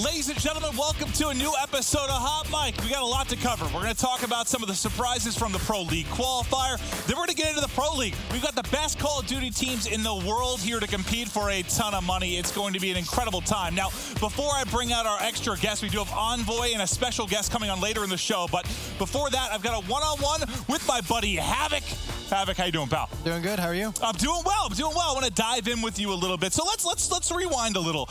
Ladies and gentlemen, welcome to a new episode of Hot Mic. We got a lot to cover. We're going to talk about some of the surprises from the Pro League qualifier. Then we're going to get into the Pro League. We've got the best Call of Duty teams in the world here to compete for a ton of money. It's going to be an incredible time. Now, before I bring out our extra guests, we do have Envoy and a special guest coming on later in the show. But before that, I've got a one-on-one with my buddy Havoc. Havoc, how you doing, pal? Doing good. How are you? I'm doing well. I want to dive in with you a little bit. So let's rewind a little.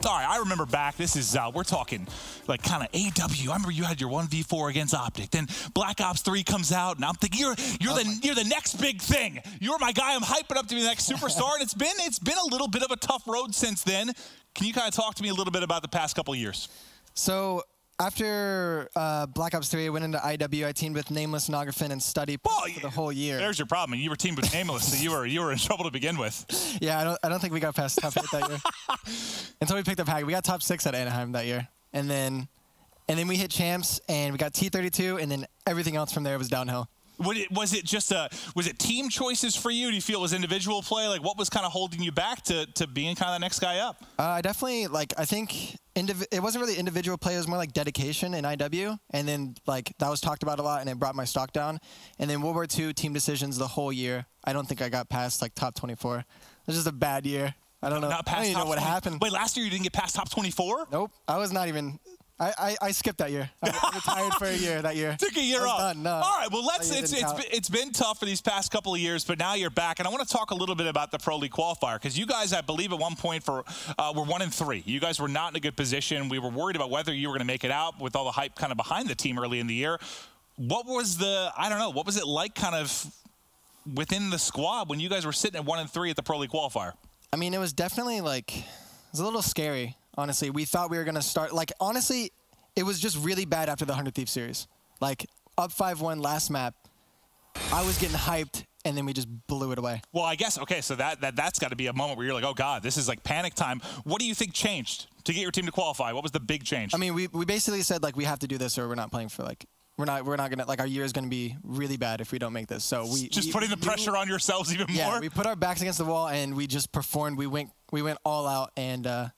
All right, I remember back. This is we're talking like kind of AW. I remember you had your 1v4 against Optic. Then Black Ops 3 comes out, and I'm thinking you're the next big thing. You're my guy. I'm hyping up to be the next superstar. And it's been a little bit of a tough road since then. Can you kind of talk to me a little bit about the past couple of years? So after Black Ops 3, I went into IW. I teamed with Nameless, Nographin, and Study for the whole year. There's your problem. You were teamed with Nameless, so you were in trouble to begin with. Yeah, I don't think we got past top 8 that year. Until we picked up Hack. We got top 6 at Anaheim that year. And then we hit champs, and we got T32, and then everything else from there was downhill. Was it team choices for you? Do you feel it was individual play? Like, what was kind of holding you back to being kind of the next guy up? I definitely, I think it wasn't really individual play. It was more like dedication in IW. And then, that was talked about a lot, and it brought my stock down. And then World War II, team decisions the whole year. I don't think I got past, top 24. It was just a bad year. I don't know. I don't even know what happened. Wait, last year you didn't get past top 24? Nope. I was not even... I skipped that year. I retired for a year that year. Took a year off. Done. No. All right, well, it's been tough for these past couple of years, but now you're back. And I want to talk a little bit about the Pro League qualifier, because you guys, I believe at one point were 1-3. You guys were not in a good position. We were worried about whether you were going to make it out with all the hype kind of behind the team early in the year. What was what was it like kind of within the squad when you guys were sitting at 1-3 at the Pro League qualifier? I mean, it was definitely it was a little scary. Honestly, we thought we were going to start, honestly, it was just really bad after the 100 Thieves series. Up 5-1 last map, I was getting hyped, and then we just blew it away. Well, I guess, okay, so that's got to be a moment where you're like, oh, God, this is panic time. What do you think changed to get your team to qualify? What was the big change? I mean, we basically said, we have to do this or we're not playing for, we're not going to, our year is going to be really bad if we don't make this. So we just putting the pressure on yourselves even more? Yeah, we put our backs against the wall, and we just performed. We went all out, and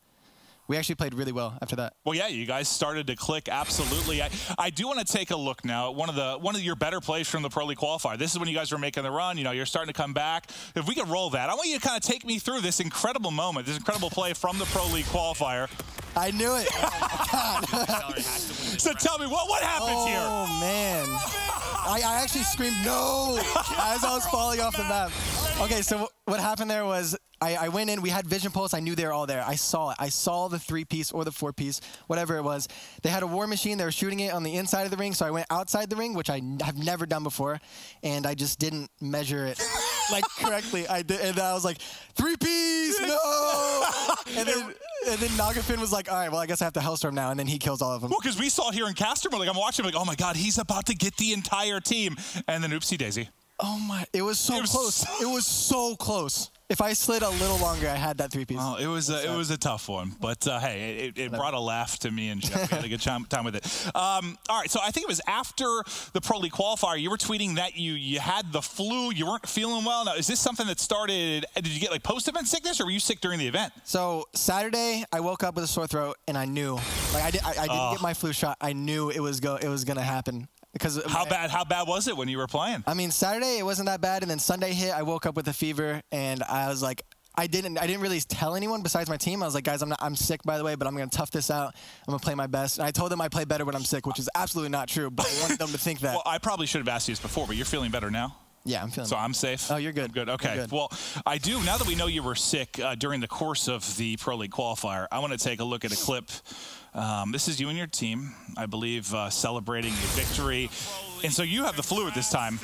we actually played really well after that. Well, yeah, you guys started to click, absolutely. I do want to take a look now at one of your better plays from the Pro League qualifier. This is when you guys were making the run. You're starting to come back. If we could roll that, I want you to kind of take me through this incredible moment, this incredible play from the Pro League qualifier. I knew it. Oh, God. So tell me, what happened here? Oh, man. I actually screamed, no, as I was falling off the map. Okay, so what happened there was I went in. We had vision pulse. I knew they were all there. I saw it. I saw the 3-piece or the 4-piece, whatever it was. They had a war machine. They were shooting it on the inside of the ring, so I went outside the ring, which I have never done before, and I just didn't measure it correctly. I did, and I was like, 3-piece, no! And then Nographin was like, all right, well, I guess I have to Hellstorm now, and then he kills all of them. Well, because we saw here in Castro, I'm watching, oh my God, he's about to get the entire team, and then oopsie daisy. Oh my, it was so close. It was so close. If I slid a little longer, I had that 3-piece. Oh, it was a tough one, but hey, it brought a laugh to me and Jeff. We had a good time with it. All right, so I think it was after the Pro League qualifier, you were tweeting that you had the flu, you weren't feeling well. Now, is this something that started? Did you get post-event sickness, or were you sick during the event? So Saturday, I woke up with a sore throat, and I knew, I didn't get my flu shot. I knew it was gonna happen. Because how bad was it when you were playing? I mean, Saturday it wasn't that bad, and then Sunday hit. I woke up with a fever, and I was like, I didn't really tell anyone besides my team. I was like, guys, I'm sick, by the way, but I'm gonna tough this out. I'm gonna play my best. And I told them I play better when I'm sick, which is absolutely not true. But I wanted them to think that. Well, I probably should have asked you this before, but you're feeling better now. Yeah, I'm feeling. So I'm safe. Oh, you're good. Good. Okay. Good. Well, I do. Now that we know you were sick during the course of the Pro League qualifier, I want to take a look at a clip. This is you and your team, I believe, celebrating a victory. And so you have the flu at this time.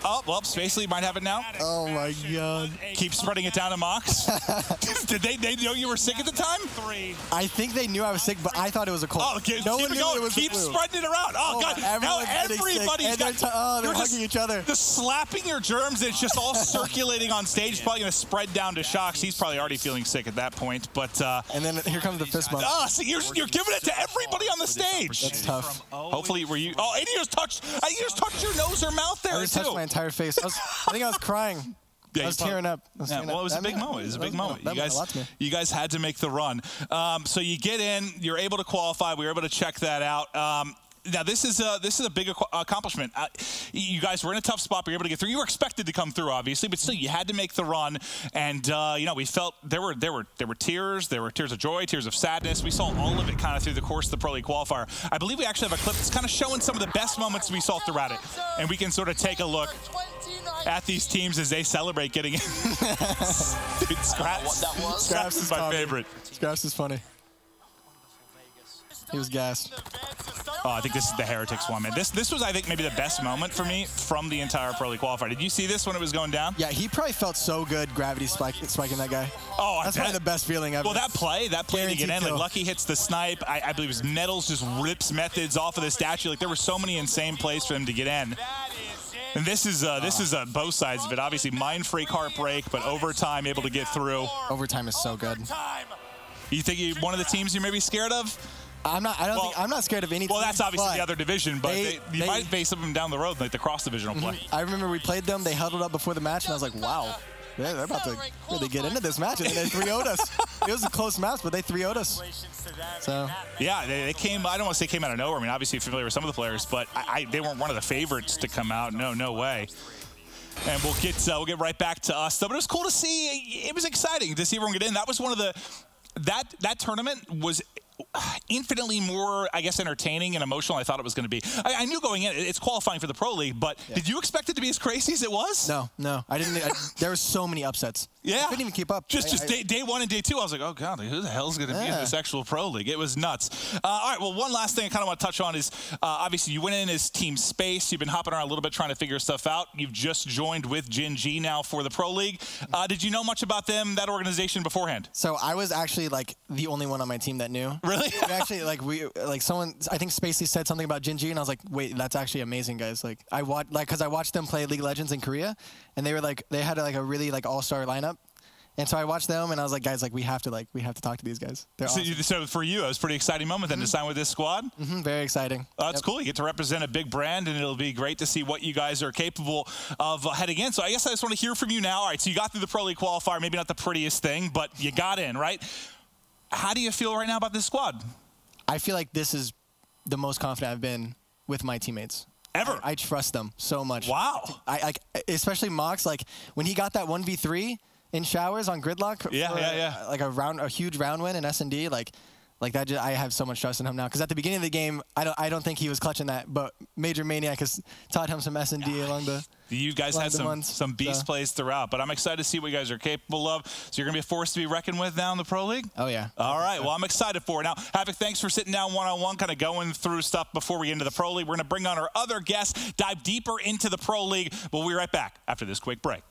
Oh, well, Spacely might have it now. Oh, my God. Keep spreading it down to Mox. Did they know you were sick at the time? I think they knew I was sick, but I thought it was a cold. Oh, okay. No keep it going. Keep spreading it around. Oh, God. Now everybody's they're hugging each other. The slapping your germs, it's just all circulating on stage. Probably going to spread down to Shox. He's probably already feeling sick at that point. But and then here comes the fist bump. Oh, so you're giving it to everybody on the stage. That's tough. Hopefully, were you? Oh, and you just touched your nose or mouth there, I just touched my entire face. I think I was crying. I was tearing up. Well, it was a big moment. It was a big moment. You guys had to make the run. So you get in. You're able to qualify. We were able to check that out. Now this is a big accomplishment. You guys were in a tough spot, but you were able to get through. You were expected to come through, obviously, but still, you had to make the run. And we felt there were tears, of joy, tears of sadness. We saw all of it kind of through the course of the Pro League qualifier. I believe we actually have a clip that's kind of showing some of the best moments we saw throughout it, and we can sort of take a look at these teams as they celebrate getting in. Dude, Scraps is my favorite. Scraps is funny. He was gassed. Oh, I think this is the Heretics one, man. This was, I think, maybe the best moment for me from the entire Pro League qualifier. Did you see this when it was going down? Yeah, he probably felt so good gravity spiking that guy. Oh, that's probably the best feeling ever. Well, that play to get in, like Lucky hits the snipe. I believe it was Nettles just rips Methods off of the statue. Like there were so many insane plays for him to get in. And this is both sides of it. Obviously, Mind Freak heartbreak, but overtime able to get through. Overtime is so good. You think you're one of the teams you're maybe scared of? I'm not scared of anything. Well, that's obviously the other division, but you might face them down the road, like the cross-divisional play. I remember we played them. They huddled up before the match, and I was like, wow. They're about to really get into this match, and then they 3-0'd us. It was a close match, but they 3-0'd us. So yeah, they came. I don't want to say came out of nowhere. I mean, obviously you're familiar with some of the players, but they weren't one of the favorites to come out. No way. And we'll get right back to us. But it was cool to see. It was exciting to see everyone get in. That was one of the that tournament was infinitely more, I guess, entertaining and emotional than I thought it was going to be. I knew going in, it's qualifying for the Pro League, but did you expect it to be as crazy as it was? No. I didn't. There were so many upsets. Yeah. I couldn't even keep up. Just day one and day two, I was like, oh, God, who the hell is going to be in this actual Pro League? It was nuts. All right, well, one last thing I kind of want to touch on is, obviously, you went in as Team Space. You've been hopping around a little bit trying to figure stuff out. You've just joined with Jin G now for the Pro League. Did you know much about them, that organization, beforehand? So I was actually, like, the only one on my team that knew. Really? Someone, I think Spacey said something about Jin G, and I was like, wait, that's actually amazing, guys. Like, because I watched them play League of Legends in Korea, and they were like, they had like a really like all-star lineup. And so I watched them, and I was like, guys, like we have to talk to these guys. They're awesome. So for you, it was a pretty exciting moment then to sign with this squad? Very exciting. That's cool. You get to represent a big brand, and it'll be great to see what you guys are capable of heading in. So I guess I just want to hear from you now. All right, so you got through the Pro League qualifier, maybe not the prettiest thing, but you got in, right? How do you feel right now about this squad? I feel like this is the most confident I've been with my teammates. Ever? I trust them so much. Wow. Especially Mox, like when he got that 1v3 in showers on Gridlock. Like a huge round win in S&D, like that. I have so much trust in him now. Because at the beginning of the game, I don't think he was clutching that, but Major Maniac has taught him some S&D along the. You guys had some beast plays throughout, but I'm excited to see what you guys are capable of. So you're going to be a force to be reckoned with now in the Pro League? Oh, yeah. All right. Well, I'm excited for it. Now, Havoc, thanks for sitting down one-on-one, kind of going through stuff before we get into the Pro League. We're going to bring on our other guests, dive deeper into the Pro League. We'll be right back after this quick break.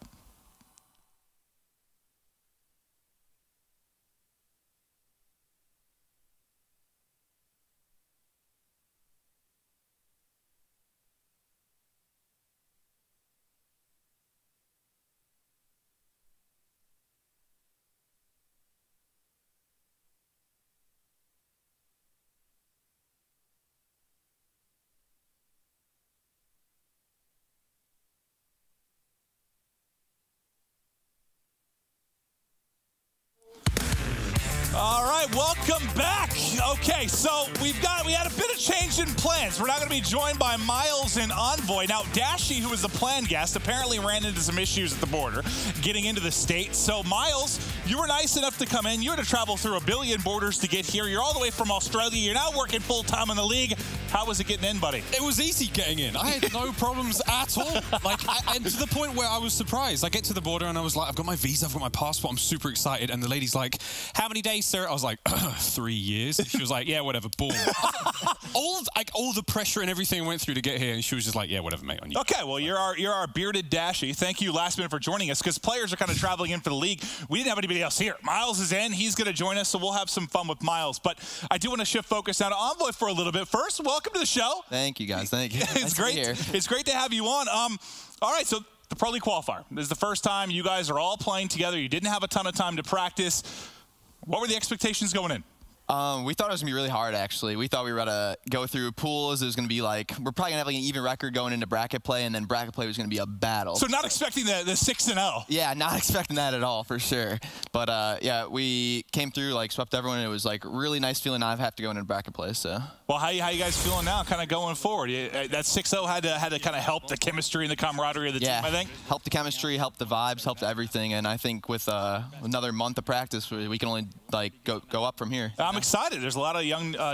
All right, welcome back. Okay, so we had a bit of change in plans. We're not going to be joined by Miles and Envoy. Now, Dashy, who was the planned guest, apparently ran into some issues at the border getting into the state. So, Miles, you were nice enough to come in. You had to travel through 1 billion borders to get here. You're all the way from Australia. You're now working full-time in the league. How was it getting in, buddy? It was easy getting in. I had no problems at all. And to the point where I was surprised. I get to the border and I was like, I've got my visa, I've got my passport, I'm super excited. And the lady's like, how many days, sir? I was like, 3 years. She was like, yeah, whatever, boom. all the pressure and everything I went through to get here, and she was just like, yeah, whatever, mate, on you. Okay, well, you're our bearded Dashy. Thank you, last minute, for joining us, because players are kind of traveling in for the league. We didn't have anybody else here. Miles is in. He's going to join us, so we'll have some fun with Miles. But I do want to shift focus now to Envoy for a little bit. First, welcome to the show. Thank you, guys. Thank you. It's great. It's great to have you on. All right, so the Pro League qualifier. This is the first time you guys are all playing together. You didn't have a ton of time to practice. What were the expectations going in? We thought it was going to be really hard, actually. We thought we were going to go through pools. It was going to be like, we're probably going to have like an even record going into bracket play, and then bracket play was going to be a battle. So not expecting the 6-0. Yeah, not expecting that at all, for sure. But, yeah, we came through, like, swept everyone, and it was, like, really nice feeling not have to go into bracket play, so. Well, how you guys feeling now, kind of going forward? That 6-0 had to kind of help the chemistry and the camaraderie of the team, I think? Helped the chemistry, helped the vibes, helped everything, and I think with another month of practice, we can only, like, go up from here. I'm excited. There's a lot of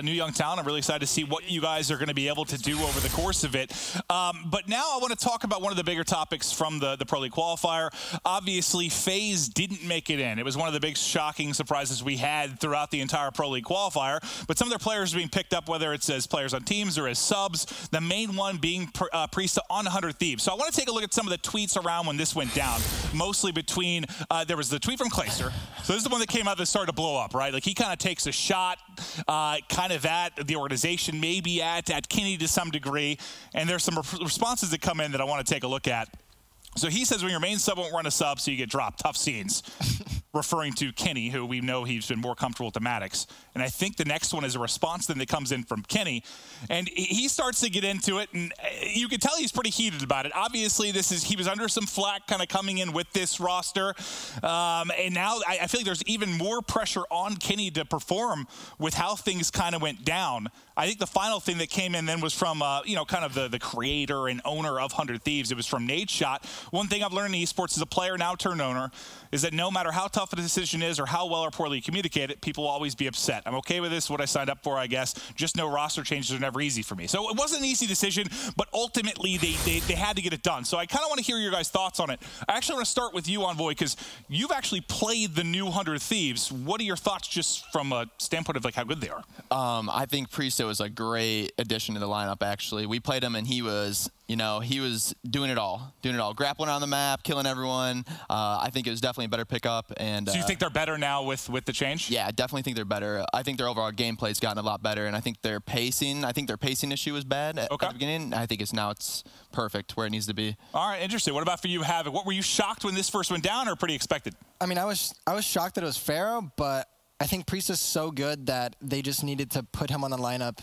new young talent. I'm really excited to see what you guys are going to be able to do over the course of it. But now I want to talk about one of the bigger topics from the Pro League qualifier. Obviously, FaZe didn't make it in. It was one of the big shocking surprises we had throughout the entire Pro League qualifier. But some of their players are being picked up, whether it's as players on teams or as subs. The main one being Priesta on 100 Thieves. So I want to take a look at some of the tweets around when this went down. Mostly between, there was the tweet from Clayster. So this is the one that came out that started to blow up, right? Like he kind of takes a shot, kind of at the organization, maybe at Kinney to some degree. And there's some responses that come in that I want to take a look at. So he says, when your main sub won't run a sub, so you get dropped. Tough scenes. Referring to Kenny, who we know he's been more comfortable with the Maddox. And I think the next one is a response then that comes in from Kenny. And he starts to get into it, and you can tell he's pretty heated about it. Obviously, he was under some flack kind of coming in with this roster. And now I feel like there's even more pressure on Kenny to perform with how things kind of went down. I think the final thing that came in then was from, kind of the creator and owner of 100 Thieves. It was from Nate Shot. One thing I've learned in esports as a player now turned owner is that no matter how tough a decision is or how well or poorly you communicate it, people will always be upset. I'm okay with this, what I signed up for, I guess. Just know roster changes are never easy for me. So it wasn't an easy decision, but ultimately they had to get it done. So I kind of want to hear your guys' thoughts on it. I actually want to start with you, Envoy, because you've actually played the new 100 Thieves. What are your thoughts just from a standpoint of like how good they are? I think Priesta was a great addition to the lineup, actually. We played him, and he was doing it all. Grappling on the map, killing everyone. I think it was definitely a better pickup. And so you think they're better now with the change? Yeah, I definitely think they're better. I think their overall gameplay's gotten a lot better, and I think their pacing issue was bad at the beginning. I think it's perfect where it needs to be. All right, interesting. What about for you, Havoc? What were you shocked when this first went down, or pretty expected? I mean, I was shocked that it was Pharaoh, but I think Priesta's so good that they just needed to put him on the lineup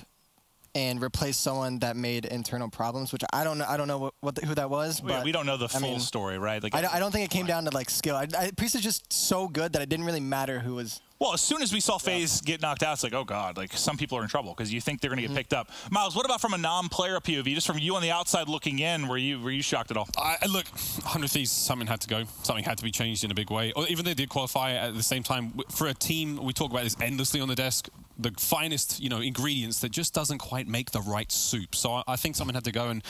and replace someone that made internal problems, which I don't know who that was. But we don't know the full story, right? Like, I don't think it came down to like skill. Priesta's just so good that it didn't really matter who was. Well, as soon as we saw FaZe get knocked out, it's like, oh God, like some people are in trouble because you think they're going to get picked up. Miles, what about from a non-player POV, just from you on the outside looking in? Were you shocked at all? Look, 100 Thieves, something had to go. Something had to be changed in a big way. Or even they did qualify at the same time. For a team, we talk about this endlessly on the desk, the finest, ingredients that just doesn't quite make the right soup. So I think something had to go, and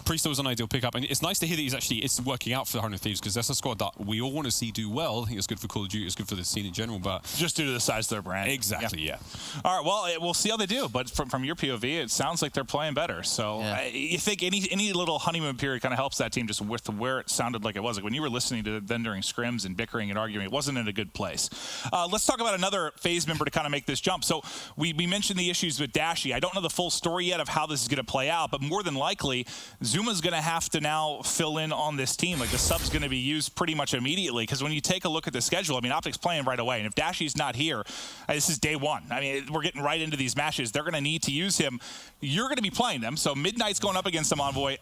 Priesta was an ideal pickup. And it's nice to hear that it's working out for the 100 Thieves, because that's a squad that we all want to see do well. I think it's good for Call of Duty, it's good for the scene in general, but just due to the size of their brand. Exactly, yeah. All right, well, we'll see how they do, but from your POV, it sounds like they're playing better. So you think any little honeymoon period kind of helps that team just with where it sounded like it was. Like when you were listening to them during scrims and bickering and arguing, it wasn't in a good place. Let's talk about another FaZe member to kind of make this jump. So we mentioned the issues with Dashy. I don't know the full story yet of how this is going to play out, but more than likely, Zuma's going to have to now fill in on this team. Like the sub's going to be used pretty much immediately, because when you take a look at the schedule, I mean, Optic's playing right away, and if Dashy's not here, this is day one. I mean, we're getting right into these matches. They're going to need to use him. You're going to be playing them, so Midnight's going up against them, Envoy.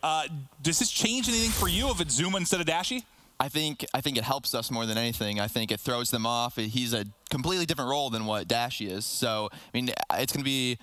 Does this change anything for you if it's Zuma instead of Dashy? I think it helps us more than anything. I think it throws them off. He's a completely different role than what Dashy is. So, I mean, it's going to be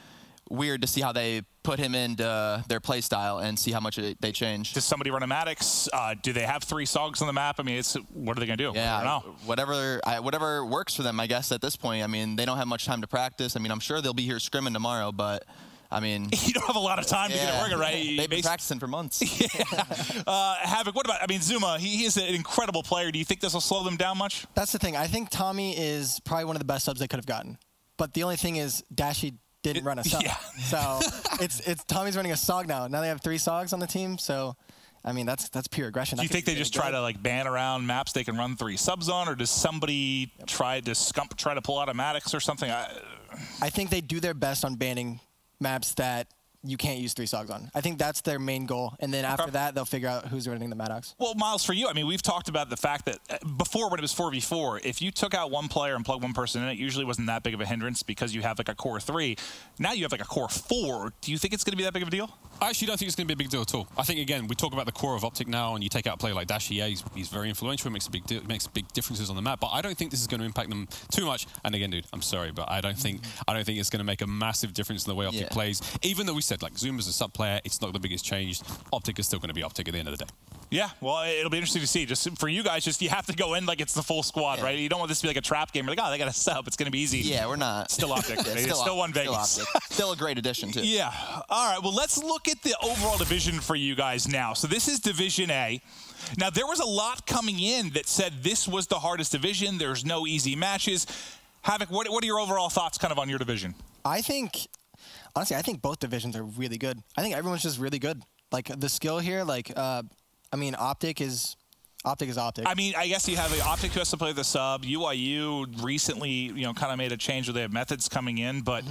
weird to see how they put him into their play style and see how much they change. Does somebody run a Maddox? Do they have 3 Sogs on the map? I mean, what are they going to do? Yeah, I don't know. whatever works for them, I guess, at this point. I mean, they don't have much time to practice. I mean, I'm sure they'll be here scrimming tomorrow, but I mean, you don't have a lot of time to get it working, right? They've been practicing for months. Havoc, what about, I mean, Zuma, he is an incredible player. Do you think this will slow them down much? That's the thing. I think Tommy is probably one of the best subs they could have gotten. But the only thing is Dashy didn't run a sub. Yeah. So it's Tommy's running a SOG now. Now they have 3 SOGs on the team, so I mean that's pure aggression. Do you think they just try to like ban around maps they can run 3 subs on, or does somebody try to pull out a Maddox or something? I think they do their best on banning maps that you can't use 3 Sogs on. I think that's their main goal. And then after that, they'll figure out who's winning the Maddox. Well, Miles, for you, I mean, we've talked about the fact that before, when it was 4v4, if you took out one player and plugged one person in, it usually wasn't that big of a hindrance because you have like a core 3. Now you have like a core 4. Do you think it's going to be that big of a deal? I actually don't think it's going to be a big deal at all. I think, again, we talk about the core of Optic now, and you take out a player like Dash EA, he's very influential, makes big differences on the map, but I don't think this is going to impact them too much. And again, dude, I'm sorry, but I don't think it's going to make a massive difference in the way Optic plays. Even though we said, like, Zoom is a sub player, it's not the biggest change. Optic is still going to be Optic at the end of the day. Yeah, well, it'll be interesting to see. Just for you guys, just you have to go in like it's the full squad, right? You don't want this to be like a trap game. You're like, oh, they got a sub. It's going to be easy. Yeah, we're not. Still Optic. Still one Vegas. Still a great addition, too. Yeah. All right, well, let's look at the overall division for you guys now. So this is Division A. Now, there was a lot coming in that said this was the hardest division. There's no easy matches. Havoc, what are your overall thoughts kind of on your division? Honestly, I think both divisions are really good. I think everyone's just really good. Like, the skill here, like, I mean, Optic is Optic. I mean, I guess you have the Optic who has to play the sub. UIU recently, kind of made a change where they have methods coming in, but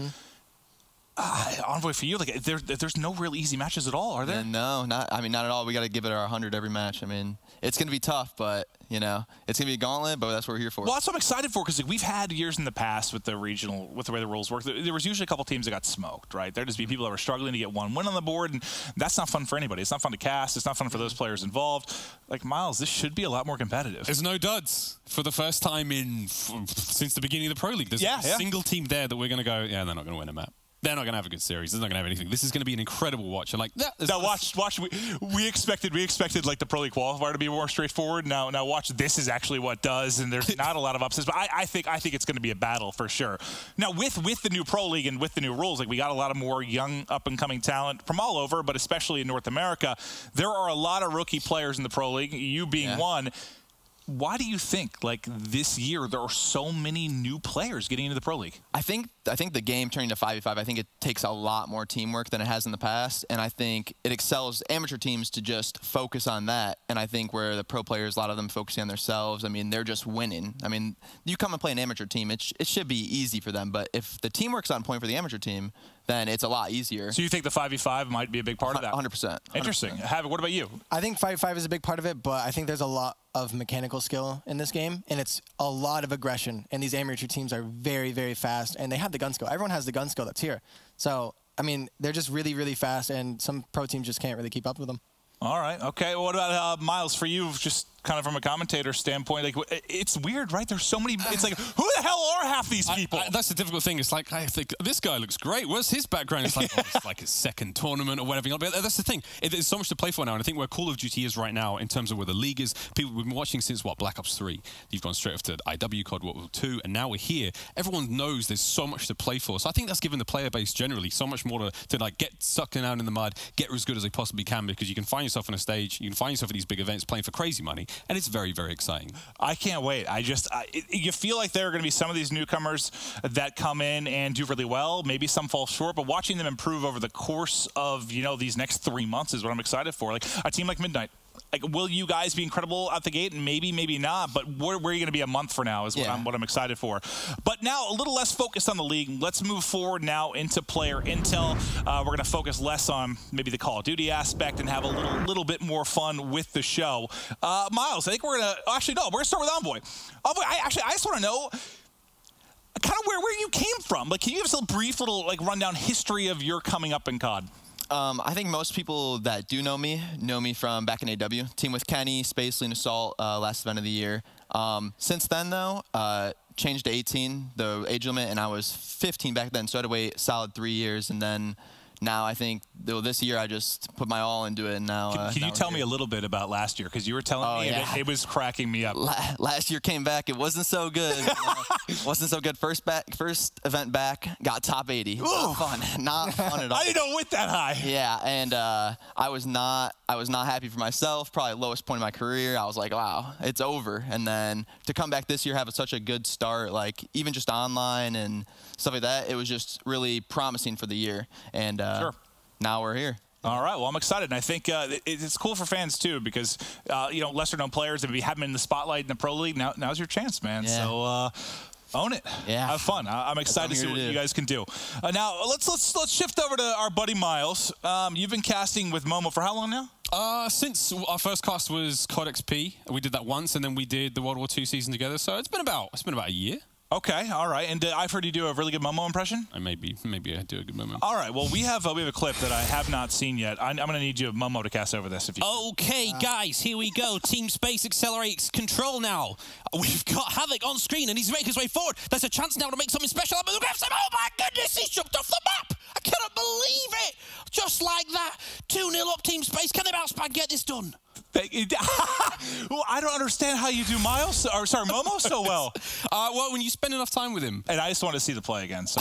Envoy, for you, like, there's no real easy matches at all, are there? No, not at all. We got to give it our 100 every match. I mean, it's going to be tough, but it's going to be a gauntlet, but that's what we're here for. Well, that's what I'm excited for, because we've had years in the past with the regional, with the way the rules work. There was usually a couple teams that got smoked, right? There'd just be people that were struggling to get one win on the board, and that's not fun for anybody. It's not fun to cast. It's not fun for those players involved. Like, Miles, this should be a lot more competitive. There's no duds for the first time since the beginning of the Pro League. There's a single team there that we're going to go, yeah, they're not going to win a map. They're not going to have a good series. They're not going to have anything. This is going to be an incredible watch. And like, now watch. We expected like the Pro League qualifier to be more straightforward. Now watch. This is actually what does, and there's not a lot of upsets. But I think it's going to be a battle for sure. Now with the new Pro League and with the new rules, like we got a lot of more young up and coming talent from all over, but especially in North America, there are a lot of rookie players in the Pro League. You being one. Why do you think, like, this year there are so many new players getting into the Pro League? I think the game turning to 5v5, I think it takes a lot more teamwork than it has in the past, and I think it excels amateur teams to just focus on that, and I think where the pro players, a lot of them focusing on themselves, I mean, they're just winning. I mean, you come and play an amateur team, it should be easy for them, but if the teamwork's on point for the amateur team, then it's a lot easier. So you think the 5v5 might be a big part of that? 100%. Interesting. Havoc, what about you? I think 5v5 is a big part of it, but I think there's a lot of mechanical skill in this game, and it's a lot of aggression, and these amateur teams are very, very fast, and they have the gun skill. Everyone has the gun skill that's here. So, I mean, they're just really, really fast, and some pro teams just can't really keep up with them. All right. Okay. Well, what about Miles, for you, just kind of from a commentator standpoint? Like, it's weird, right? There's so many. It's like, who the hell are half these people? That's the difficult thing. It's like, I think this guy looks great. Where's his background? It's like, it's like his second tournament or whatever. But that's the thing. There's so much to play for now. And I think where Call of Duty is right now, in terms of where the league is, people we've been watching since, Black Ops 3. You've gone straight off to IW, COD World War 2, and now we're here. Everyone knows there's so much to play for. So I think that's given the player base generally so much more to like, get sucked out in the mud, get as good as they possibly can, because you can find yourself on a stage, you can find yourself at these big events playing for crazy money, and it's very, very exciting. I can't wait. You feel like there are going to be some of these newcomers that come in and do really well. Maybe some fall short, but watching them improve over the course of, these next 3 months is what I'm excited for. Like a team like Midnight. Like, will you guys be incredible out the gate? And maybe not. But where are you going to be a month from now is what I'm excited for. But now a little less focused on the league. Let's move forward now into player intel. We're going to focus less on maybe the Call of Duty aspect and have a little bit more fun with the show. Miles, I think we're going to actually no. We're going to start with Envoy. Envoy, I just want to know kind of where you came from. Like, can you give us a brief little rundown history of your coming up in COD? I think most people that do know me from back in AW. Team with Kenny, Spacely, and Assault last event of the year. Since then, though, changed to 18, the age limit, and I was 15 back then, so I had to wait solid 3 years, and then now I think this year I just put my all into it, and now. Can you tell me a little bit about last year? Because you were telling me it was cracking me up. Last year came back, it wasn't so good. Wasn't so good. First event back, got top 80. Not fun. Not fun at all. I didn't know it went that high. Yeah, and I was not happy for myself. Probably lowest point of my career. I was like, wow, it's over. And then to come back this year, have such a good start, like even just online and stuff like that, it was just really promising for the year. And now we're here. All right. Well, I'm excited, and I think it's cool for fans too, because lesser-known players that we haven't been in the spotlight in the Pro League. Now's your chance, man. Yeah. So Own it. Yeah. Have fun. I'm excited to see what you guys can do. Now, let's shift over to our buddy Miles. You've been casting with Momo for how long now? Since our first cast was COD XP. We did that once, and then we did the World War II season together. So it's been about a year. Okay, all right. And I've heard you do a really good Momo impression. Maybe I do a good Momo. All right. Well, we have a clip that I have not seen yet. I'm going to need you, Momo, to cast over this. If you. Okay, guys, here we go. Team Space accelerates control now. We've got Havoc on screen, and he's making his way forward. There's a chance now to make something special. Oh my goodness, he jumped off the map. I cannot believe it. Just like that. 2-0 up, Team Space. Can the mouse pad get this done? Well, I don't understand how you do Momo so well. Well, when you spend enough time with him. And I just want to see the play again. So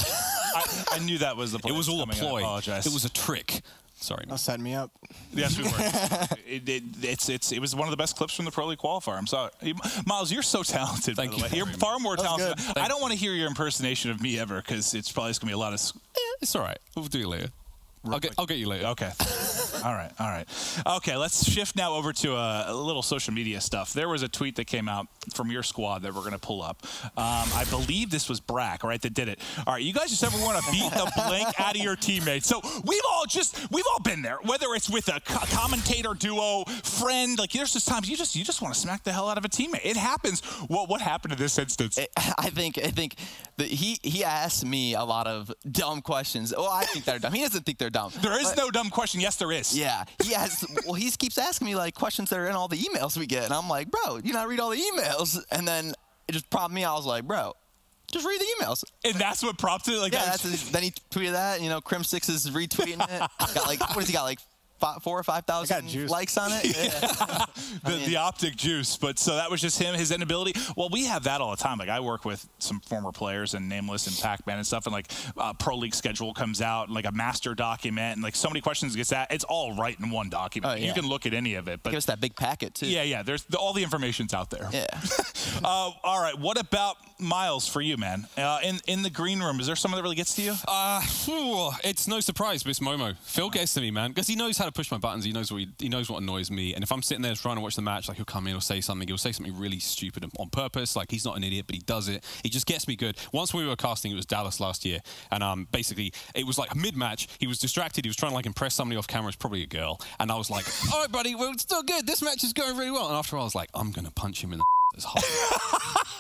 I knew that was the play. It was all a ploy. I apologize. It was a trick. Sorry. I'll set me up. Yes, we were. It was one of the best clips from the Pro League qualifier. I'm sorry. Miles, you're so talented, by the way. You're far more talented. I don't want to hear your impersonation of me ever, because it's probably going to be a lot of... It's all right. We'll do it later. I'll get you later. Okay. All right. Okay, let's shift now over to a little social media stuff. There was a tweet that came out from your squad that we're going to pull up. I believe this was Brack, right, that did it. All right, you guys just ever want to beat the blank out of your teammates. So we've all been there, whether it's with a commentator duo, friend. Like, there's just times you just want to smack the hell out of a teammate. It happens. What happened in this instance? I think that he asked me a lot of dumb questions. Oh, I think they're dumb. He doesn't think they're dumb. There is no dumb question. Yes, there is. Yeah. He keeps asking me, like, questions that are in all the emails we get. And I'm like, bro, you not read all the emails? And then it just prompted me. I was like, bro, just read the emails. And that's what prompted it? Like, yeah, then he tweeted that. You know, Crim6 is retweeting it. Got like, what has he got, like 4,000 or 5,000 likes on it. Yeah. The Optic juice. But so that was just him, his inability. Well, we have that all the time. Like, I work with some former players and Nameless and Pac-Man and stuff, and like Pro League schedule comes out and like a master document, and like so many questions gets that. It's all right in one document. Oh, yeah. You can look at any of it. But give us that big packet too. Yeah. There's all the information's out there. Yeah. All right. What about Miles for you, man? In the green room, is there someone that really gets to you? It's no surprise, but it's Momo. Phil gets to me, man, because he knows how to push my buttons. He knows what annoys me. And if I'm sitting there trying to watch the match, like, he'll come in, he'll say something really stupid on purpose. Like, he's not an idiot, but he does it. He just gets me good. Once we were casting, it was Dallas last year, and basically it was like mid-match. He was distracted. He was trying to like impress somebody off camera. It's probably a girl. And I was like, all right, buddy, well, it's still good. This match is going really well. And after a while, I was like, I'm gonna punch him in the as hard.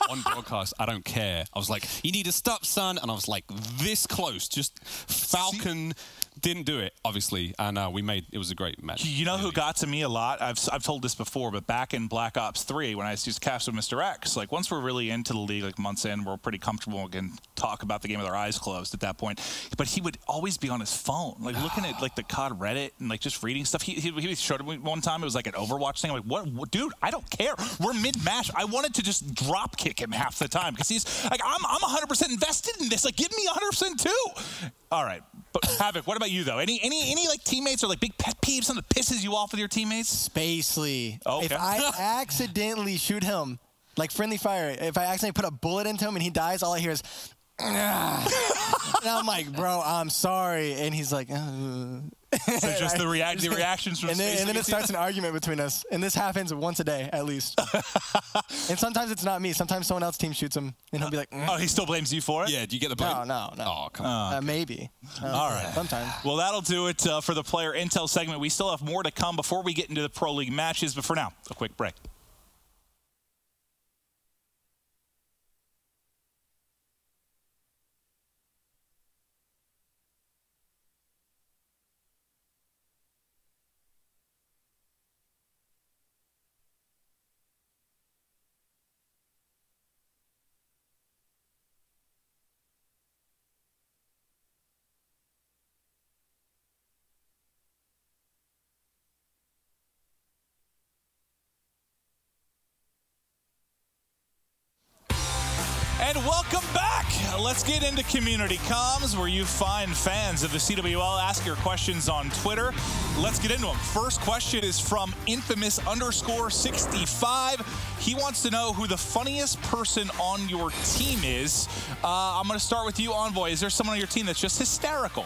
On broadcast, I don't care. I was like, you need to stop, son. And I was like, this close. Just Falcon didn't do it, obviously. And it was a great match. You know who got to me a lot? I've told this before, but back in Black Ops 3, when I used to cast with Mr. X, like, once we're really into the league, like months in, we're pretty comfortable and can talk about the game with our eyes closed at that point. But he would always be on his phone, like looking at like the COD Reddit and like just reading stuff. He showed me one time, it was like an Overwatch thing. I'm like, what? Dude, I don't care. We're mid-match. I wanted to just drop kick him half the time because he's like, I'm 100% invested in this. Like, give me 100% too. All right, but Havoc, what about you though? Any like teammates or like big pet peeves, something that pisses you off with your teammates? Spacely. Okay. If I accidentally shoot him, like friendly fire, if I accidentally put a bullet into him and he dies, all I hear is, and I'm like, bro, I'm sorry, and he's like, So just the reactions from and then it starts an argument between us, and this happens once a day at least. And sometimes it's not me. Sometimes someone else's team shoots him, and he'll be like, oh, he still blames you for it? Yeah. Do you get the blame? No. Oh, come on. Maybe. All right. Sometimes. Well, that'll do it for the player intel segment. We still have more to come before we get into the Pro League matches, but for now, a quick break. And welcome back. Let's get into community comms, where you find fans of the CWL. Ask your questions on Twitter. Let's get into them. First question is from infamous_65. He wants to know who the funniest person on your team is. I'm going to start with you, Envoy. Is there someone on your team that's just hysterical?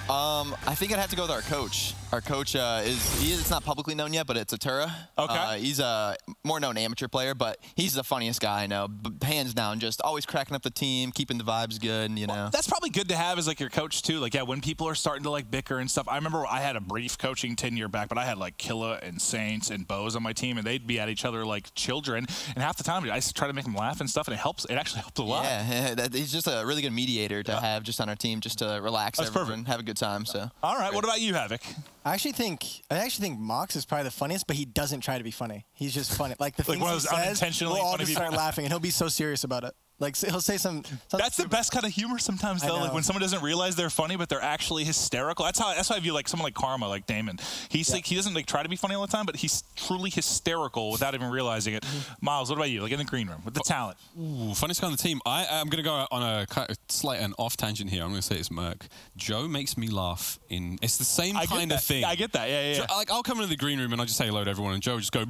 I think I'd have to go with our coach. Our coach it's not publicly known yet, but it's Atura. Okay. He's a more known amateur player, but he's the funniest guy I know. Hands down, just always cracking up the team, keeping the vibes good, you know. That's probably good to have as like your coach too. Like, yeah, when people are starting to like bicker and stuff. I remember I had a brief coaching tenure back, but I had like Killa and Saints and Bose on my team, and they'd be at each other like children. And half the time, I used to try to make them laugh and stuff, and it helps. It actually helps a lot. Yeah, he's just a really good mediator to have just on our team, just to relax everyone and have a good time. So. All right, what about you, Havoc? I actually think Mox is probably the funniest, but he doesn't try to be funny. He's just funny. Like the things one of he those says, unintentionally we'll all funny just start laughing, and he'll be so serious about it. Like he'll say some. That's the best kind of humor sometimes, though. Like when someone doesn't realize they're funny, but they're actually hysterical. That's why I view like someone like Karma, like Damon. He's like he doesn't like try to be funny all the time, but he's truly hysterical without even realizing it. Miles, what about you? Like in the green room with the talent. Ooh, funniest guy on the team. I'm going to go on a kind of slight and off tangent here. I'm going to say it's Merc. Joe makes me laugh. It's the same kind of thing. I get that. Yeah. So, like I'll come into the green room and I just say hello to everyone, and Joe will just go.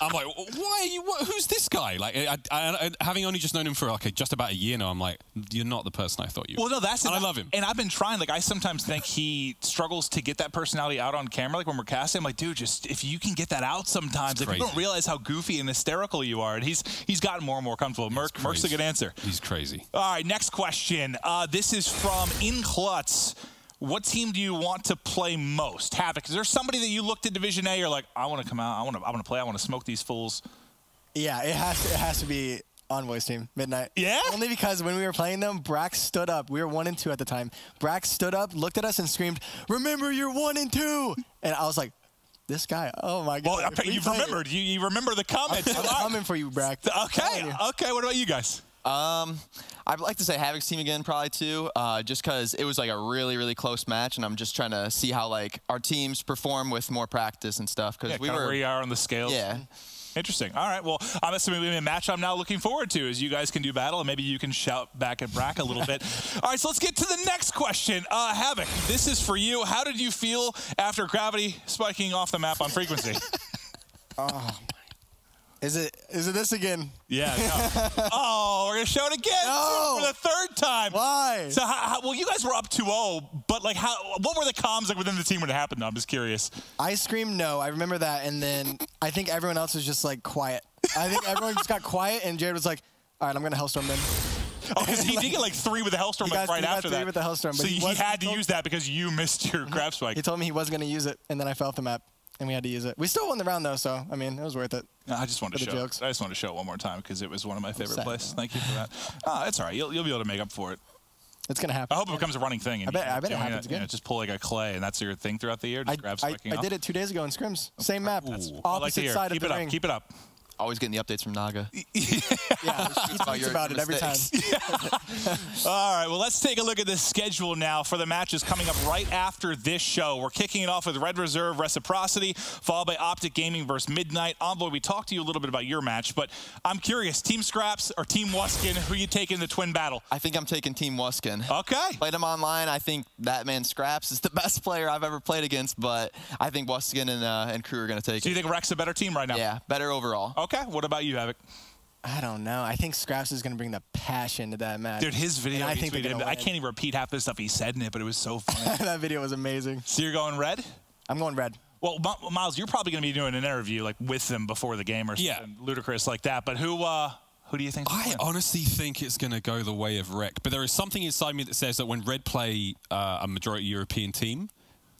I'm like, why are you? Who's this guy? Like, I having only just known him for just about a year now, I'm like, you're not the person I thought you were. Well, no, that's it. And I love him. And I've been trying. Like, I sometimes think he struggles to get that personality out on camera. Like when we're casting, I'm like, dude, just if you can get that out sometimes, like you don't realize how goofy and hysterical you are. And he's gotten more and more comfortable. Merc's a good answer. He's crazy. All right, next question. This is from In Klutz. What team do you want to play most? Havoc, is there somebody that you looked at Division A, you're like, I want to come out, I want to play, I want to smoke these fools? Yeah, it has to be Envoy's team, Midnight. Yeah? Only because when we were playing them, Brax stood up. We were 1-2 at the time. Brax stood up, looked at us, and screamed, "Remember, you're 1-2!" And I was like, this guy, oh my God. Well, you've remembered. You remember the comments. I'm coming for you, Brax. Okay, what about you guys? I'd like to say Havoc's team again, probably too, just because it was like a really, really close match, and I'm just trying to see how like our teams perform with more practice and stuff. Because we were where you are on the scale. Yeah. Interesting. All right. Well, I'm assuming a match I'm now looking forward to is you guys can do battle, and maybe you can shout back at Brack a little bit. All right. So let's get to the next question. Havoc, this is for you. How did you feel after Gravity spiking off the map on frequency? Is it this again? Yeah. No. Oh, we're gonna show it again for the third time. Why? So, well, you guys were up 2-0, but like, what were the comms like within the team when it happened? I'm just curious. I screamed no. I remember that, and then I think everyone else was just like quiet. I think everyone just got quiet, and Jared was like, "All right, I'm gonna Hellstorm then." Oh, because he did get like 3 with the Hellstorm right after that. With the Hellstorm, so he had to use that because you missed your grab spike. He told me he wasn't gonna use it, and then I fell off the map. And we had to use it. We still won the round, though, so, I mean, it was worth it. No, I just wanted to show it. I just wanted to show it one more time because it was one of my favorite plays. Thank you for that. It's all right. You'll be able to make up for it. It's going to happen. I hope it becomes a running thing. And I bet it happens again. Just pull like a clay, and that's your thing throughout the year? Just grab spiking I did it 2 days ago in scrims. Same map. Opposite side of the ring. Keep it up. Always getting the updates from Naga. Yeah, he tweets about it every time. All right, well, let's take a look at the schedule now for the matches coming up right after this show. We're kicking it off with Red Reserve Reciprocity, followed by Optic Gaming versus Midnight. Envoy, we talked to you a little bit about your match, but I'm curious, Team Scraps or Team Wuskin, who you take in the twin battle? I think I'm taking Team Wuskin. Okay. Played him online. I think that man Scraps is the best player I've ever played against, but I think Wuskin and crew are going to take it. So you think Rex a better team right now? Yeah, better overall. Okay, what about you, Havoc? I don't know. I think Scraps is going to bring the passion to that match. Dude, his video, I can't even repeat half the stuff he said in it, but it was so funny. That video was amazing. So you're going red? I'm going red. Well, Miles, you're probably going to be doing an interview like with them before the game or something ludicrous like that, but who do you think? I honestly think it's going to go the way of Rec, but there is something inside me that says that when Red play a majority European team,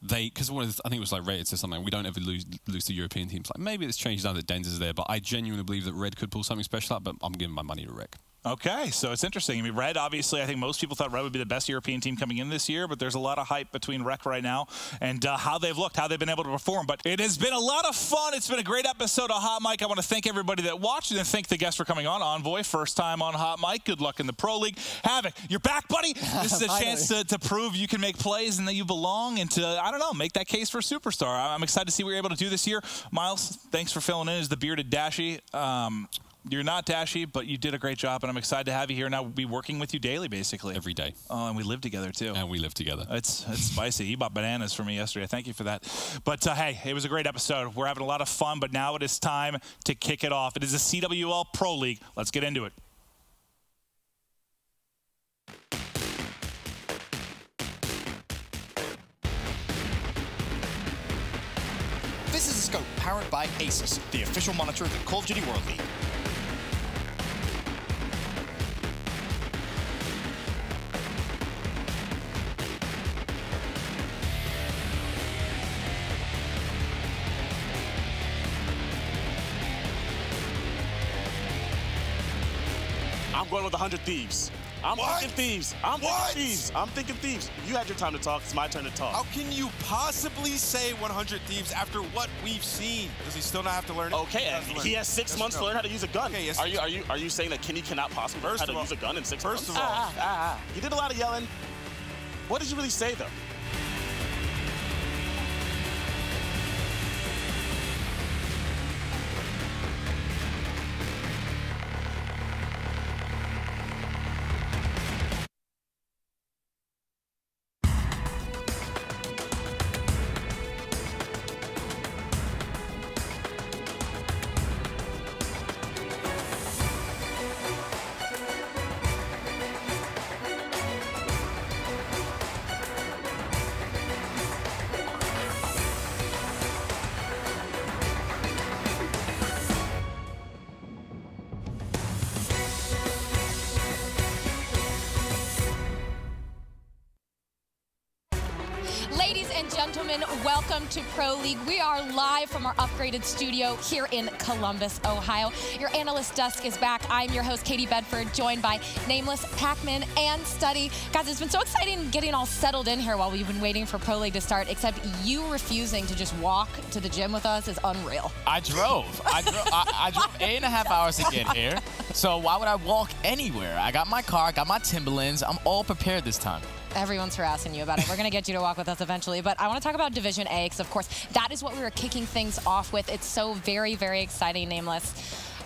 because I think it was like rated to something, we don't ever lose to European teams. Like maybe it's changed now that Denz is there, but I genuinely believe that Red could pull something special out, but I'm giving my money to Rec. Okay, so it's interesting. I mean, Red, obviously, I think most people thought Red would be the best European team coming in this year, but there's a lot of hype between Rec right now and how they've looked, how they've been able to perform. But it has been a lot of fun. It's been a great episode of Hot Mic. I want to thank everybody that watched and thank the guests for coming on. Envoy, first time on Hot Mic. Good luck in the Pro League. Havoc, you're back, buddy. This is a chance to prove you can make plays and that you belong and to, I don't know, make that case for a superstar. I'm excited to see what you're able to do this year. Miles, thanks for filling in as the bearded Dashy. You're not Dashy, but you did a great job, and I'm excited to have you here and now be working with you daily, basically. Every day. Oh, and we live together, too. And we live together. It's spicy. He bought bananas for me yesterday. Thank you for that. But, hey, it was a great episode. We're having a lot of fun, but now it is time to kick it off. It is the CWL Pro League. Let's get into it. Scope powered by Asus, the official monitor of the Call of Duty World League. I'm going with 100 Thieves. I'm thinking Thieves. I'm thinking Thieves. I'm thinking Thieves. You had your time to talk. It's my turn to talk. How can you possibly say 100 Thieves after what we've seen? Does he still not have to learn it? Okay, he has 6 months to learn how to use a gun. Okay, yes. Are you saying that Kenny cannot possibly learn how to use a gun in 6 months? First of all, You did a lot of yelling. What did you really say, though? Ladies and gentlemen, welcome to Pro League. We are live from our upgraded studio here in Columbus, Ohio. Your analyst desk is back. I'm your host, Katie Bedford, joined by Nameless, Pac-Man, and Study. Guys, it's been so exciting getting all settled in here while we've been waiting for Pro League to start, except you refusing to just walk to the gym with us is unreal. I drove. I drove 8.5 hours to get here. So why would I walk anywhere? I got my car, got my Timberlands. I'm all prepared this time. Everyone's harassing you about it. We're going to get you to walk with us eventually. But I want to talk about Division A because, of course, that is what we were kicking things off with. It's so very, very exciting, Nameless.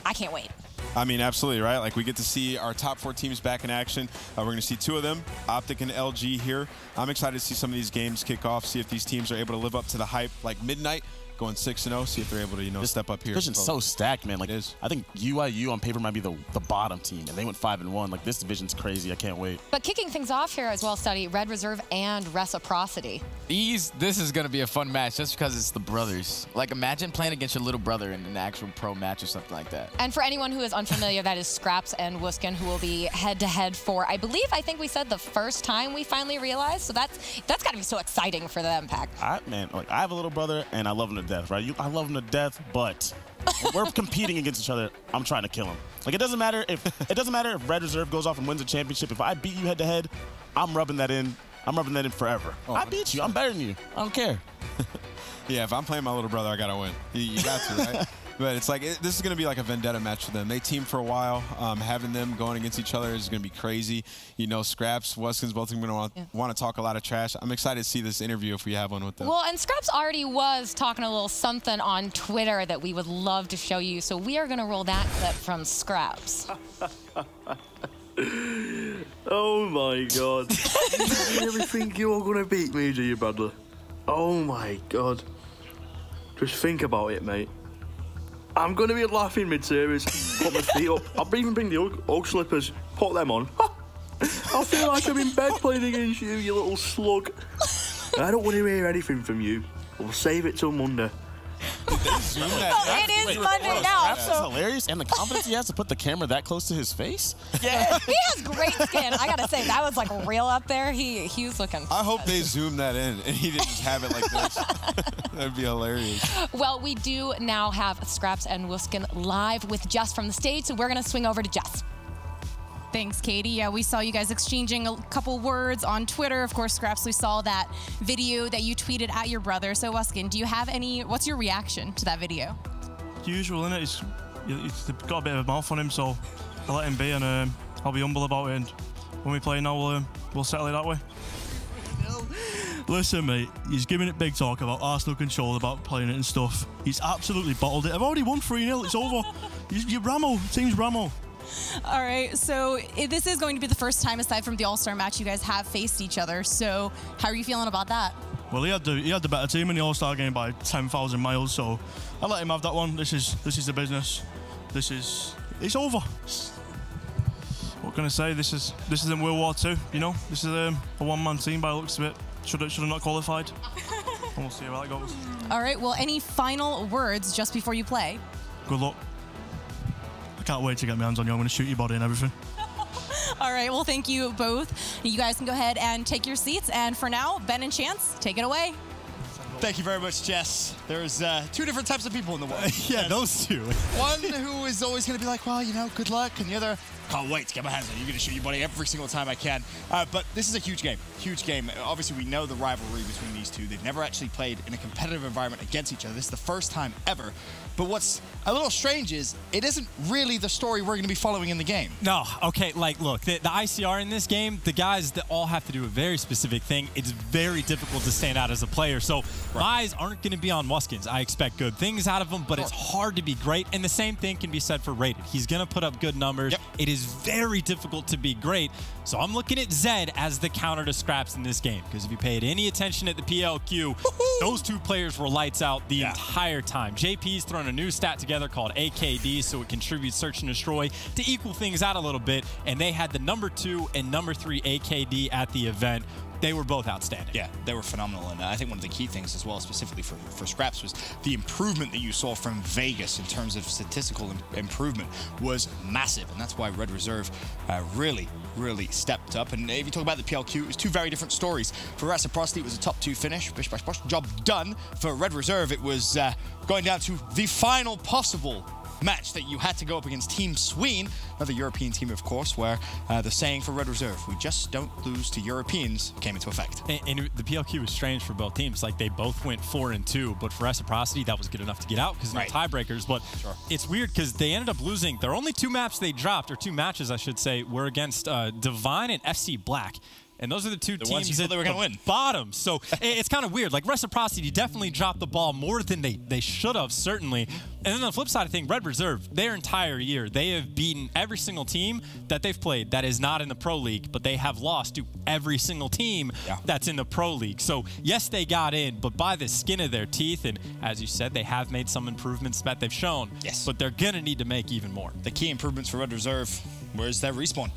I can't wait. I mean, absolutely, right? Like, we get to see our top 4 teams back in action. We're going to see 2 of them, Optic and LG here. I'm excited to see some of these games kick off, see if these teams are able to live up to the hype, like Midnight, going 6-0, see if they're able to, step up here. This division's so stacked, man. Like, I think UIU on paper might be the bottom team, and they went 5-1. Like, this division's crazy. I can't wait. But kicking things off here as well, Study, Red Reserve and Reciprocity. This is going to be a fun match just because it's the brothers. Like, imagine playing against your little brother in an actual pro match or something like that. And for anyone who is unfamiliar, that is Scraps and Wuskin, who will be head-to-head for, I think we said the first time we finally realized. So that's got to be so exciting for them, Pac. Man, like, I have a little brother, and I love him to death, right? I love him to death, but when we're competing against each other, I'm trying to kill him. Like, it doesn't matter if Red Reserve goes off and wins a championship. If I beat you head-to-head, I'm rubbing that in. I'm rubbing that in forever. Oh, I beat you. I'm better than you. I don't care. Yeah, if I'm playing my little brother, I got to win. You got to, right? But it's like, this is going to be like a vendetta match for them. They teamed for a while. Having them going against each other is going to be crazy. Scraps, Weskin's, both of them going to want to talk a lot of trash. I'm excited to see this interview if we have one with them. Well, and Scraps already was talking a little something on Twitter that we would love to show you. So we are going to roll that clip from Scraps. Oh, my God. You really think you're going to beat me, do you, brother? Oh, my God. Just think about it, mate. I'm going to be laughing mid-series, put my feet up. I'll even bring the Ugg slippers, put them on. I feel like I'm in bed playing against you, you little slug. I don't want to hear anything from you. We'll save it till Monday. It is Monday now. That's hilarious. And the confidence he has to put the camera that close to his face. Yeah. He has great skin. I got to say, that was like real up there. He was looking. I hope they zoom that in and he didn't just have it like this. That'd be hilarious. Well, we do now have Scraps and Wuskin live with Jess from the stage, so we're going to swing over to Jess. Thanks, Katie. Yeah, we saw you guys exchanging a couple words on Twitter. Of course, Scraps, we saw that video that you tweeted at your brother. So, Wuskin, what's your reaction to that video? Usual, innit? He's got a bit of a mouth on him, so I let him be, and I'll be humble about it. And when we play now, we'll settle it that way. Listen, mate, he's giving it big talk about Arsenal control, about playing it and stuff. He's absolutely bottled it. I've already won 3-0. It's over. You're Ramo. Team's Ramo. All right, so this is going to be the first time, aside from the All-Star match, you guys have faced each other. So how are you feeling about that? Well, he had the better team in the All-Star game by 10,000 miles, so I let him have that one. This is the business. It's over. What can I say? This isn't World War II, you know? This is a one-man team by the looks of it. Should have not qualified. And we'll see how that goes. All right, well, any final words just before you play? Good luck. I can't wait to get my hands on you. I'm going to shoot your body and everything. All right, well, thank you both. You guys can go ahead and take your seats. And for now, Ben and Chance, take it away. Thank you very much, Jess. There's two different types of people in the world. Yeah, those two. One who is always going to be like, well, you know, good luck. And the other, can't wait to get my hands on you. You're going to shoot your body every single time I can. But this is a huge game. Huge game. Obviously, we know the rivalry between these two. They've never actually played in a competitive environment against each other. This is the first time ever. But what's a little strange is it isn't really the story we're going to be following in the game. No, okay, like, look, the ICR in this game, the guys that all have to do a very specific thing. It's very difficult to stand out as a player. So my eyes aren't going to be on Wuskins. I expect good things out of him, but it's hard to be great. And the same thing can be said for Rated. He's going to put up good numbers. Yep. It is very difficult to be great. So I'm looking at Zed as the counter to Scraps in this game. Because if you paid any attention at the PLQ, those two players were lights out the entire time. JP's thrown a new stat together called AKD, so it contributes Search and Destroy to equal things out a little bit. And they had the #2 and #3 AKD at the event. They were both outstanding. Yeah, they were phenomenal. And I think one of the key things as well, specifically for Scraps, was the improvement that you saw from Vegas in terms of statistical improvement was massive. And that's why Red Reserve really stepped up. And if you talk about the PLQ, it was two very different stories. For Reciprocity, it was a top 2 finish. Bish, bash, bosh, job done. For Red Reserve, it was going down to the final possible match that you had to go up against Team Sween, another European team, of course, where the saying for Red Reserve, we just don't lose to Europeans, came into effect. And the PLQ was strange for both teams. Like, they both went 4-2, but for Reciprocity, that was good enough to get out because no tiebreakers. But it's weird because they ended up losing. Their only 2 maps they dropped, or 2 matches, I should say, were against Divine and FC Black. And those are the two teams that they were going to win. Bottom. So it's kind of weird. Like, Reciprocity definitely dropped the ball more than they should have, certainly. And then on the flip side of things, Red Reserve, their entire year, they have beaten every single team that they've played that is not in the Pro League, but they have lost to every single team that's in the Pro League. So, yes, they got in, but by the skin of their teeth. And as you said, they have made some improvements that they've shown. Yes. But they're going to need to make even more. The key improvements for Red Reserve, where's their respawn?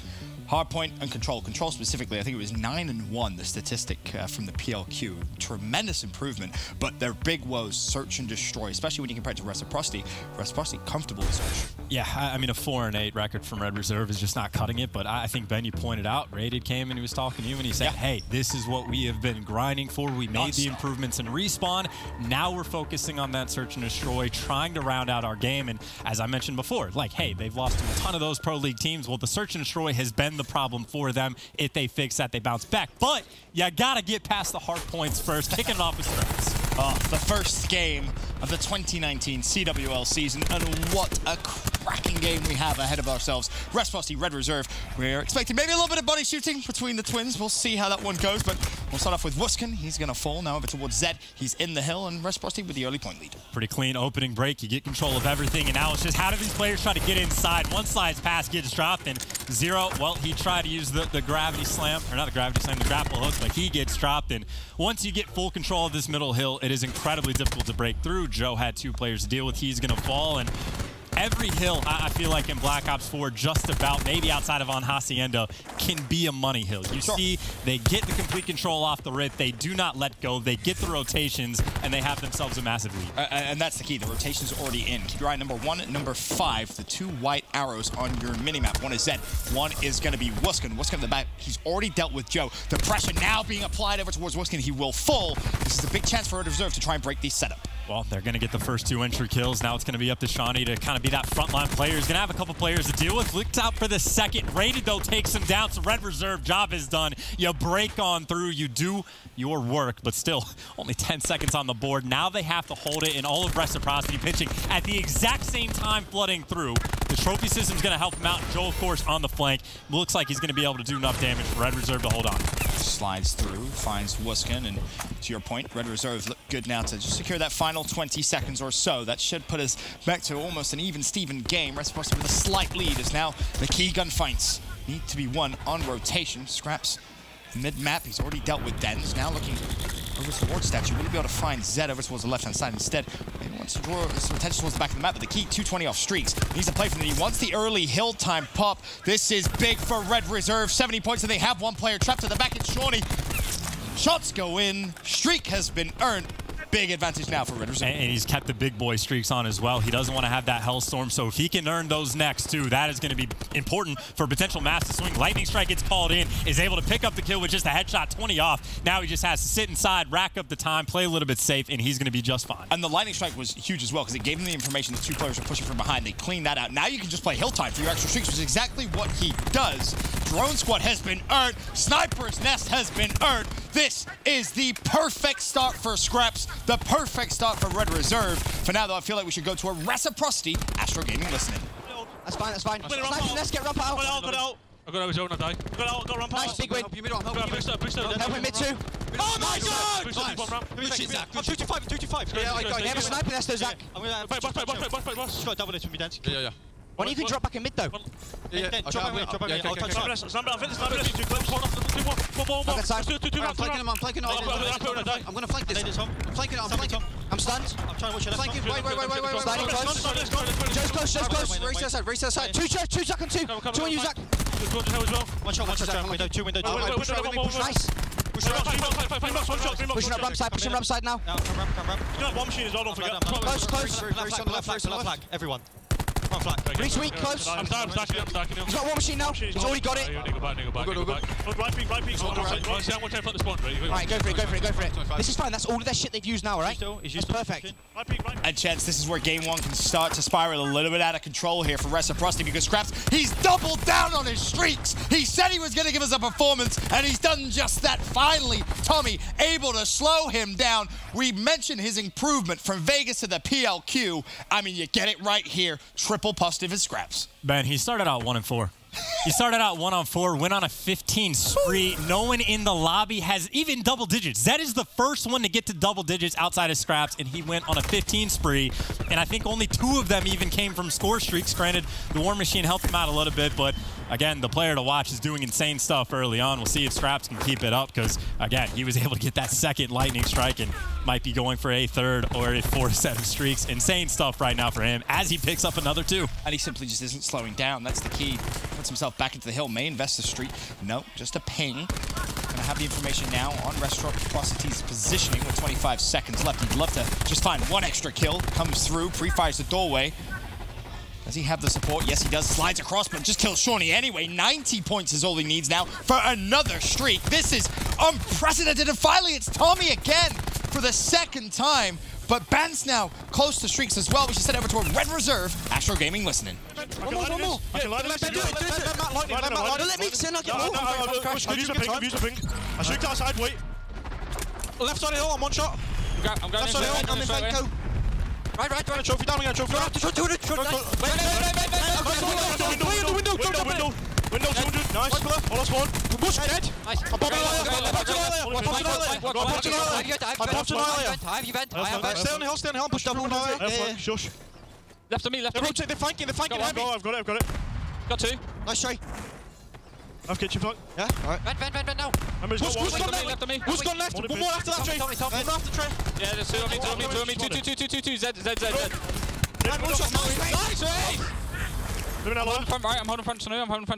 Hardpoint and Control. Control specifically, I think it was 9-1, the statistic from the PLQ. Tremendous improvement, but their big woes, Search and Destroy, especially when you compare it to Reciprocity. Reciprocity, comfortable with Search. Yeah, I mean, a 4-8 record from Red Reserve is just not cutting it, but I think, Ben, you pointed out, Rated came and he was talking to you and he said, hey, this is what we have been grinding for. We made the improvements in Respawn. Now we're focusing on that Search and Destroy, trying to round out our game. And as I mentioned before, like, hey, they've lost to a ton of those Pro League teams. Well, the Search and Destroy has been the problem for them. If they fix that, they bounce back. But you gotta get past the hard points first. Kicking it off with Scraps. The first game of the 2019 CWL season, and what a cracking game we have ahead of ourselves. Reciprocity, Red Reserve. We're expecting maybe a little bit of body shooting between the twins. We'll see how that one goes, but we'll start off with Wuskin. He's going to fall now over towards Zed. He's in the hill, and Reciprocity with the early point lead. Pretty clean opening break. You get control of everything, and now it's just how do these players try to get inside? One slide's pass gets dropped, and Zero, well, he tried to use the gravity slam, or not the gravity slam, the grapple hook, but he gets dropped. And once you get full control of this middle hill, it is incredibly difficult to break through. Joe had 2 players to deal with. He's going to fall, and every hill, I feel like in Black Ops 4, just about, maybe outside of on Hacienda, can be a money hill. You see, they get the complete control off the rip. They do not let go. They get the rotations, and they have themselves a massive lead. And that's the key. The rotation's already in. Keep your eye number 1 and number 5, the 2 white arrows on your minimap. One is Zed. One is going to be Wuskin. Wuskin in the back. He's already dealt with Joe. The pressure now being applied over towards Wuskin. He will fall. This is a big chance for Red Reserve to try and break these setup. Well, they're going to get the first 2 entry kills. Now it's going to be up to Shawnee to kind of be that frontline player. He's going to have a couple players to deal with. Looked out for the second. Rated, though, takes him down. So Red Reserve, job is done. You break on through. You do your work, but still only 10 seconds on the board. Now they have to hold it, and all of Reciprocity pitching at the exact same time flooding through. The trophy system's going to help him out. Joe, of course, on the flank. Looks like he's going to be able to do enough damage for Red Reserve to hold on. Slides through, finds Wuskin, and to your point, Red Reserve look good now to just secure that final 20 seconds or so. That should put us back to almost an even-Steven game. Reciprocity with a slight lead as now the key gunfights need to be won on rotation. Scraps mid-map. He's already dealt with Dens. Now looking over towards Statue. Will he be able to find Zed over towards the left-hand side instead? He wants to draw his attention towards the back of the map, but the key, 220 off streaks. He needs to play from the knee. Wants the early hill time pop. This is big for Red Reserve. 70 points, and they have 1 player trapped at the back. It's Shawnee. Shots go in. Streak has been earned. big advantage now for Red Reserve. And he's kept the big boy streaks on as well. He doesn't want to have that Hellstorm, so if he can earn those next two, that is going to be important for potential mass to swing. Lightning Strike gets called in, is able to pick up the kill with just a headshot, 20 off. Now he just has to sit inside, rack up the time, play a little bit safe, and he's going to be just fine. And the Lightning Strike was huge as well because it gave him the information that two players were pushing from behind. They cleaned that out. Now you can just play hill time for your extra streaks, which is exactly what he does. Drone Squad has been earned. Sniper's Nest has been earned. This is the perfect start for Scraps, the perfect start for Red Reserve. For now, though, I feel like we should go to a Reciprocity Astro Gaming listening. That's fine, that's fine. Let's get ramp out. Got out. I got out zone, I die. Got ramp out. Nice, big win. Help him mid two. Oh my god! I'm 2-5. Yeah, I got him. Sniper nest, Zach. I'm gonna back. Got double it to me, Dent. Yeah. When you can drop back in mid though. Yeah. Drop back in. I'll touch I'm flanking. I'm gonna flank this. I'm flanking. I'm stunned. I'm trying to watch your left. Wait. Sliding close. Joe's close. Reset side. Two Zach and two. Two on you, Zach. One shot. Window. Two window. Nice. Pushing up ramp side now. You got one machine as well, don't forget. Close. Left flag. Everyone. Reach weak, close. I'm stacking him. He's got one machine now. He's already got it. Go back. Right peak. Right, go for it. This is fine. That's all of their shit they've used now, right? That's perfect. And Chance, this is where game one can start to spiral a little bit out of control here for Reciprocity because Scraps, he's doubled down on his streaks. He said he was going to give us a performance, and he's done just that. Finally, Tommy able to slow him down. We mentioned his improvement from Vegas to the PLQ. I mean, you get it right here. Triple positive as Scraps. Ben, he started out 1-4. He started out 1-4, went on a 15 spree. No one in the lobby has even double digits. That is the first one to get to double digits outside of Scraps, and he went on a 15 spree. And I think only 2 of them even came from score streaks. Granted, the War Machine helped him out a little bit, but again, the player to watch is doing insane stuff early on. We'll see if Scraps can keep it up because, again, he was able to get that second Lightning Strike and might be going for a third or a fourth set of streaks. Insane stuff right now for him as he picks up another 2. And he simply just isn't slowing down. That's the key. Puts himself back into the hill. May invest the street. No, just a ping. Gonna have the information now on Reciprocity's positioning with 25 seconds left. He'd love to just find one extra kill. Comes through, pre-fires the doorway. Does he have the support? Yes, he does. Slides across, but just kills Shawnee anyway. 90 points is all he needs now for another streak. This is unprecedented. And finally, it's Tommy again for the second time. But Bance now close to streaks as well. We should send over to a Red Reserve. Astro Gaming listening. One more. Let me send. Use a ping. I shoot outside. Wait. Left side of the hill on one shot. I'm going left side of the hill. I'm in flank. Go. Right. Trophy down. We got a trophy down. Window. Window 200. Nice. All us one. Push dead. Nice. I'm popping Stay on the hill. Push down. Shush. Left of me. They're flanking. I've got it. Got 2. Nice try. I've kitchen flank. Yeah, alright. Vent. Who's gone left? Who's gone left? One more after that, Trey. One more after Trey. Yeah, there's 2 on me. 2. Z. Nice, Trey. I'm holding front right. I'm holding front to new. I'm on the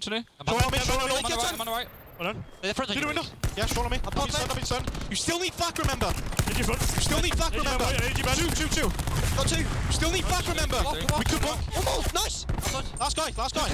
right. Hold on. Through the window. Yeah, Sean on me. I'm in sun. You still need flak, remember. You still need flak, remember. 2. Got 2. You still need flak, remember. We could block. One more. Nice. Last guy. Last all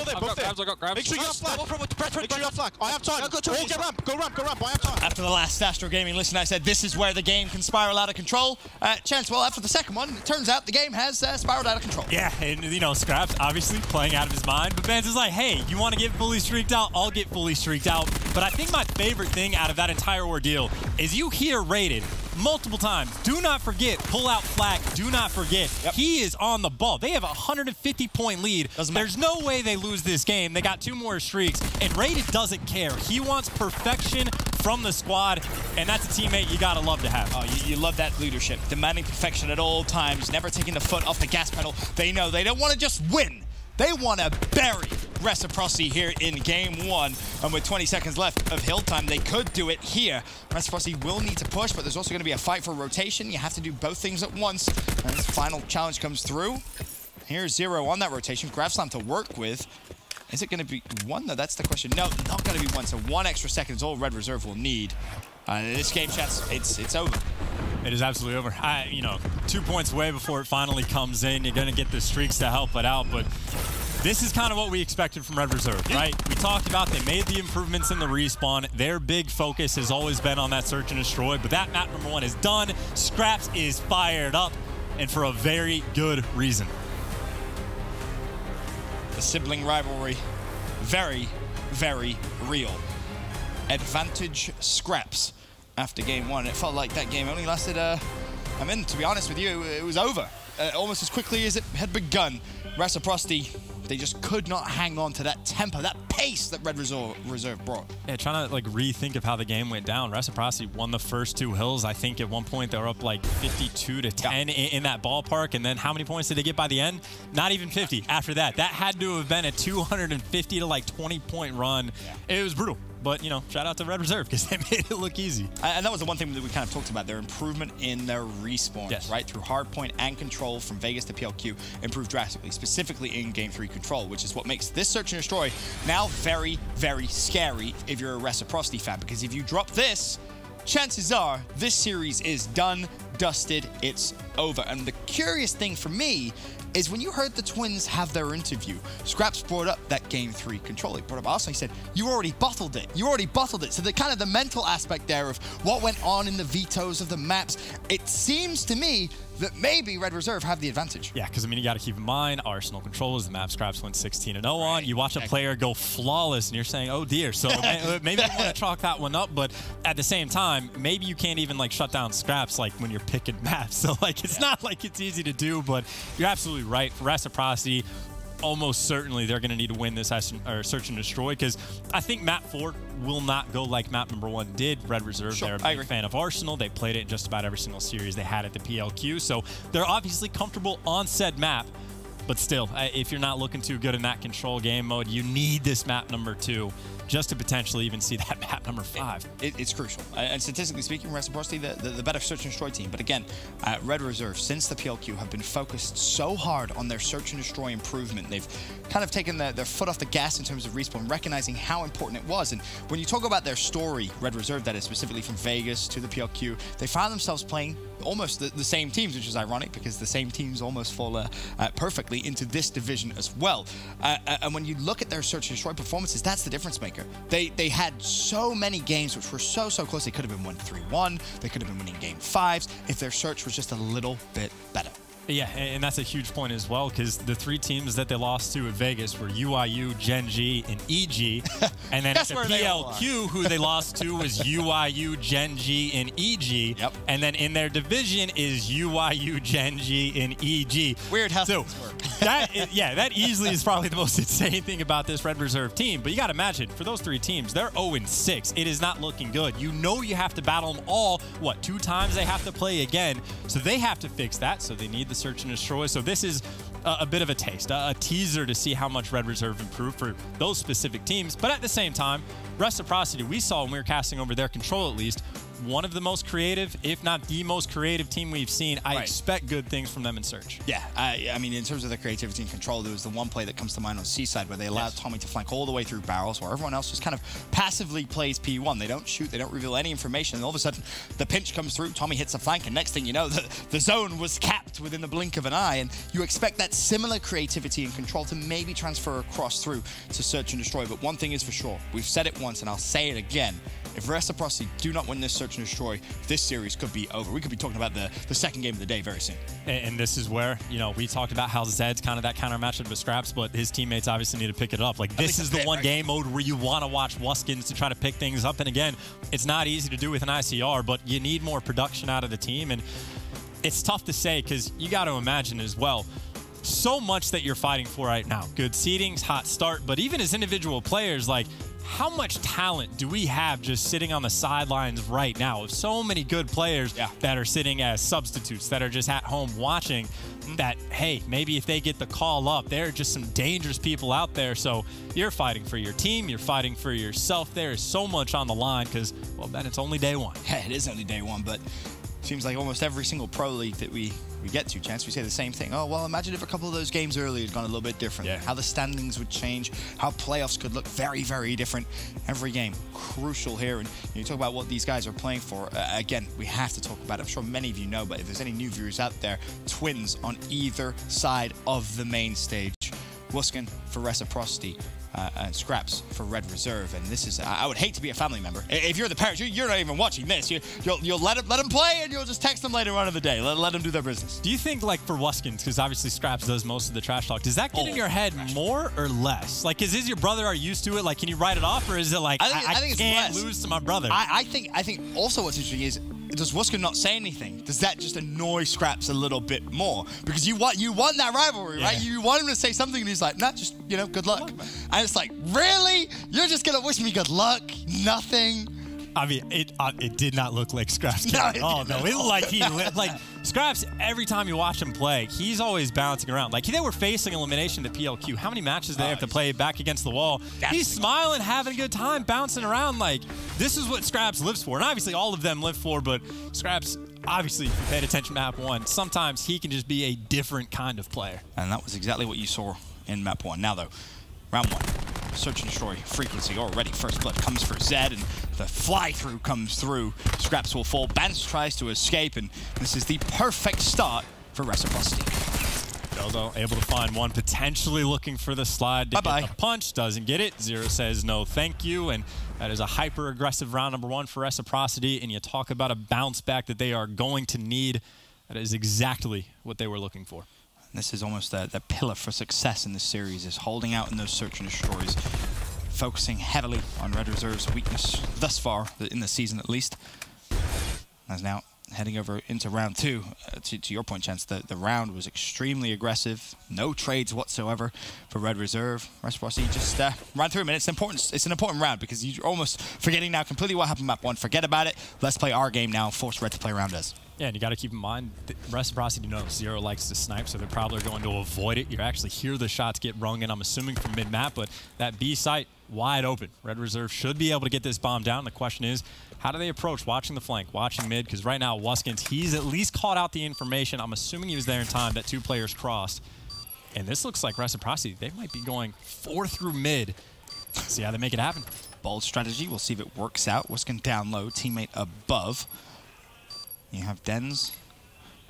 there. Both there. I got grabs. Make sure you have flak. Make sure you have flak. I have time. All get ramp. Go ramp. I have time. After the last Astro Gaming listen, I said this is where the game can spiral out of control. Chance, well, after the second one, it turns out the game has spiraled out of control. Yeah, and Scraps obviously playing out of his mind, but Vance is like, hey, you want to get fully streaked out? I'll get fully streaked out. But I think my favorite thing out of that entire ordeal is you hear Rated multiple times. Do not forget, pull out Flak. Do not forget, he is on the ball. They have a 150-point lead. There's no way they lose this game. They got 2 more streaks, and Rated doesn't care. He wants perfection from the squad, and that's a teammate you gotta love to have. Oh, you love that leadership. Demanding perfection at all times, never taking the foot off the gas pedal. They know they don't want to just win. They want to bury Reciprocity here in game 1. And with 20 seconds left of hill time, they could do it here. Reciprocity will need to push, but there's also going to be a fight for rotation. You have to do both things at once. And this final challenge comes through. Here's 0 on that rotation. Grab Slam to work with. Is it going to be 1, though? That's the question. No, not going to be 1. So 1 extra second is all Red Reserve will need. This game, chats, it's over. It is absolutely over. 2 points away before it finally comes in. You're going to get the streaks to help it out, but this is kind of what we expected from Red Reserve, right? We talked about they made the improvements in the respawn. Their big focus has always been on that search and destroy, but that map number 1 is done. Scraps is fired up, and for a very good reason. The sibling rivalry, very, very real. Advantage Scraps after game 1. It felt like that game only lasted, to be honest with you, it was over almost as quickly as it had begun. Reciprocity, they just could not hang on to that tempo, that pace that Red Reserve brought. Yeah, trying to rethink of how the game went down. Reciprocity won the first 2 hills. I think at one point they were up 52-10 in that ballpark. And then how many points did they get by the end? Not even 50 after that. That had to have been a 250 to 20 point run. Yeah. It was brutal. But, shout out to Red Reserve because they made it look easy. And that was the one thing that we kind of talked about, their improvement in their respawns, right? Through hardpoint and control from Vegas to PLQ improved drastically, specifically in Game 3 control, which is what makes this Search and Destroy now very, very scary if you're a Reciprocity fan. Because if you drop this, chances are this series is done, dusted, it's over. And the curious thing for me is when you heard the twins have their interview, Scraps brought up that Game 3 control. He brought up also, he said, you already bottled it. You already bottled it. So the kind of the mental aspect there of what went on in the vetoes of the maps, it seems to me that maybe Red Reserve have the advantage. Yeah, because, you got to keep in mind, Arsenal control is the map Scraps went 16-0 on. You watch a player go flawless, and you're saying, oh, dear. So maybe you want to chalk that one up, but at the same time, maybe you can't even, shut down Scraps, when you're picking maps. So, it's not like it's easy to do, but you're absolutely right. For Reciprocity, almost certainly they're going to need to win this Search and Destroy, because I think map 4 will not go like map number 1 did. Red Reserve, they're a big fan of Arsenal. They played it in just about every single series they had at the PLQ, so they're obviously comfortable on said map. But still, if you're not looking too good in that control game mode, you need this map number 2 just to potentially even see that map number 5. It's crucial. And statistically speaking, Reciprocity, the better Search and Destroy team. But again, Red Reserve, since the PLQ, have been focused so hard on their Search and Destroy improvement. They've kind of taken their foot off the gas in terms of respawn, recognizing how important it was. And when you talk about their story, Red Reserve, that is specifically from Vegas to the PLQ, they found themselves playing almost the same teams, which is ironic because the same teams almost fall perfectly into this division as well. And when you look at their Search and Destroy performances, that's the difference maker. They had so many games which were so close. They could have been won 3-1. They could have been winning game 5s if their search was just a little bit better. Yeah, and that's a huge point as well, because the 3 teams that they lost to at Vegas were UIU, Gen G, and EG. And then at the PLQ, who they lost to was UIU, Gen G, and EG. Yep. And then in their division is UIU, Gen G, and EG. Weird how things work. That easily is probably the most insane thing about this Red Reserve team. But you got to imagine, for those 3 teams, they're 0-6. It is not looking good. You know you have to battle them all. 2 times they have to play again. So they have to fix that. So they need the Search and Destroy. So this is a bit of a taste, a teaser to see how much Red Reserve improved for those specific teams. But at the same time, Reciprocity, we saw when we were casting over their control at least, one of the most creative, if not the most creative team we've seen. I expect good things from them in Search. Yeah, I mean, in terms of the creativity and control, there was the one play that comes to mind on Seaside where they allowed Tommy to flank all the way through barrels, while everyone else just kind of passively plays P1. They don't shoot, they don't reveal any information, and all of a sudden, the pinch comes through, Tommy hits a flank, and next thing you know, the zone was capped within the blink of an eye, and you expect that similar creativity and control to maybe transfer across through to Search and Destroy. But one thing is for sure, we've said it once, and I'll say it again, if Reciprocity do not win this Search and Destroy, this series could be over. We could be talking about the second game of the day very soon. And this is where, we talked about how Zed's kind of that counter matchup with Scraps, but his teammates obviously need to pick it up. This is the one game mode where you want to watch Wuskins to try to pick things up. And again, it's not easy to do with an ICR, but you need more production out of the team. And it's tough to say because you got to imagine as well, so much that you're fighting for right now. Good seedings, hot start, but even as individual players, how much talent do we have just sitting on the sidelines right now? Of so many good players that are sitting as substitutes, that are just at home watching, that, hey, maybe if they get the call up, there are just some dangerous people out there. So you're fighting for your team, you're fighting for yourself. There is so much on the line because, well, Ben, it's only day 1. Yeah, it is only day 1, but seems like almost every single pro league that we we get to chance, we say the same thing. Oh, well, imagine if a couple of those games earlier had gone a little bit different. How the standings would change, how playoffs could look very, very different. Every game, crucial here. And you talk about what these guys are playing for. Again, we have to talk about it. I'm sure many of you know, but if there's any new viewers out there, twins on either side of the main stage. Wuskin for Reciprocity. And Scraps for Red Reserve, and this is, I would hate to be a family member. If you're the parents, you're not even watching this. You'll let them play, and you'll just text them later on in the day. Let them do their business. Do you think, like, for Wuskins, because obviously Scraps does most of the trash talk, does that get in your head more or less? Like, is your brother, are you used to it? Like, can you write it off, or is it like, I think it's can't less. lose to my brother? I think also what's interesting is, does Wuskin not say anything? Does that just annoy Scraps a little bit more? Because you want that rivalry, right? You want him to say something, and he's like, nah, just, good luck. And it's like, really? You're just going to wish me good luck? Nothing? I mean, it did not look like Scraps at all. No, it looked like he like Scraps. Every time you watch him play, he's always bouncing around. Like they were facing elimination to PLQ. How many matches do they have to play back against the wall? He's smiling, having a good time, bouncing around. Like this is what Scraps lives for, and obviously all of them live for. But Scraps, obviously, if you paid attention to map 1, sometimes he can just be a different kind of player. And that was exactly what you saw in map 1. Now though, round 1. Search and destroy frequency already. First blood comes for Zed, and the fly-through comes through. Scraps will fall. Bance tries to escape, and this is the perfect start for Reciprocity. Dodo able to find one, potentially looking for the slide to get a punch. Doesn't get it. Zero says no thank you, and that is a hyper-aggressive round number 1 for Reciprocity, and you talk about a bounce back that they are going to need. That is exactly what they were looking for. This is almost the pillar for success in this series, is holding out in those search and destroys, focusing heavily on Red Reserve's weakness thus far, in the season at least. As now heading over into round 2, to your point, Chance, the round was extremely aggressive, no trades whatsoever for Red Reserve. Reciprocity just ran through them, and it's an important round because you're almost forgetting now completely what happened in map 1. Forget about it. Let's play our game now. Force Red to play around us. Yeah, and you got to keep in mind, Reciprocity knows Zero likes to snipe, so they're probably going to avoid it. You actually hear the shots get rung in, I'm assuming, from mid-map, but that B site, wide open. Red Reserve should be able to get this bomb down. The question is, how do they approach watching the flank, watching mid? Because right now, Wuskins, he's at least caught out the information. I'm assuming he was there in time that 2 players crossed. And this looks like Reciprocity. They might be going 4 through mid. Let's see how they make it happen. Bold strategy. We'll see if it works out. Wuskin down low, teammate above. You have Dens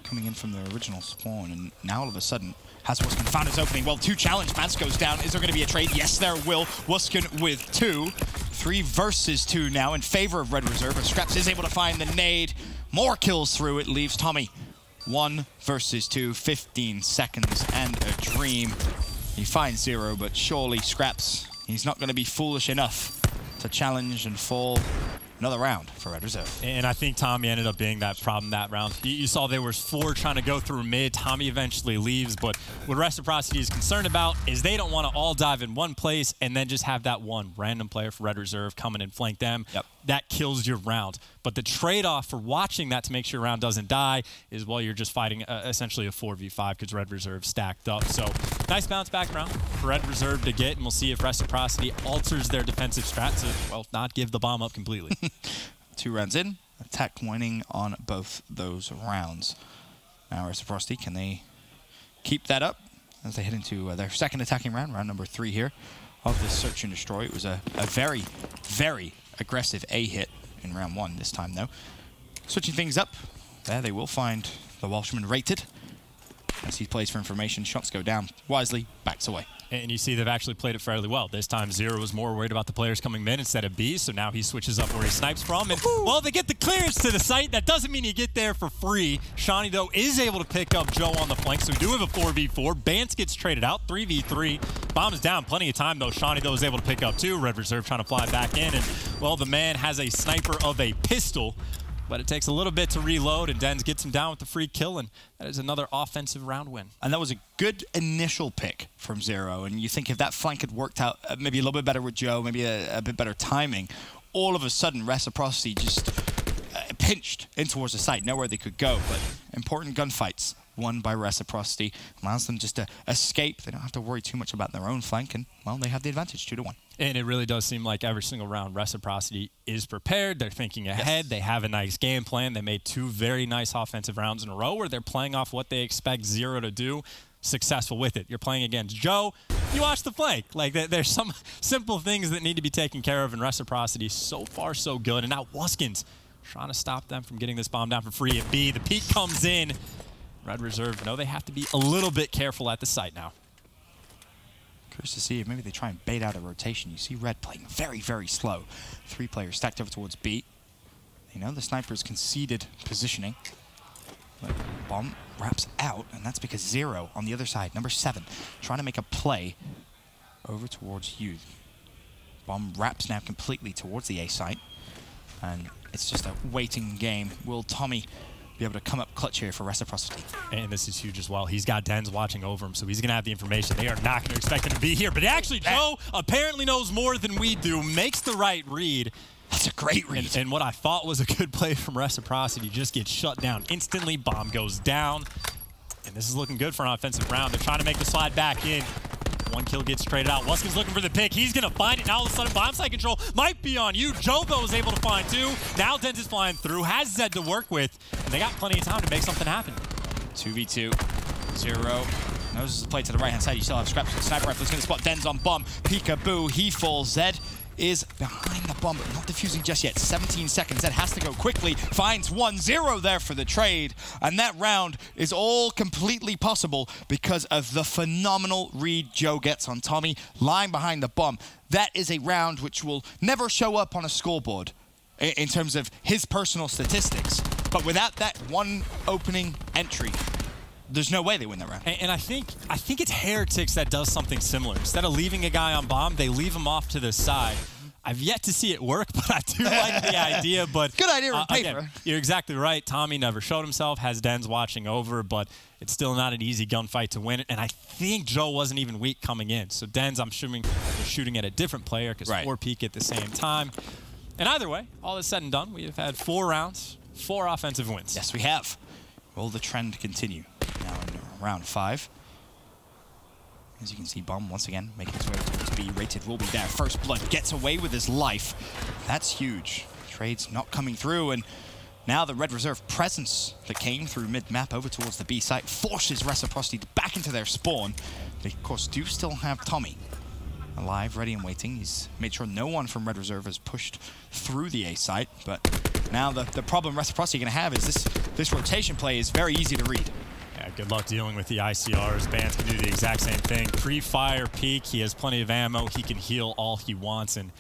coming in from the original spawn, and now all of a sudden, has Wuskin found his opening? Well, 2 challenge, Mance goes down. Is there going to be a trade? Yes, there will. Wuskin with 2. 3 versus 2 now in favor of Red Reserve, but Scraps is able to find the nade. More kills through. It leaves Tommy 1 versus 2, 15 seconds and a dream. He finds Zero, but surely Scraps, he's not going to be foolish enough to challenge and fall. Another round for Red Reserve. And I think Tommy ended up being that problem that round. You saw there was 4 trying to go through mid. Tommy eventually leaves, but what Reciprocity is concerned about is they don't want to all dive in one place and then just have that one random player for Red Reserve come in and flank them. That kills your round. But the trade-off for watching that to make sure your round doesn't die is, well, you're just fighting essentially a 4v5 because Red Reserve stacked up. So nice bounce back round for Red Reserve to get, and we'll see if Reciprocity alters their defensive strat to, well, not give the bomb up completely. 2 rounds in, attack winning on both those rounds. Now Reciprocity, can they keep that up as they head into their second attacking round, round number 3 here of this search and destroy? It was a very, very aggressive A hit in round 1 this time, though. Switching things up, there they will find the Welshman rated. As he plays for information, shots go down. Wisely backs away. And you see they've actually played it fairly well. This time, Zero was more worried about the players coming mid instead of B, so now he switches up where he snipes from. And, well, they get the clearance to the site. That doesn't mean you get there for free. Shawnee, though, is able to pick up Joe on the flank, so we do have a 4v4. Bance gets traded out, 3v3. Bomb is down, plenty of time, though. Shawnee, though, is able to pick up 2. Red Reserve trying to fly back in, and, well, the man has a sniper of a pistol. But it takes a little bit to reload, and Dens gets him down with the free kill, and that is another offensive round win. And that was a good initial pick from Zero, and you think if that flank had worked out maybe a little bit better with Joe, maybe a bit better timing, all of a sudden Reciprocity just pinched in towards the site, nowhere they could go, but important gunfights won by Reciprocity. Allows them just to escape. They don't have to worry too much about their own flank, and, well, they have the advantage 2-1. And it really does seem like every single round, Reciprocity is prepared. They're thinking ahead. Yes. They have a nice game plan. They made 2 very nice offensive rounds in a row where they're playing off what they expect Zero to do. Successful with it. You're playing against Joe. You watch the flank. Like, there's some simple things that need to be taken care of in Reciprocity. So far, so good. And now Wuskins trying to stop them from getting this bomb down for free at B. The peek comes in. Red Reserve know they have to be a little bit careful at the site now. Curious to see if maybe they try and bait out a rotation. You see Red playing very, very slow. 3 players stacked over towards B. They know the sniper's conceded positioning. But bomb wraps out, and that's because Zero on the other side, number 7, trying to make a play over towards Youth. Bomb wraps now completely towards the A site, and it's just a waiting game. Will Tommy be able to come up clutch here for Reciprocity? And this is huge as well. He's got Dens watching over him, so he's going to have the information. They are not going to expect him to be here, but actually Joe apparently knows more than we do, makes the right read. That's a great read. And what I thought was a good play from Reciprocity just gets shut down instantly. Bomb goes down. And this is looking good for an offensive round. They're trying to make the slide back in. 1 kill gets traded out. Wuskins looking for the pick. He's going to find it. Now all of a sudden, bomb site control might be on you. Joe, though, is able to find 2. Now Dens is flying through. Has Zed to work with. And they got plenty of time to make something happen. 2v2. Zero. Noses the play to the right-hand side. You still have Scraps with the sniper rifle. He's going to spot Dens on bomb. Peekaboo. He falls. Zed is behind the bomb, but not defusing just yet. 17 seconds. That has to go quickly. Finds 1-0 there for the trade. And that round is all completely possible because of the phenomenal read Joe gets on Tommy, lying behind the bomb. That is a round which will never show up on a scoreboard in terms of his personal statistics. But without that one opening entry, there's no way they win that round. And I think it's Heretics that does something similar. Instead of leaving a guy on bomb, they leave him off to the side. I've yet to see it work, but I do like the idea. But good idea on paper. Again, you're exactly right. Tommy never showed himself, has Dens watching over, but it's still not an easy gunfight to win. And I think Joe wasn't even weak coming in. So Dens, I'm assuming, they're shooting at a different player because 4 peak at the same time. And either way, all is said and done, we have had 4 rounds, 4 offensive wins. Yes, we have. Will the trend continue? Now in round 5. As you can see, Bomb once again making his way towards B. Rated will be there. First Blood gets away with his life. That's huge. Trade's not coming through, and now the Red Reserve presence that came through mid-map over towards the B site forces Reciprocity back into their spawn. They, of course, do still have Tommy alive, ready and waiting. He's made sure no one from Red Reserve has pushed through the A site, but now the problem Reciprocity going to have is this rotation play is very easy to read. Yeah, good luck dealing with the ICRs. Bans can do the exact same thing. Pre-fire peak, he has plenty of ammo. He can heal all he wants, and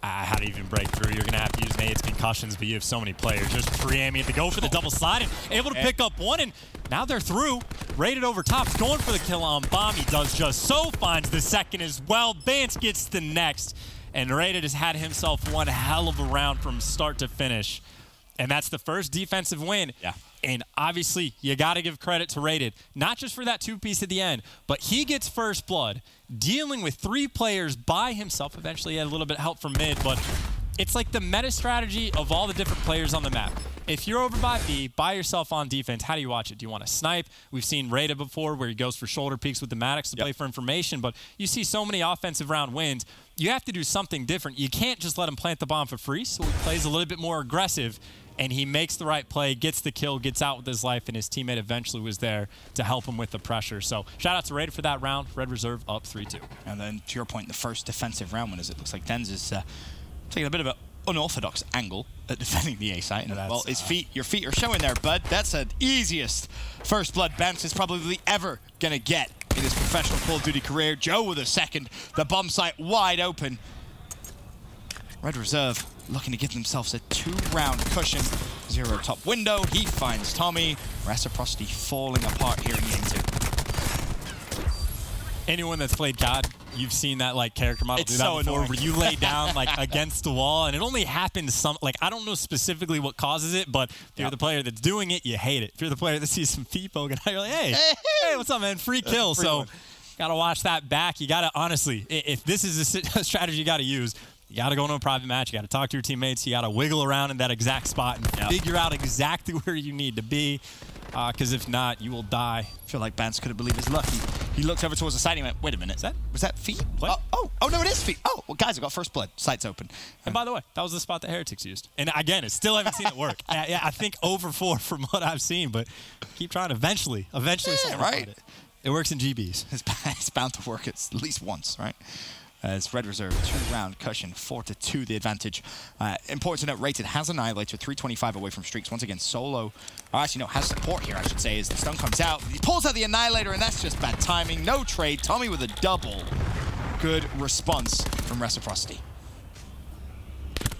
how to even break through. You're going to have to use nades, concussions, but you have so many players. Just pre-aiming to go for the double slide and able to pick up 1, and now they're through. Rated over top. He's going for the kill on Bomb. He does just so. Finds the second as well. Vance gets the next, and Rated has had himself one hell of a round from start to finish. And that's the first defensive win. Yeah. And obviously, you got to give credit to Rated, not just for that 2-piece at the end, but he gets first blood, dealing with 3 players by himself. Eventually, he had a little bit of help from mid, but it's like the meta strategy of all the different players on the map. If you're over by B, by yourself on defense, how do you watch it? Do you want to snipe? We've seen Rated before where he goes for shoulder peeks with the Maddox to play for information, but you see so many offensive round wins. You have to do something different. You can't just let him plant the bomb for free, so he plays a little bit more aggressive, and he makes the right play, gets the kill, gets out with his life, and his teammate eventually was there to help him with the pressure. So shout out to Rated for that round. Red Reserve up 3-2. And then to your point, the first defensive round winners, it looks like Dens is taking a bit of an unorthodox angle at defending the A site. And well, your feet are showing there, bud. That's the easiest first blood bounce is probably ever going to get in his professional Call of Duty career. Joe with a second. The bomb site wide open. Red Reserve looking to give themselves a 2-round cushion. 0 top window. He finds Tommy. Reciprocity falling apart here in game 2. Anyone that's played COD, you've seen that like character model do that so before, annoying. where you lay down like against the wall, and it only happens some. Like I don't know specifically what causes it, but if you're the player that's doing it, you hate it. If you're the player that sees some feet poking out, you're like, hey, what's up, man? Free kill. So gotta watch that back. You gotta honestly, if this is a strategy you gotta use. You got to go into a private match. You got to talk to your teammates. You got to wiggle around in that exact spot and figure out exactly where you need to be. because if not, you will die. I feel like Bance couldn't believe his luck. He looked over towards the side and he went, wait a minute, was that feet? Oh, no, it is feet. Oh, well, guys, I got first blood. Sight's open. And by the way, that was the spot that Heretics used. And again, I still haven't seen it work. Yeah, I think over 4 from what I've seen, but keep trying. Eventually, yeah, right. It works in GBs. It's bound to work at least once, right? As Red Reserve, 2-round cushion, 4-2 the advantage. Important to note, Rated has Annihilator, 325 away from streaks. Once again, Solo, actually no, has support here, I should say, as the stun comes out. He pulls out the Annihilator, and that's just bad timing. No trade. Tommy with a double. Good response from Reciprocity.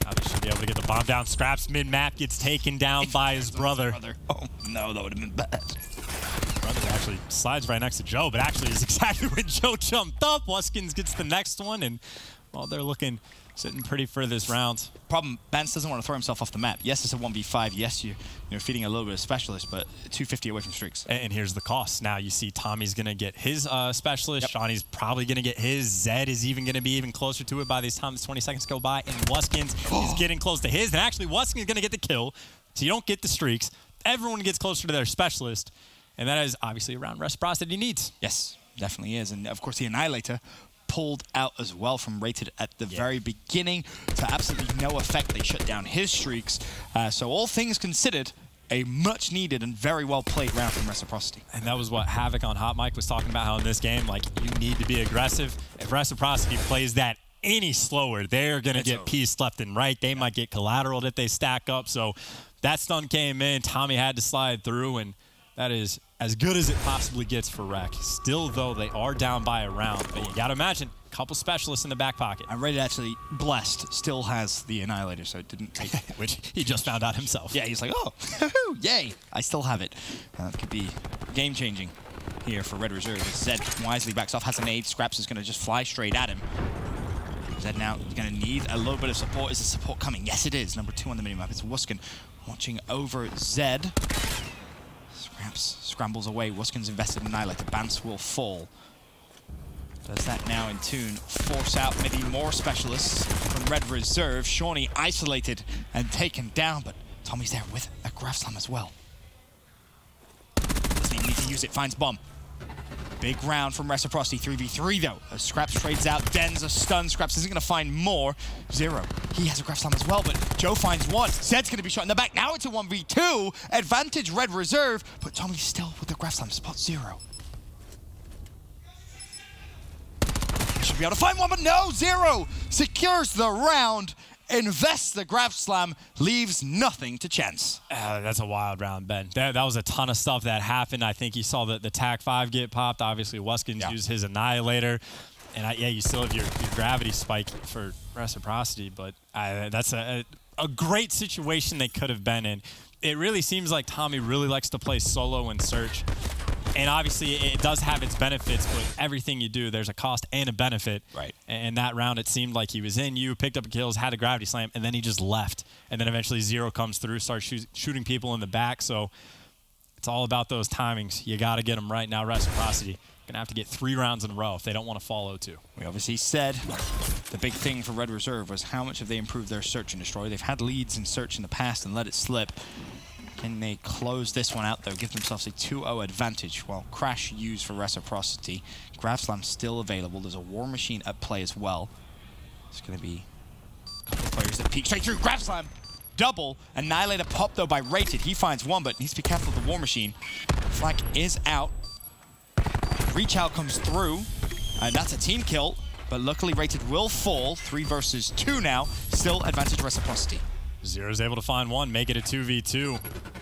Now they should be able to get the bomb down. Scraps mid-map, gets taken down by his brother. Oh, no, that would have been bad. Brother actually slides right next to Joe, but actually is exactly when Joe jumped up. Wuskins gets the next one, and well, they're sitting pretty for this round. Problem, Bance doesn't want to throw himself off the map. Yes, it's a 1v5. Yes, you're feeding a little bit of specialist, but 250 away from streaks. And here's the cost. Now you see Tommy's going to get his specialist. Shawnee's probably going to get his. Zed is even going to be even closer to it by the time the 20 seconds go by. And Wuskins is getting close to his. And actually, Wuskins is going to get the kill. So you don't get the streaks. Everyone gets closer to their specialist. And that is obviously around Reciprocity needs. Yes, definitely is. And of course, the Annihilator pulled out as well from Rated at the very beginning to absolutely no effect. They shut down his streaks. So all things considered, a much needed and very well played round from Reciprocity. And that was what Havoc on Hot Mic was talking about, how in this game, like, you need to be aggressive. If Reciprocity plays that any slower, they're going to get pieced left and right. They might get collateral if they stack up. So that stun came in. Tommy had to slide through, and that is as good as it possibly gets for Rec. Still, though, they are down by a round. But you got to imagine, a couple specialists in the back pocket. I'm ready to actually, Blessed still has the Annihilator, so it didn't take which he just found out himself. Yeah, he's like, oh, yay, I still have it. That could be game-changing here for Red Reserve. Zed wisely backs off, has an aid. Scraps is going to just fly straight at him. Zed now going to need a little bit of support. Is the support coming? Yes, it is. Number 2 on the minimap. It's Wuskin watching over Zed. Scraps scrambles away. Wuskin's invested in Annihilator. Bance will fall. Does that now in tune force out maybe more specialists from Red Reserve. Shawnee isolated and taken down, but Tommy's there with a Graph Slam as well. Doesn't even need to use it. Finds bomb. Big round from Reciprocity. 3v3 though. As Scraps trades out. Den's a stun. Scraps isn't going to find more. Zero. He has a Graph Slam as well, but Joe finds one. Zed's going to be shot in the back. Now it's a 1v2. Advantage Red Reserve, but Tommy's still with the Graph Slam. Spot 0. Should be able to find one, but no, 0. Secures the round. Invests the Graph Slam, leaves nothing to chance. That's a wild round, Ben. That was a ton of stuff that happened. I think you saw the TAC 5 get popped. Obviously, Wuskins used his Annihilator. And you still have your gravity spike for Reciprocity, but that's a great situation they could have been in. It really seems like Tommy really likes to play solo and search. And obviously, it does have its benefits, but everything you do, there's a cost and a benefit. Right. And that round, it seemed like he was in you, picked up kills, had a gravity slam, and then he just left. And then eventually Zero comes through, starts shooting people in the back. So it's all about those timings. You got to get them right now. Reciprocity going to have to get 3 rounds in a row if they don't want to fall 0-2. We obviously said the big thing for Red Reserve was how much have they improved their search and destroy. They've had leads in search in the past and let it slip. Can they close this one out, though? Give themselves a 2-0 advantage. While Crash used for Reciprocity. Graph Slam still available. There's a War Machine at play as well. It's going to be a couple of players that peek straight through. Graph Slam, double. Annihilator pop, though, by Rated. He finds one, but needs to be careful of the War Machine. Flak is out. Reach out comes through, and that's a team kill. But luckily, Rated will fall. 3 versus 2 now. Still advantage Reciprocity. Zero's able to find one, make it a 2v2.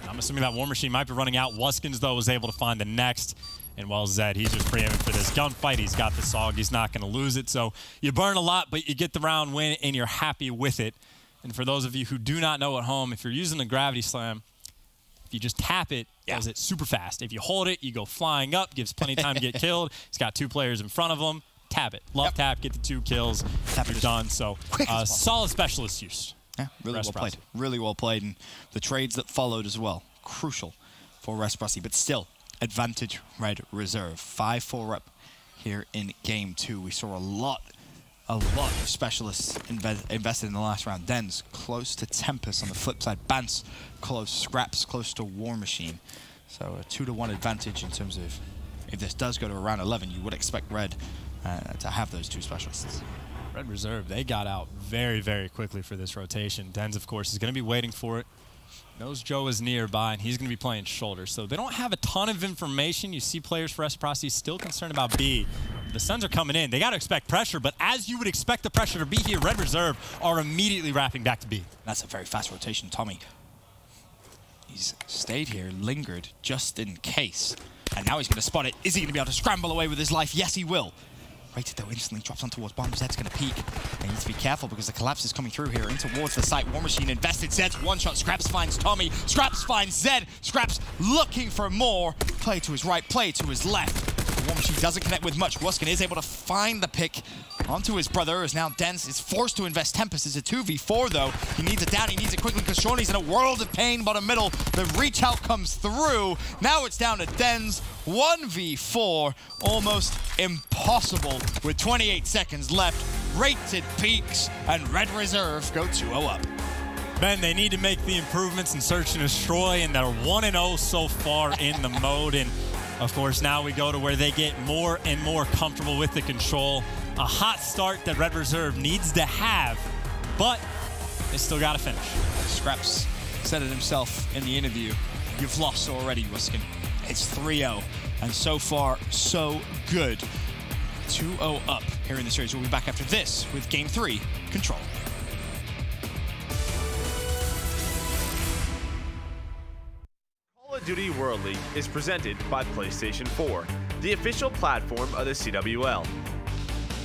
I'm assuming that War Machine might be running out. Wuskins, though, was able to find the next. And well, Zed, he's just pre-aiming for this gunfight. He's got the SOG. He's not going to lose it. So you burn a lot, but you get the round win, and you're happy with it. And for those of you who do not know at home, if you're using the Gravity Slam, if you just tap it, it does it super fast. If you hold it, you go flying up, gives plenty of time to get killed. He's got 2 players in front of him. Tap it. Love tap, get the 2 kills. You're done. So solid specialist use. Yeah, really well played. Really well played. And the trades that followed as well, crucial for Reciprocity. But still, advantage Red Reserve. 5-4 up here in Game 2. We saw a lot of specialists invested in the last round. Den's close to Tempest on the flip side. Bance close. Scraps close to War Machine. So a 2-to-1 advantage in terms of if this does go to around 11, you would expect Red to have those two specialists. Red Reserve, they got out very, very quickly for this rotation. Dens, of course, is going to be waiting for it. Knows Joe is nearby, and he's going to be playing shoulder. So they don't have a ton of information. You see players for Reciprocity still concerned about B. The Suns are coming in. They got to expect pressure, but as you would expect the pressure to be here, Red Reserve are immediately wrapping back to B. That's a very fast rotation, Tommy. He's stayed here, lingered, just in case. And now he's going to spot it. Is he going to be able to scramble away with his life? Yes, he will. Rated, though, instantly drops on towards bomb. Zed's going to peek. They need to be careful because the collapse is coming through here in towards the site. War Machine invested. Zed's one-shot. Scraps finds Tommy. Scraps finds Zed. Scraps looking for more. Play to his right, play to his left. War Machine doesn't connect with much. Wuskin is able to find the pick onto his brother, as now Dens is forced to invest Tempest. It's a 2v4, though. He needs it down. He needs it quickly because Shawnee's in a world of pain bottom middle. The reach out comes through. Now it's down to Dens. 1v4. Almost impossible with 28 seconds left. Rated peaks, and Red Reserve go 2-0 up. Ben, they need to make the improvements in Search and Destroy, and they're 1-0 so far in the mode. And of course, now we go to where they get more and more comfortable with the control. A hot start that Red Reserve needs to have, but they still got to finish. Scraps said it himself in the interview. You've lost already, Wuskin. It's 3-0, and so far, so good. 2-0 up here in the series. We'll be back after this with Game 3, Control. Call of Duty World League is presented by PlayStation 4, the official platform of the CWL.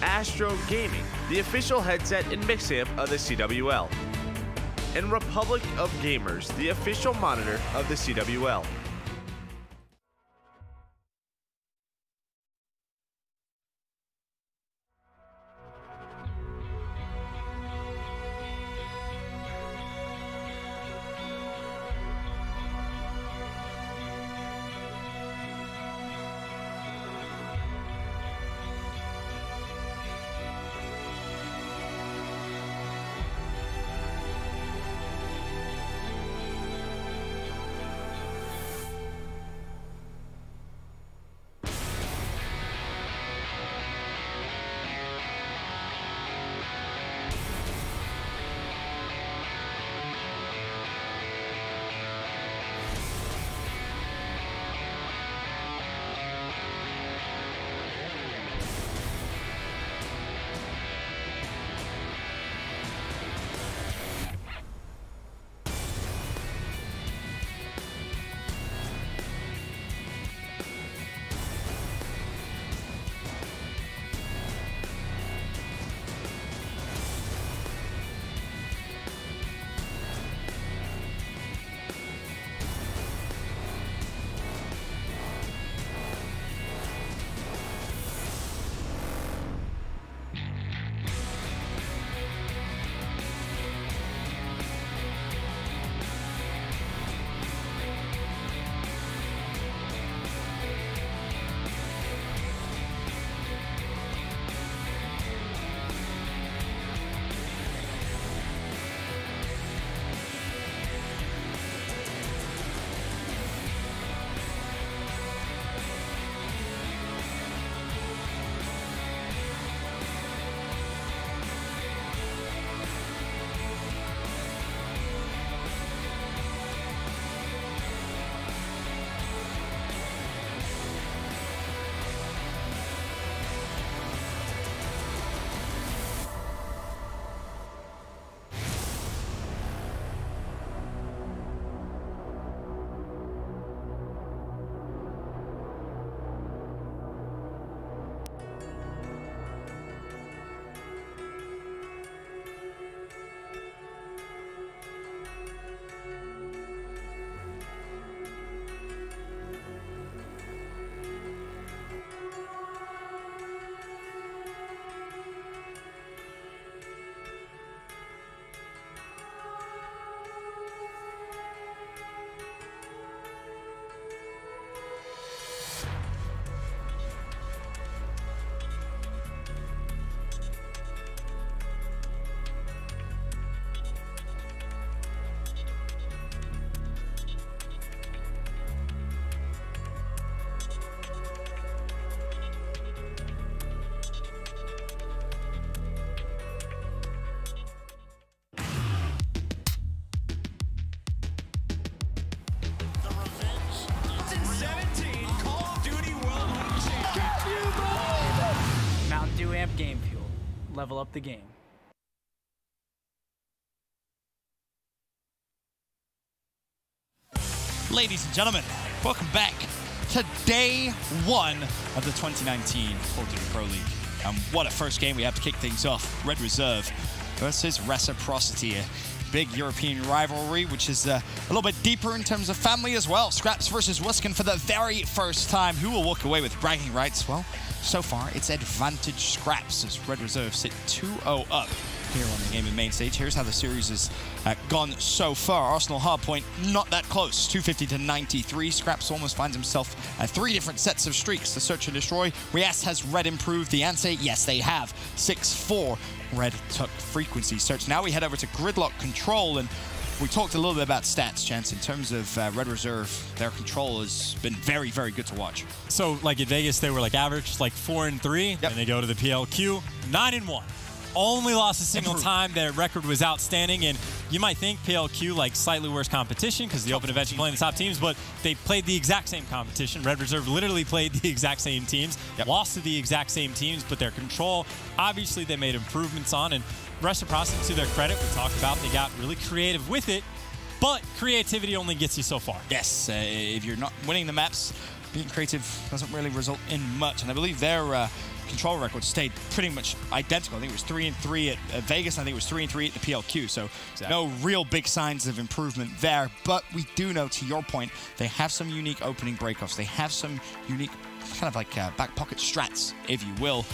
Astro Gaming, the official headset and mix amp of the CWL. And Republic of Gamers, the official monitor of the CWL. level up the game. Ladies and gentlemen, welcome back to day one of the 2019 Call of Duty Pro League. And what a first game we have to kick things off. Red Reserve versus Reciprocity, a big European rivalry, which is a little bit deeper in terms of family as well. Scraps versus Wuskin for the very first time. Who will walk away with bragging rights? Well, so far, it's advantage Scraps as Red Reserve sit 2-0 up here on the game in main stage. Here's how the series has gone so far. Arsenal Hardpoint, not that close, 250 to 93. Scraps almost finds himself at 3 different sets of streaks. The Search and Destroy. Rias has Red improved the answer? Yes, they have. 6-4. Red took frequency search. Now we head over to Gridlock Control, and we talked a little bit about stats, Chance. In terms of Red Reserve, their control has been very, very good to watch. So, like in Vegas, they were like average, like 4-3, and they go to the PLQ, 9-1. Only lost a single time. Their record was outstanding, and you might think PLQ like slightly worse competition because the Open eventually playing the top teams, but they played the exact same competition. Red Reserve literally played the exact same teams, lost to the exact same teams, but their control, obviously they made improvements on, and Reciprocity, to their credit, we talked about, they got really creative with it, but creativity only gets you so far. Yes, if you're not winning the maps, being creative doesn't really result in much, and I believe their control record stayed pretty much identical. I think it was 3-3 at Vegas, and I think it was 3-3 at the PLQ, so no real big signs of improvement there, but we do know, to your point, they have some unique opening breakoffs. They have some unique kind of like back pocket strats, if you will,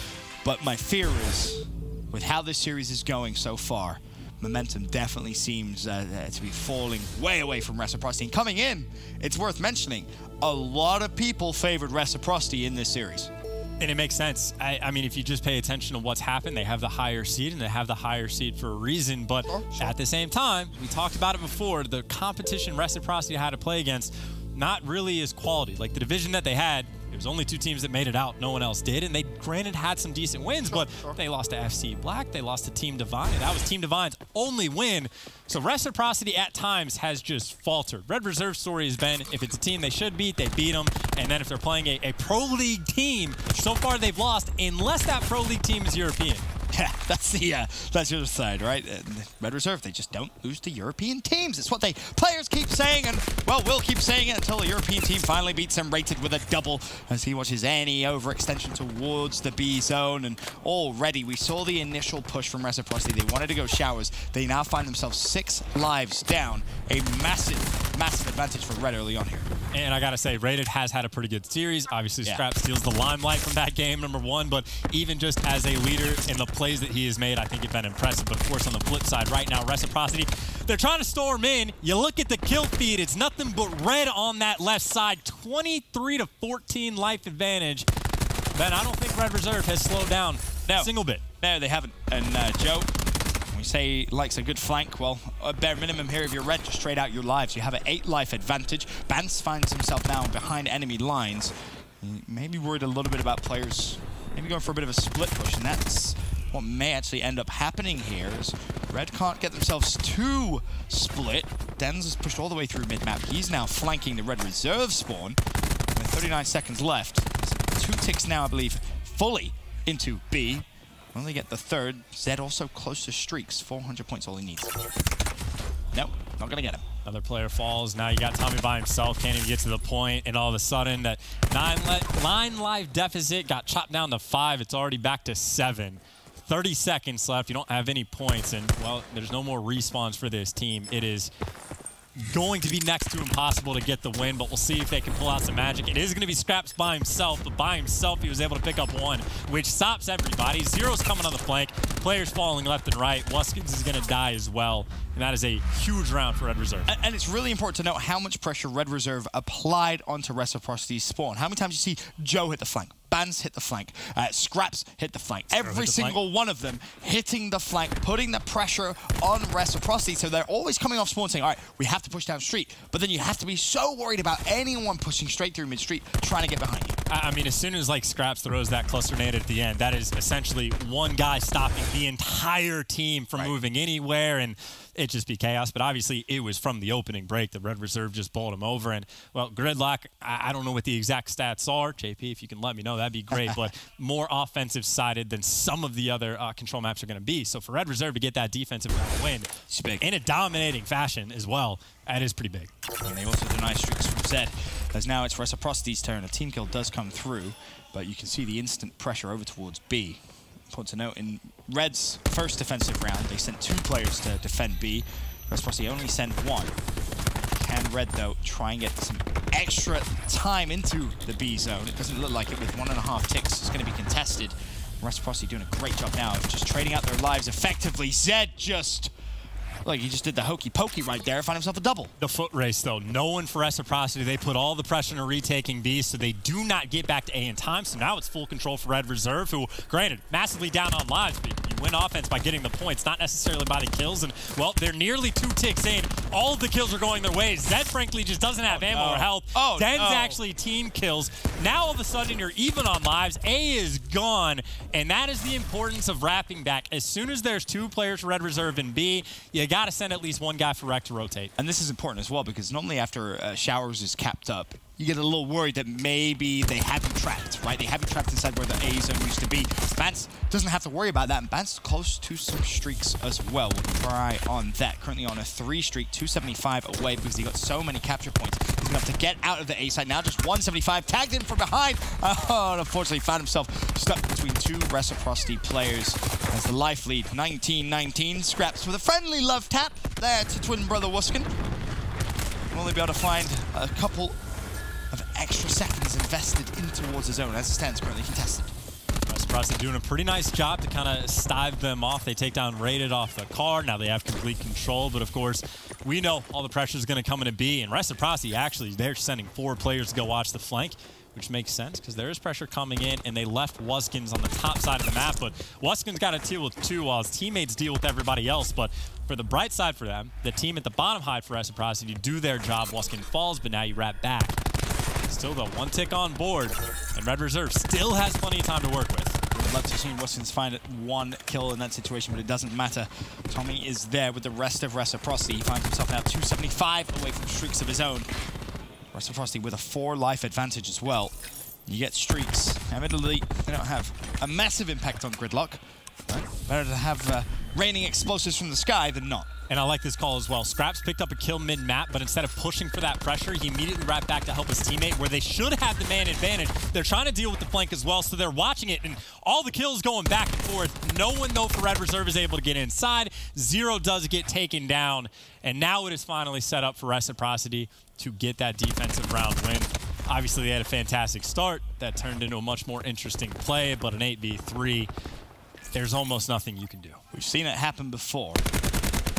but my fear is, with how this series is going so far, momentum definitely seems to be falling way away from Reciprocity. And coming in, it's worth mentioning, a lot of people favored Reciprocity in this series. And it makes sense. I mean, if you just pay attention to what's happened, they have the higher seed, and they have the higher seed for a reason. But at the same time, we talked about it before, the competition Reciprocity had to play against not really is quality. Like the division that they had, it was only 2 teams that made it out. No one else did. And they, granted, had some decent wins, but they lost to FC Black. They lost to Team Divine. And that was Team Divine's only win. So Reciprocity at times has just faltered. Red Reserve's story has been, if it's a team they should beat, they beat them. And then if they're playing a Pro League team, so far they've lost, unless that Pro League team is European. Yeah, that's the other side, right? Red Reserve, they just don't lose to European teams. It's what players keep saying, and well, we'll keep saying it until a European team finally beats them rated with a double as he watches any overextension towards the B zone. And already we saw the initial push from Reciprocity. They wanted to go showers. They now find themselves 6 lives down. A massive, massive advantage for Red early on here. And I gotta say, Rated has had a pretty good series. Obviously, Scrap steals the limelight from that game, #1, but even just as a leader in the plays that he has made, I think it's been impressive. But of course, on the flip side, right now, Reciprocity, they're trying to storm in. You look at the kill feed, it's nothing but Red on that left side, 23 to 14 life advantage. Man, I don't think Red Reserve has slowed down a single bit. No, they haven't. And Joe, we say likes a good flank. Well, a bare minimum here, if you're Red, just trade out your lives. You have an 8 life advantage. Bance finds himself now behind enemy lines. Maybe worried a little bit about players maybe going for a bit of a split push, and that's what may actually end up happening here is Red can't get themselves too split. Denz is pushed all the way through mid-map. He's now flanking the Red Reserve spawn with 39 seconds left. 2 ticks now, I believe, fully into B. When they get the 3rd, Zed also close to streaks. 400 points all he needs. Nope, not gonna get him. Another player falls. Now you got Tommy by himself, can't even get to the point, and all of a sudden that 9 life deficit got chopped down to 5. It's already back to 7. 30 seconds left. You don't have any points, and well, there's no more respawns for this team. It is going to be next to impossible to get the win, but we'll see if they can pull out some magic. It is going to be Scraps by himself, but by himself he was able to pick up 1, which stops everybody. Zero's coming on the flank. Players falling left and right. Wuskins is going to die as well, and that is a huge round for Red Reserve. And it's really important to note how much pressure Red Reserve applied onto Reciprocity's spawn. How many times you see Joe hit the flank, Bans hit the flank, Scraps hit the flank. Every single one of them hitting the flank, putting the pressure on Reciprocity. So they're always coming off spawn saying, all right, we have to push down street. But then you have to be so worried about anyone pushing straight through mid-street, trying to get behind you. I mean, as soon as like Scraps throws that cluster nade at the end, that is essentially one guy stopping the entire team from moving anywhere, and it'd just be chaos. But obviously, it was from the opening break. The Red Reserve just bowled him over. And, well, Gridlock, I don't know what the exact stats are. JP, if you can let me know, that'd be great, but more offensive-sided than some of the other control maps are going to be. So for Red Reserve to get that defensive round win in a dominating fashion as well, that is pretty big. And they also deny streaks from Zed, as now it's Reciprocity's turn. A team kill does come through, but you can see the instant pressure over towards B. Important to note, in Red's first defensive round, they sent 2 players to defend B. Reciprocity only send 1. Can Red, though, try and get some extra time into the B zone? It doesn't look like it with 1.5 ticks. It's going to be contested. Reciprocity doing a great job now of just trading out their lives effectively. Zed just... Like, he just did the hokey pokey right there, find himself a double. The foot race, though. No one for Reciprocity. They put all the pressure into retaking B, so they do not get back to A in time. So now it's full control for Red Reserve, who, granted, massively down on lives, but you win offense by getting the points, not necessarily by the kills. And, well, they're nearly 2 ticks in. All of the kills are going their way. Zed, frankly, just doesn't have ammo or health. Den's actually team kills. Now, all of a sudden, you're even on lives. A is gone, and that is the importance of wrapping back. As soon as there's 2 players for Red Reserve in B, you got to send at least 1 guy for Rec to rotate. And this is important as well, because normally after Showers is capped up, you get a little worried that maybe they have you trapped, right? They have you trapped inside where the A zone used to be. Bance doesn't have to worry about that, and Bance close to some streaks as well. We'll keep our eye on that. Currently on a 3 streak, 275 away because he got so many capture points. He's going to have to get out of the A side. Now just 175, tagged in from behind. Oh, and unfortunately found himself stuck between 2 Reciprocity players as the life lead, 19-19. Scraps with a friendly love tap there to twin brother Wuskin. We'll only be able to find a couple of extra seconds invested in towards the zone as it stands currently contested. Reciprocity doing a pretty nice job to kind of stave them off. They take down Rated off the car. Now they have complete control, but of course, we know all the pressure is going to come into B, and Reciprocity actually, they're sending 4 players to go watch the flank, which makes sense because there is pressure coming in, and they left Wuskins on the top side of the map, but Wuskins got to deal with 2 while his teammates deal with everybody else. But for the bright side for them, the team at the bottom hide for Reciprocity do their job. Wuskin falls, but now you wrap back. Still, though, 1 tick on board, and Red Reserve still has plenty of time to work with. I'd love to see Wuskins find 1 kill in that situation, but it doesn't matter. Tommy is there with the rest of Reciprocity. He finds himself now 275 away from streaks of his own. Reciprocity with a 4 life advantage as well. You get streaks. Admittedly, they don't have a massive impact on Gridlock. But better to have raining explosives from the sky than not. And I like this call as well. Scraps picked up a kill mid-map, but instead of pushing for that pressure, he immediately wrapped back to help his teammate, where they should have the man advantage. They're trying to deal with the flank as well, so they're watching it, and all the kills going back and forth. No one, though, for Red Reserve is able to get inside. 0 does get taken down, and now it is finally set up for Reciprocity to get that defensive round win. Obviously, they had a fantastic start. That turned into a much more interesting play, but an 8v3, there's almost nothing you can do. We've seen it happen before.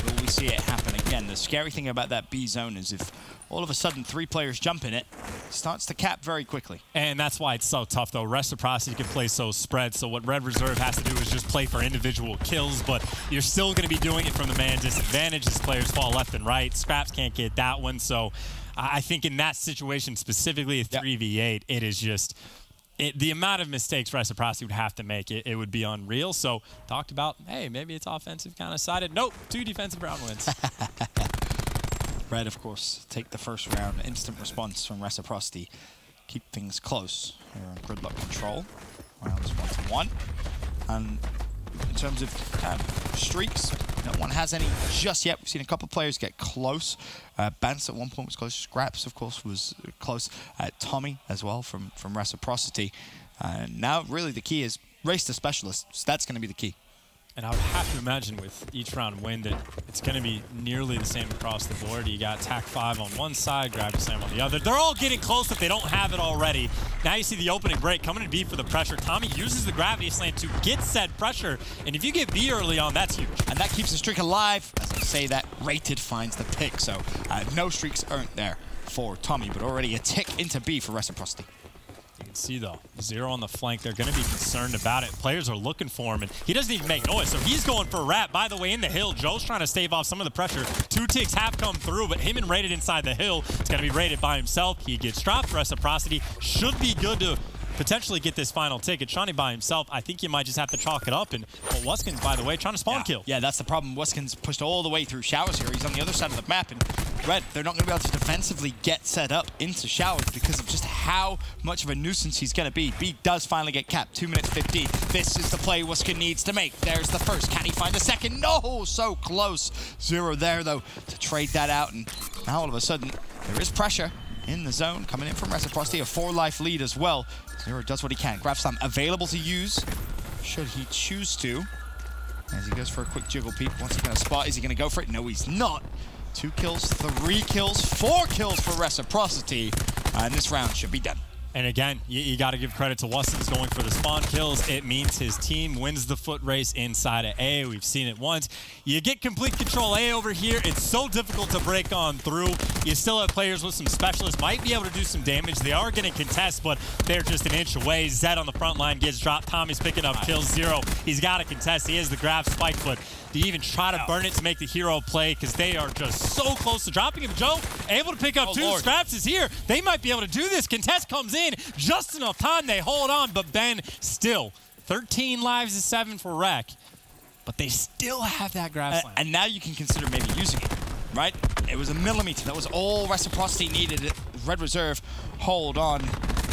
Will we see it happen again? The scary thing about that B zone is if all of a sudden 3 players jump in it, it starts to cap very quickly. And that's why it's so tough, though. Reciprocity can play so spread, so what Red Reserve has to do is just play for individual kills, but you're still going to be doing it from the man disadvantage as players fall left and right. Scraps can't get that one, so I think in that situation, specifically a 3v8, it is just... the amount of mistakes Reciprocity would have to make, it would be unreal. So talked about, hey, maybe it's offensive kind of sided. Nope, 2 defensive round wins. Red, of course, take the first round. Instant response from Reciprocity. Keep things close here on Gridlock control. Rounds 1-1. And in terms of streaks, no one has any just yet. We've seen a couple of players get close. Bance at one point was close. Scraps, of course, was close. Tommy as well from Reciprocity. Now, really, the key is race to specialists. That's going to be the key. And I would have to imagine with each round win that it's going to be nearly the same across the board. You got TAC 5 on one side, Gravity Slam on the other. They're all getting close if they don't have it already. Now you see the opening break coming to B for the pressure. Tommy uses the Gravity Slam to get said pressure. And if you get B early on, that's huge. And that keeps the streak alive. As I say that, Rated finds the pick. So no streaks earned there for Tommy, but already a tick into B for Reciprocity. You can see, though, 0 on the flank. They're going to be concerned about it. Players are looking for him, and he doesn't even make noise, so he's going for a wrap. By the way, in the hill, Joe's trying to stave off some of the pressure. 2 ticks have come through, but him and Rated inside the hill. It's going to be Rated by himself. He gets dropped. Reciprocity should be good to potentially get this final ticket. Shawnee by himself, I think you might just have to chalk it up. And Wuskins, by the way, trying to spawn kill. Yeah, that's the problem. Wuskins pushed all the way through Showers here. He's on the other side of the map, and Red, they're not going to be able to defensively get set up into showers because of just how much of a nuisance he's going to be. B does finally get capped, 2 minutes 15. This is the play Wuskin needs to make. There's the first. Can he find the second? No, so close. 0 there, though, to trade that out. And now all of a sudden, there is pressure in the zone coming in from Reciprocity. A 4-life lead as well. 0 does what he can. Grab slam available to use, should he choose to. As he goes for a quick jiggle peek. What's he going to spot? Is he going to go for it? No, he's not. 2 kills, 3 kills, 4 kills for Reciprocity. And this round should be done. And again, you got to give credit to Wuskin's going for the spawn kills. It means his team wins the foot race inside of A. We've seen it once. You get complete control A over here. It's so difficult to break on through. You still have players with some specialists. Might be able to do some damage. They are going to contest, but they're just an inch away. Zed on the front line gets dropped. Tommy's picking up kills. 0. He's got to contest. He has the grab spike, but to even try to burn it to make the hero play because they are just so close to dropping him. Joe, able to pick up 2. Scraps is here. They might be able to do this. Contest comes in. Just enough time. They hold on, but Ben still 13 lives to 7 for Rec. But they still have that grab slam. And now you can consider maybe using it, right? It was a millimeter. That was all Reciprocity needed. Red Reserve, hold on.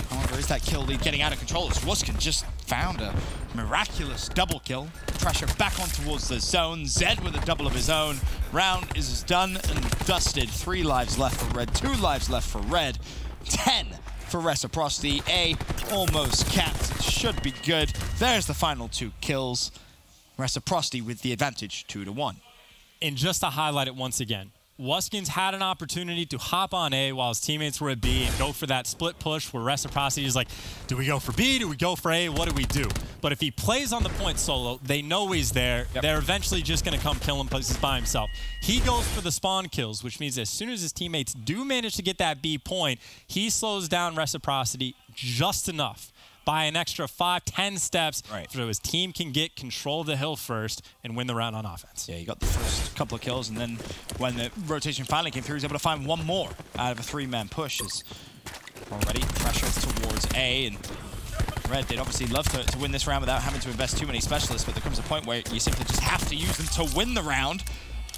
However, is that kill lead getting out of control? As Wuskin just found a miraculous double kill. Pressure back on towards the zone. Zed with a double of his own. Round is done and dusted. 3 lives left for Red, 2 lives left for Red. 10 for Reciprocity. A almost capped. Should be good. There's the final 2 kills. Reciprocity with the advantage, 2-1. And just to highlight it once again, Wuskin's had an opportunity to hop on A while his teammates were at B and go for that split push where Reciprocity is like, do we go for B? Do we go for A? What do we do? But if he plays on the point solo, they know he's there. Yep. They're eventually just going to come kill him because he's by himself. He goes for the spawn kills, which means as soon as his teammates do manage to get that B point, he slows down Reciprocity just enough by an extra 5-10 steps so his team can get control of the hill first and win the round on offense. Yeah, he got the first couple of kills, and then when the rotation finally came through, he was able to find 1 more out of a 3-man push. Is already pressure towards A, and Red, they'd obviously love to win this round without having to invest too many specialists, but there comes a point where you simply just have to use them to win the round.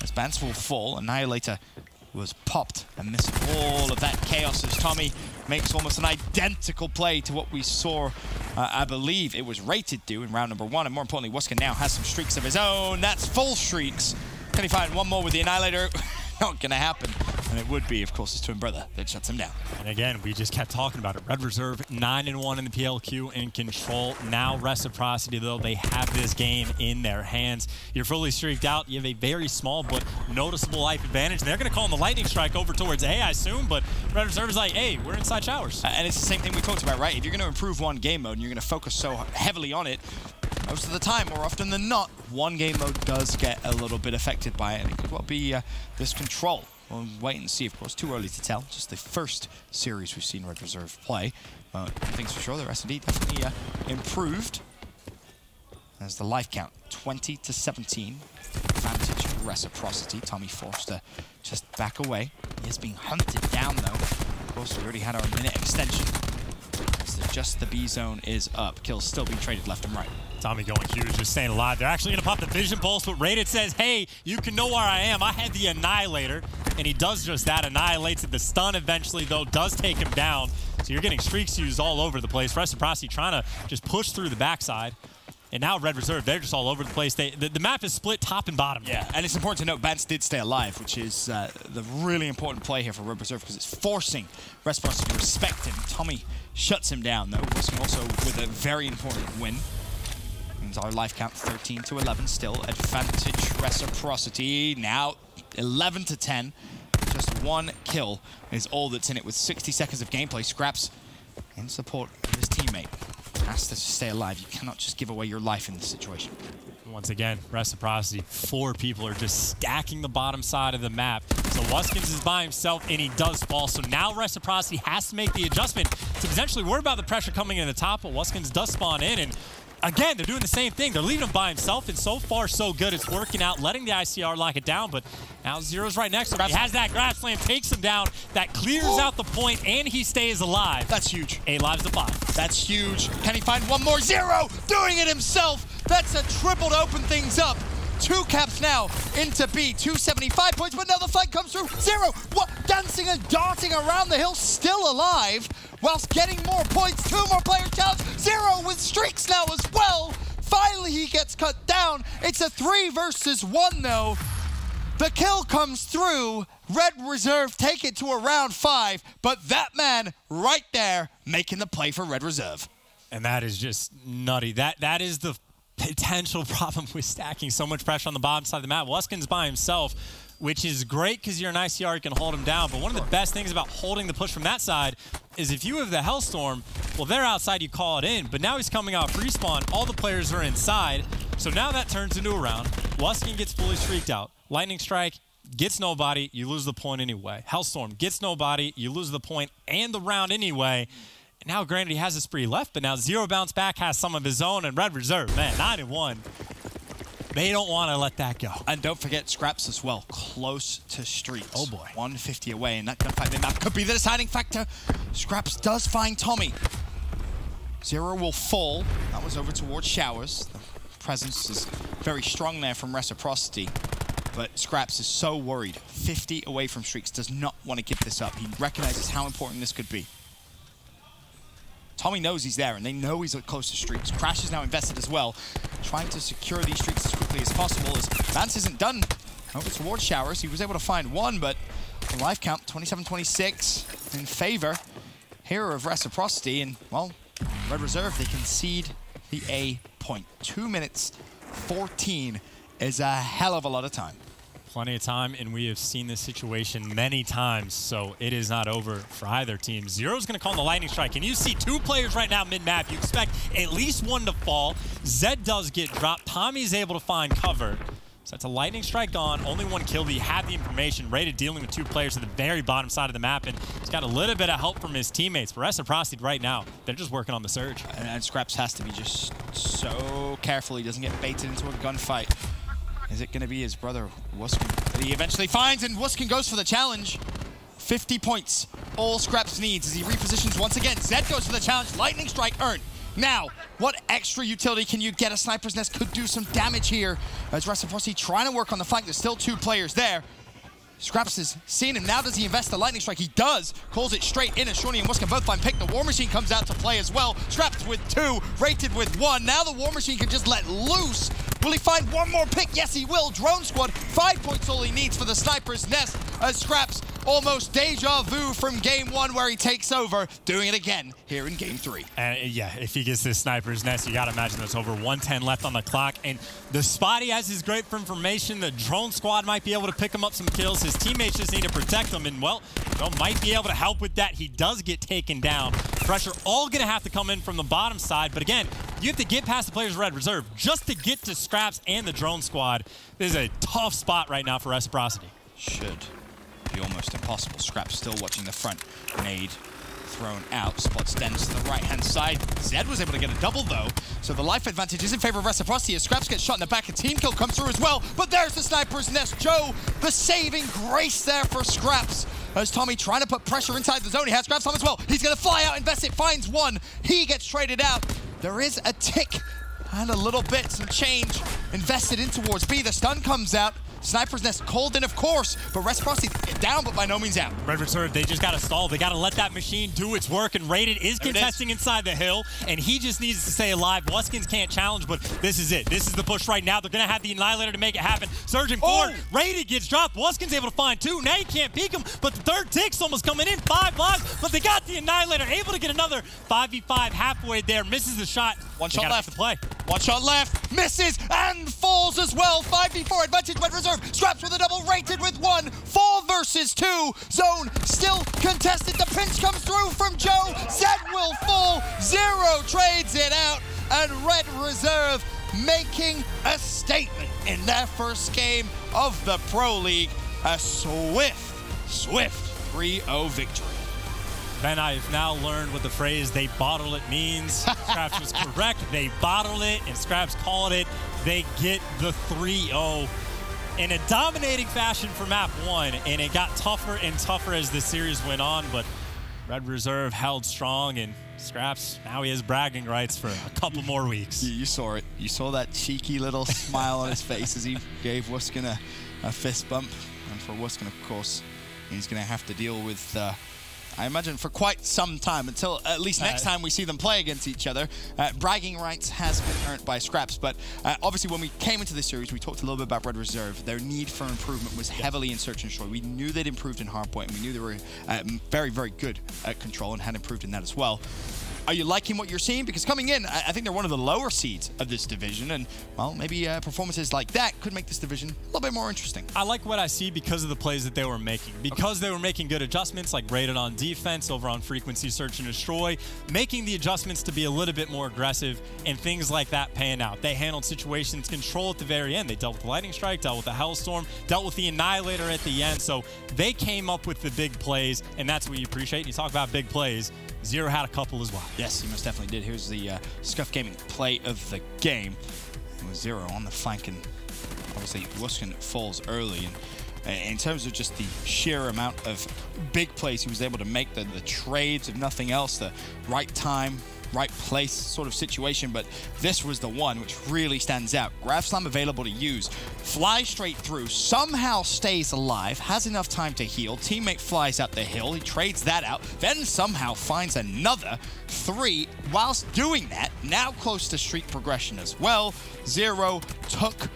As Bans will fall, Annihilator was popped and missing all of that chaos as Tommy makes almost an identical play to what we saw, I believe it was Rated do in round number 1, and more importantly, Wuskin now has some streaks of his own. That's full streaks. Can he find 1 more with the Annihilator? Not gonna happen. And it would be, of course, his twin brother that shuts him down. And again, we just kept talking about it. Red Reserve 9-1 in the PLQ in control. Now Reciprocity, though, they have this game in their hands. You're fully streaked out. You have a very small but noticeable life advantage. They're going to call in the lightning strike over towards A, I assume, but Red Reserve is like, hey, we're inside showers. And it's the same thing we talked about, right? If you're going to improve one game mode and you're going to focus so heavily on it, most of the time, more often than not, one game mode does get a little bit affected by it. And it could well be this control. We'll wait and see, of course. Too early to tell. Just the first series we've seen Red Reserve play. Things for sure, the S&D definitely improved. As the life count, 20-17. Advantage Reciprocity. Tommy forced to just back away. He is being hunted down, though. Of course, we already had our minute extension. So just the B zone is up. Kills still being traded left and right. Tommy going huge, just staying alive. They're actually going to pop the vision pulse, but Rated says, hey, you can know where I am. I had the Annihilator, and he does just that. Annihilates it. The stun eventually, though, does take him down. So you're getting streaks used all over the place. Reciprocity trying to just push through the backside. And now Red Reserve, they're just all over the place. The map is split top and bottom. Yeah, and it's important to note Bans did stay alive, which is the really important play here for Red Reserve because it's forcing Reciprocity to respect him. Tommy shuts him down, though. Wuskin also with a very important win. Means our life count 13-11 still. Advantage Reciprocity. Now 11-10. Just 1 kill is all that's in it with 60 seconds of gameplay. Scraps in support of his teammate. Has to stay alive. You cannot just give away your life in this situation. Once again, Reciprocity. 4 people are just stacking the bottom side of the map. So Wuskins is by himself, and he does fall. So now Reciprocity has to make the adjustment to potentially worry about the pressure coming in the top, but Wuskins does spawn in, and again, they're doing the same thing. They're leaving him by himself, and so far, so good. It's working out, letting the ICR lock it down, but now Zero's right next to him. He has that grab slam, takes him down. That clears out the point, and he stays alive. That's huge. 8 lives to 5. That's huge. Can he find 1 more? Zero! Doing it himself! That's a triple to open things up. 2 caps now into B, 275 points, but another fight comes through. Zero, what? Dancing and darting around the hill, still alive, whilst getting more points. 2 more players challenged. Zero with streaks now as well. Finally, he gets cut down. It's a 3 versus 1 though. The kill comes through. Red Reserve take it to a round 5, but that man right there making the play for Red Reserve. And that is just nutty. That is the potential problem with stacking so much pressure on the bottom side of the map. Wuskin's by himself, which is great because you're an ICR, you can hold him down. But one of the best things about holding the push from that side is if you have the Hellstorm, well, they're outside, you call it in. But now he's coming out free spawn, all the players are inside. So now that turns into a round. Wuskin gets fully streaked out. Lightning Strike gets nobody, you lose the point anyway. Hellstorm gets nobody, you lose the point and the round anyway. And now, granted, he has a spree left, but now Zero Bounce Back has some of his own, and Red Reserve, man, 9-1. They don't want to let that go. And don't forget Scraps as well, close to streaks. Oh boy. 150 away, and that gunfight map could be the deciding factor. Scraps does find Tommy. Zero will fall. That was over towards Showers. The presence is very strong there from Reciprocity. But Scraps is so worried. 50 away from streaks, does not want to give this up. He recognizes how important this could be. Tommy knows he's there, and they know he's close to streaks. Crash is now invested as well, trying to secure these streaks as quickly as possible. As Vance isn't done over towards Showers. He was able to find 1, but the life count, 27-26, in favor here of Reciprocity. And, well, Red Reserve, they concede the A point. 2 minutes 14 is a hell of a lot of time. Plenty of time, and we have seen this situation many times, so it is not over for either team. Zero's going to call the Lightning Strike, and you see 2 players right now mid-map. You expect at least 1 to fall. Zed does get dropped. Tommy's able to find cover. So that's a Lightning Strike gone, only 1 kill. He had the information, Rated dealing with 2 players at the very bottom side of the map, and he's got a little bit of help from his teammates. For Reciprocity right now, they're just working on the surge. And Scraps has to be just so careful he doesn't get baited into a gunfight. Is it going to be his brother, Wuskin, that he eventually finds? And Wuskin goes for the challenge. 50 points, all Scraps needs as he repositions once again. Zed goes for the challenge, Lightning Strike earned. Now, what extra utility can you get? A Sniper's Nest could do some damage here as Reciprocity trying to work on the flank. There's still 2 players there. Scraps has seen him. Now does he invest the Lightning Strike? He does. Calls it straight in as Shawnee and Wuskin both find pick. The War Machine comes out to play as well. Scraps with 2, Rated with 1. Now the War Machine can just let loose. Will he find 1 more pick? Yes, he will. Drone Squad, 5 points all he needs for the Sniper's Nest as Scraps almost deja vu from game 1 where he takes over, doing it again here in game 3. And yeah, if he gets this Sniper's Nest, you got to imagine there's over 110 left on the clock. And the spot he has is great for information. The Drone Squad might be able to pick him up some kills. His teammates just need to protect him, and well, might be able to help with that. He does get taken down. Pressure all going to have to come in from the bottom side, but again, you have to get past the players of Red Reserve just to get to Scraps and the Drone Squad. This is a tough spot right now for Reciprocity. Should be almost impossible. Scraps still watching the front. Nade thrown out. Spots Dennis to the right-hand side. Zed was able to get a double, though, so the life advantage is in favor of Reciprocity as Scraps gets shot in the back. A team kill comes through as well, but there's the Sniper's Nest. Joe, the saving grace there for Scraps as Tommy trying to put pressure inside the zone. He has Scraps on as well. He's going to fly out, invest it, finds 1. He gets traded out. There is a tick and a little bit, some change invested in towards B. The stun comes out. Sniper's Nest called in, of course, but Reciprocity down, but by no means out. Red Reserve, they just got to stall. They got to let that machine do its work, and Rated is contesting inside the hill, and he just needs to stay alive. Wuskins can't challenge, but this is it. This is the push right now. They're going to have the Annihilator to make it happen. Surging forward, Rated gets dropped. Wuskins able to find 2. Now he can't peek him, but the 3rd tick's almost coming in. 5 blocks, but they got the Annihilator, able to get another 5v5 halfway there. Misses the shot. 1 shot left. To play. 1 shot left. Misses and falls as well. 5v4 advantage Red Reserve. Scraps with a double, Rated with 1. 4 versus 2. Zone still contested. The pinch comes through from Joe. Zed will fall. Zero trades it out. And Red Reserve making a statement in their first game of the Pro League. A swift 3-0 victory. Ben, I've now learned what the phrase "they bottle it" means. Scraps was correct. They bottled it, and Scraps called it. They get the 3-0 in a dominating fashion for map 1, and it got tougher and tougher as the series went on, but Red Reserve held strong, and Scraps, now he has bragging rights for a couple more weeks. You saw it. You saw that cheeky little smile on his face as he gave Wuskin a fist bump. And for Wuskin, of course, he's going to have to deal with, I imagine, for quite some time, until at least next time we see them play against each other. Bragging rights has been earned by Scraps, but obviously when we came into this series, we talked a little bit about Red Reserve. Their need for improvement was heavily in Search and Destroy. We knew they'd improved in Hardpoint, and we knew they were very, very good at Control and had improved in that as well. Are you liking what you're seeing? Because coming in, I think they're one of the lower seeds of this division, and, well, maybe performances like that could make this division a little bit more interesting. I like what I see because of the plays that they were making. Because they were making good adjustments, like rated on defense, over on frequency, search and destroy, making the adjustments to be a little bit more aggressive, and things like that paying out. They handled situations control at the very end. They dealt with the Lightning Strike, dealt with the Hellstorm, dealt with the Annihilator at the end. So they came up with the big plays, and that's what you appreciate. You talk about big plays. Zero had a couple as well. Yes, he most definitely did. Here's the Scuff Gaming play of the game. It was Zero on the flank, and obviously Wuskin falls early. And in terms of just the sheer amount of big plays he was able to make, the trades, if nothing else, the right time, right place sort of situation, but this was the one which really stands out. Grav Slam available to use, flies straight through, somehow stays alive, has enough time to heal, teammate flies out the hill, he trades that out, then somehow finds another 3 whilst doing that, now close to streak progression as well. Zero took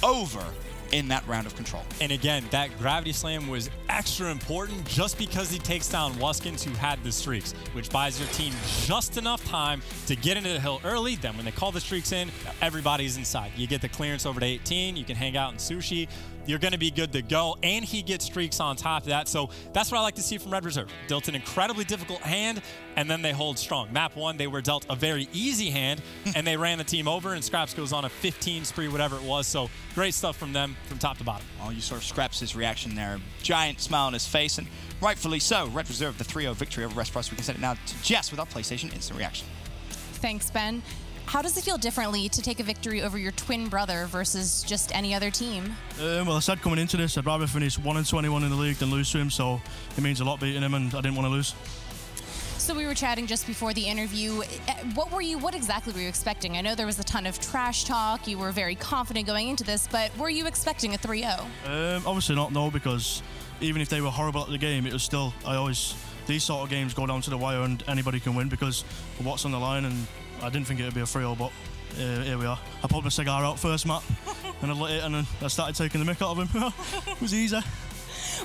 over in that round of Control. And again, that Gravity Slam was extra important just because he takes down Wuskins, who had the streaks, which buys your team just enough time to get into the hill early. Then when they call the streaks in, everybody's inside. You get the clearance over to 18, you can hang out in Sushi, you're going to be good to go, and he gets streaks on top of that. So that's what I like to see from Red Reserve. Dealt an incredibly difficult hand, and then they hold strong. Map 1, they were dealt a very easy hand, and they ran the team over, and Scraps goes on a 15 spree, whatever it was. So great stuff from them from top to bottom. Oh, you saw Scraps' reaction there. Giant smile on his face, and rightfully so. Red Reserve, the 3-0 victory over Reciprocity. We can send it now to Jess with our PlayStation Instant Reaction. Thanks, Ben. How does it feel differently to take a victory over your twin brother versus just any other team? Well, I said coming into this, I'd rather finish 1-21 in the league than lose to him, so it means a lot beating him, and I didn't want to lose. So we were chatting just before the interview. What exactly were you expecting? I know there was a ton of trash talk. You were very confident going into this, but were you expecting a 3-0? Obviously not, no, because even if they were horrible at the game, it was still, these sort of games go down to the wire and anybody can win because of what's on the line, and I didn't think it would be a 3-0, but here we are. I pulled my cigar out first, Matt, and I lit it, and then I started taking the mick out of him. It was easy.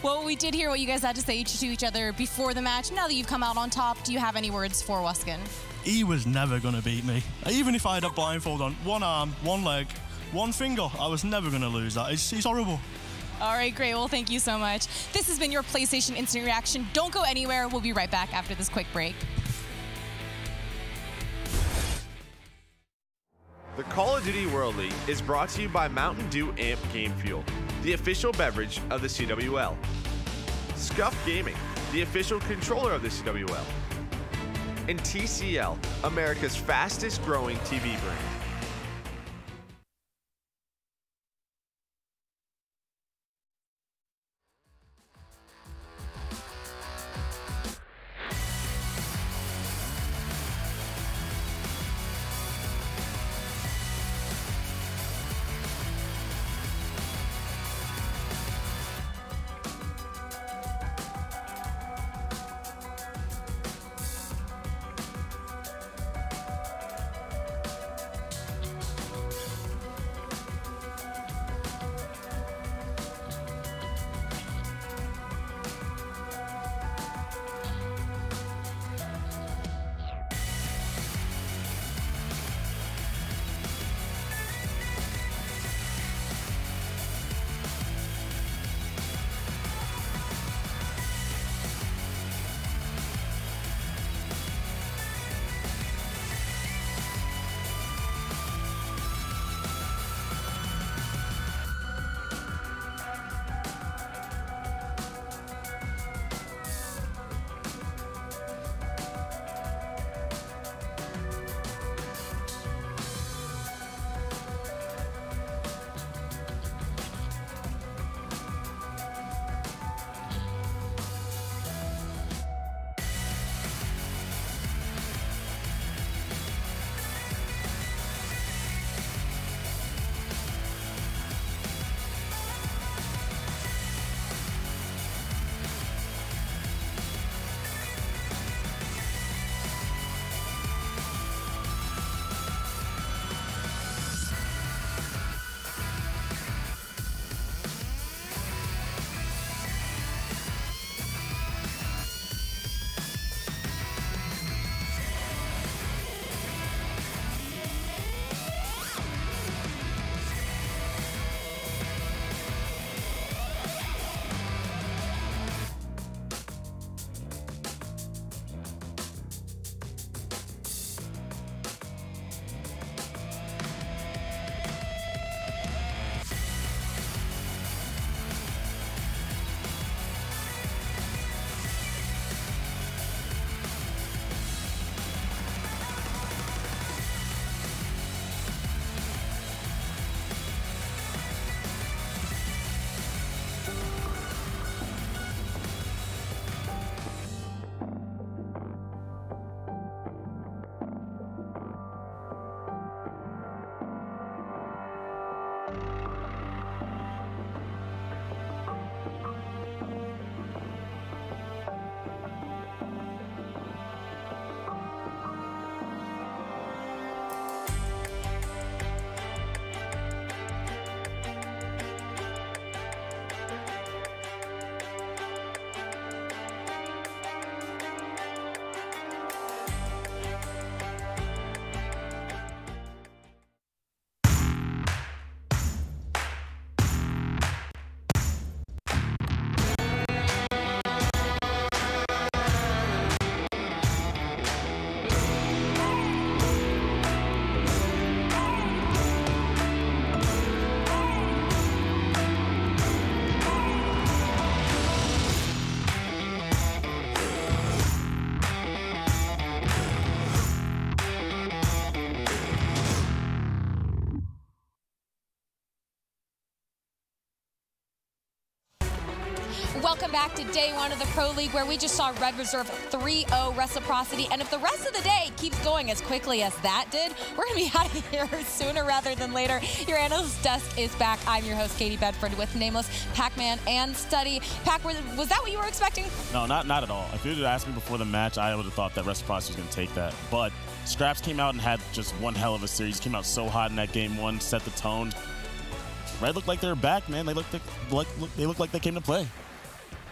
Well, we did hear what you guys had to say to each other before the match. Now that you've come out on top, do you have any words for Wuskin? He was never going to beat me. Even if I had a blindfold on, one arm, one leg, one finger, I was never going to lose that. He's horrible. All right, great. Well, thank you so much. This has been your PlayStation Instant Reaction. Don't go anywhere. We'll be right back after this quick break. The Call of Duty World League is brought to you by Mountain Dew Amp Game Fuel, the official beverage of the CWL. Scuff Gaming, the official controller of the CWL. And TCL, America's fastest growing TV brand. Welcome back to day one of the Pro League, where we just saw Red Reserve 3-0 Reciprocity. And if the rest of the day keeps going as quickly as that did, we're going to be out of here sooner rather than later. Your analyst desk is back. I'm your host, Katie Bedford, with Nameless, Pac-Man, and Study. Pac, was that what you were expecting? No, not at all. If you had asked me before the match, I would have thought that Reciprocity was going to take that. But Scraps came out and had just one hell of a series. Came out so hot in that game one, set the tone. Red looked like they were back, man. They looked like they came to play.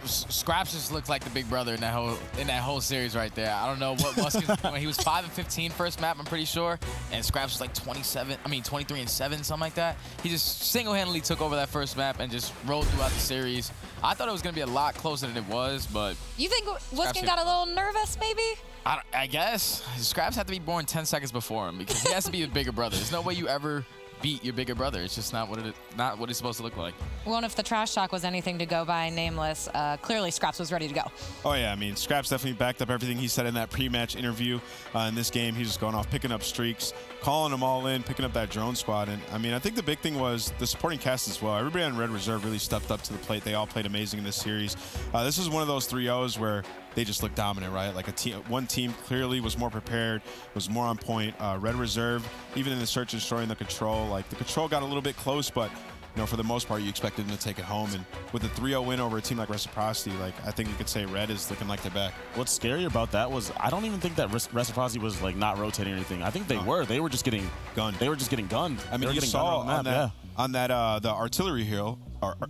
Scraps just looked like the big brother in that whole series right there. I don't know what Muskins was doing. He was 5-15 first map, I'm pretty sure, and Scraps was like 23-7, something like that. He just single-handedly took over that first map and just rolled throughout the series. I thought it was going to be a lot closer than it was, but You think Wiskin got a little nervous, maybe? I guess Scraps had to be born 10 seconds before him because he has to be the bigger brother. There's no way you ever beat your bigger brother. It's just not what it's supposed to look like. Well, and if the trash talk was anything to go by, Nameless, clearly Scraps was ready to go. Oh, yeah. I mean, Scraps definitely backed up everything he said in that pre-match interview. In this game, he's just going off, picking up streaks, calling them all in, picking up that drone squad. And, I mean, I think the big thing was the supporting cast as well. Everybody on Red Reserve really stepped up to the plate. They all played amazing in this series. This is one of those 3-0s where they just looked dominant, right? Like one team clearly was more prepared, was more on point. Red Reserve, even in the search and destroying the control, like the control got a little bit close, but you know, for the most part, you expected them to take it home. And with a 3-0 win over a team like Reciprocity, like I think we could say Red is looking like they're back. What's scary about that was I don't even think that Reciprocity was like not rotating or anything. I think they were. They were just getting gunned. They were just getting gunned. I mean, you saw on that the artillery hill,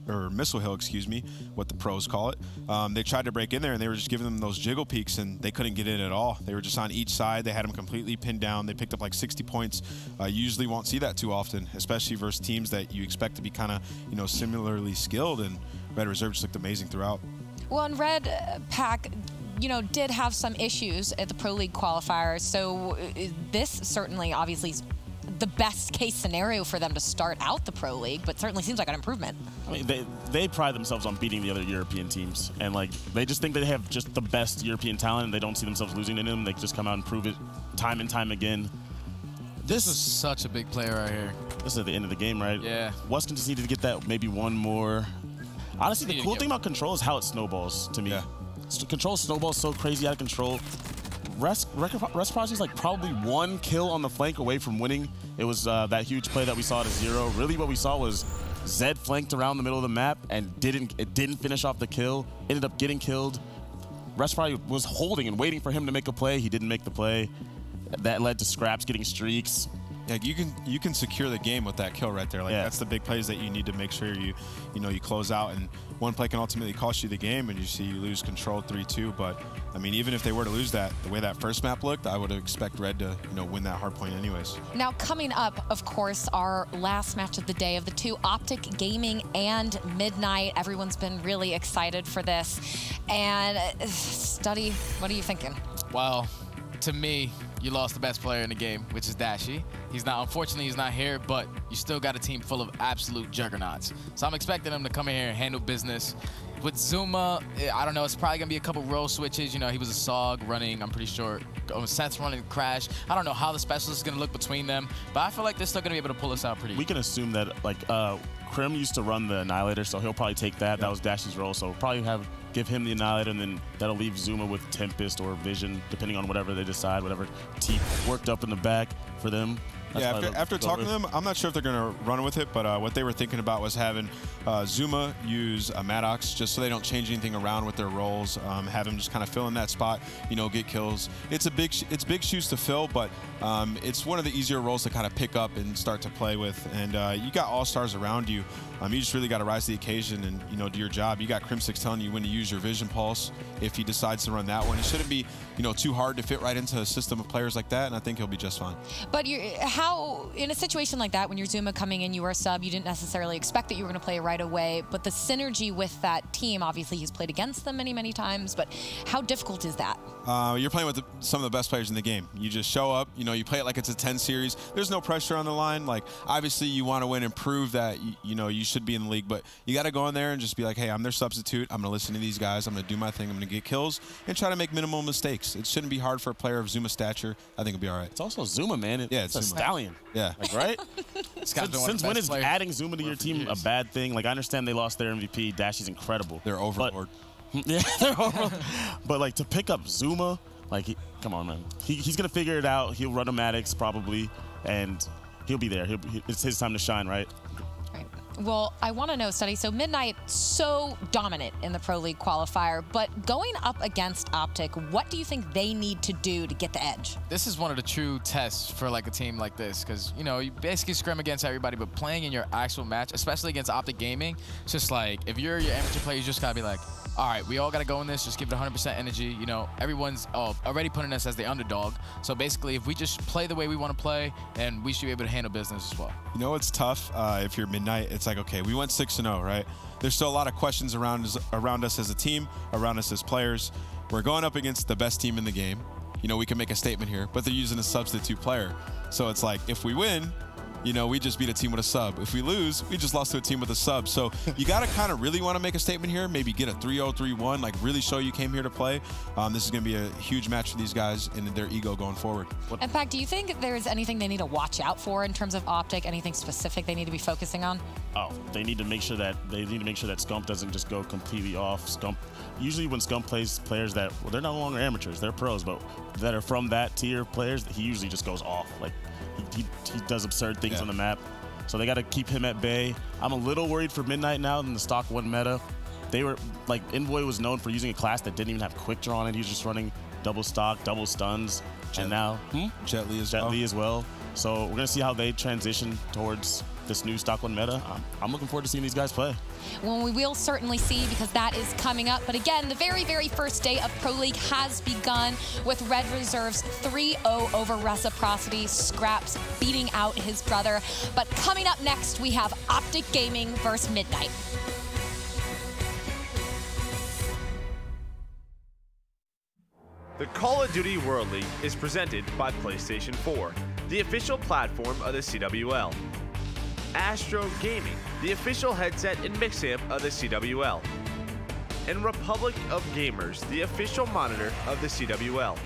or missile hill, excuse me, what the pros call it. They tried to break in there, and they were just giving them those jiggle peeks, and they couldn't get in at all. They were just on each side. They had them completely pinned down. They picked up like 60 points. You usually won't see that too often, especially versus teams that you expect to be kind of, you know, similarly skilled, and Red Reserve just looked amazing throughout. Well, and Red Pack, you know, did have some issues at the Pro League qualifiers, so this certainly obviously is the best case scenario for them to start out the Pro League, but certainly seems like an improvement. I mean, they pride themselves on beating the other European teams, and like they just think they have just the best European talent, and they don't see themselves losing to them. They just come out and prove it time and time again. This is such a big player right here. This is at the end of the game, right? Yeah. Wiskin just needed to get that maybe one more. Honestly, the cool thing about Control is how it snowballs to me. Yeah. Control snowballs so crazy out of control. Reciprocity is like probably one kill on the flank away from winning. It was that huge play that we saw at 0. Really what we saw was Zed flanked around the middle of the map and it didn't finish off the kill. Ended up getting killed. Reciprocity was holding and waiting for him to make a play. He didn't make the play. That led to Scraps getting streaks. Yeah, you can secure the game with that kill right there. Like that's the big plays that you need to make sure you close out. And one play can ultimately cost you the game, and you lose control 3-2. But I mean, even if they were to lose that, the way that first map looked, I would expect Red to win that hard point anyways. Now coming up, of course, our last match of the day of the two, Optic Gaming and Midnight. Everyone's been really excited for this. And Study, what are you thinking? Well, to me, you lost the best player in the game, which is Dashy. Unfortunately, he's not here, but you still got a team full of absolute juggernauts. So I'm expecting him to come in here and handle business. With Zuma, I don't know, it's probably going to be a couple role switches. You know, he was a SOG running, I'm pretty sure. Seth's running Crash. I don't know how the specialist is going to look between them, but I feel like they're still going to be able to pull us out pretty. We can assume that, like, Krim used to run the Annihilator, so he'll probably take that. That was Dashy's role, so we'll probably give him the Annihilator, and then that'll leave Zuma with Tempest or Vision, depending on whatever they decide, whatever team worked up in the back for them. Yeah, after talking to them, I'm not sure if they're going to run with it, but what they were thinking about was having Zuma use Maddox just so they don't change anything around with their roles. Have him just kind of fill in that spot, get kills. It's big shoes to fill, but it's one of the easier roles to kind of pick up and start to play with. And you got all-stars around you. You just really got to rise to the occasion and do your job. You got Crimsix telling you when to use your Vision Pulse if he decides to run that one. It shouldn't be too hard to fit right into a system of players like that, and I think he'll be just fine. But how in a situation like that, when you're Zuma coming in, you were a sub, you didn't necessarily expect that you were going to play right away, but the synergy with that team, obviously he's played against them many, many times, but how difficult is that? You're playing with some of the best players in the game. You just show up, you play it like it's a 10 series. There's no pressure on the line. Like, obviously you want to win and prove that, you should be in the league, but you got to go in there and just be like, hey, I'm their substitute. I'm going to listen to these guys. I'm going to do my thing. I'm going to get kills and try to make minimal mistakes. It shouldn't be hard for a player of Zuma stature. I think it'll be all right. It's also Zuma, man. It's a Zuma. stallion. Yeah. Like, right? Since when is adding Zuma to your team a bad thing? Like, I understand they lost their MVP. Dashy's incredible. They're overboard. Yeah, they're overboard. But, like, to pick up Zuma, like, come on, man. He's going to figure it out. He'll run a Maddox probably, and he'll be there. It's his time to shine, right? Well, I want to know, Study, so Midnight so dominant in the Pro League qualifier, but going up against Optic, what do you think they need to do to get the edge? This is one of the true tests for like a team like this, because you know you basically scrim against everybody, but playing in your actual match, especially against Optic Gaming, it's just like if you're your amateur player, you just gotta be like, all right, we all gotta go in this, just give it 100% energy. You know, everyone's already putting us as the underdog, so basically if we just play the way we want to play, then we should be able to handle business as well. You know what's tough if you're Midnight? It's like, okay, we went 6-0, right? There's still a lot of questions around us as a team, around us as players. We're going up against the best team in the game. You know, we can make a statement here, but they're using a substitute player. So it's like, if we win, you know, we just beat a team with a sub. If we lose, we just lost to a team with a sub. So you got to kind of really want to make a statement here, maybe get a 3-0, 3-1, like really show you came here to play. This is going to be a huge match for these guys and their ego going forward. In fact, do you think there's anything they need to watch out for in terms of Optic, anything specific they need to be focusing on? Oh, they need to make sure that Scump doesn't just go completely off. Scump, usually when Scump plays players that, well, they're no longer amateurs, they're pros, but that are from that tier players, he usually just goes off. Like, he does absurd things on the map. So they got to keep him at bay. I'm a little worried for Midnight now in the stock 1 meta. They were, like, Envoy was known for using a class that didn't even have quick draw on it. He was just running double stock, double stuns. And now, Jet Li as well. So we're going to see how they transition towards this new stock 1 meta. I'm looking forward to seeing these guys play. Well, we will certainly see, because that is coming up. But again, the very, very first day of Pro League has begun with Red Reserve's 3-0 over Reciprocity. Scraps beating out his brother. But coming up next, we have Optic Gaming versus Midnight. The Call of Duty World League is presented by PlayStation 4, the official platform of the CWL. Astro Gaming, the official headset and mix amp of the CWL. And Republic of Gamers, the official monitor of the CWL.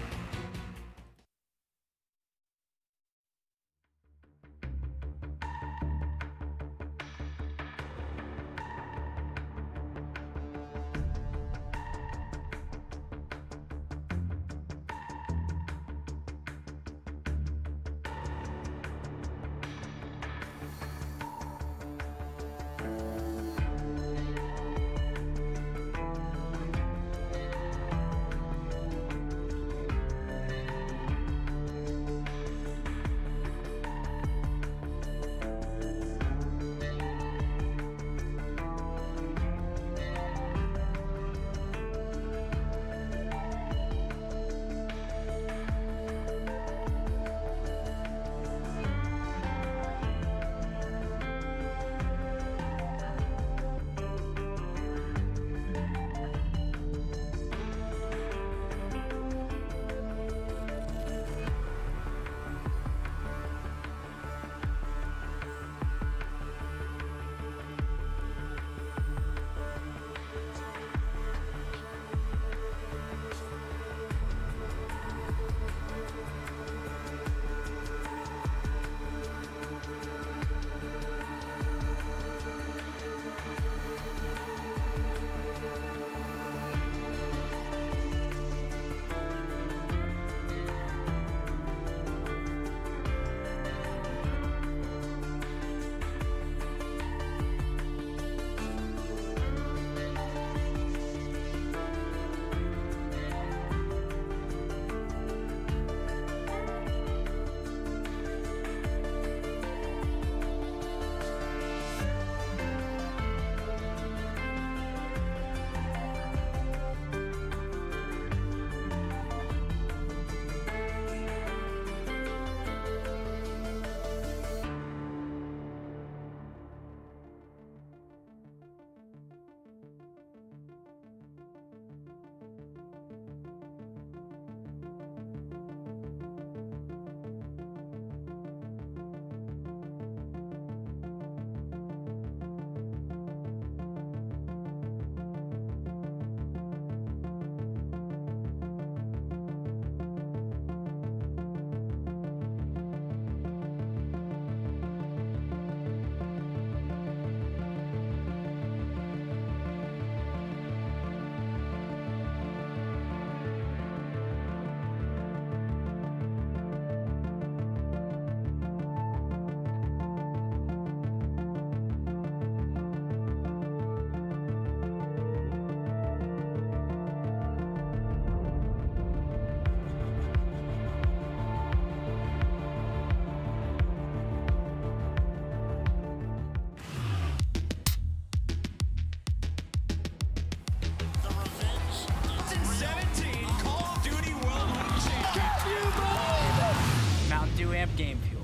New Amp Game Fuel.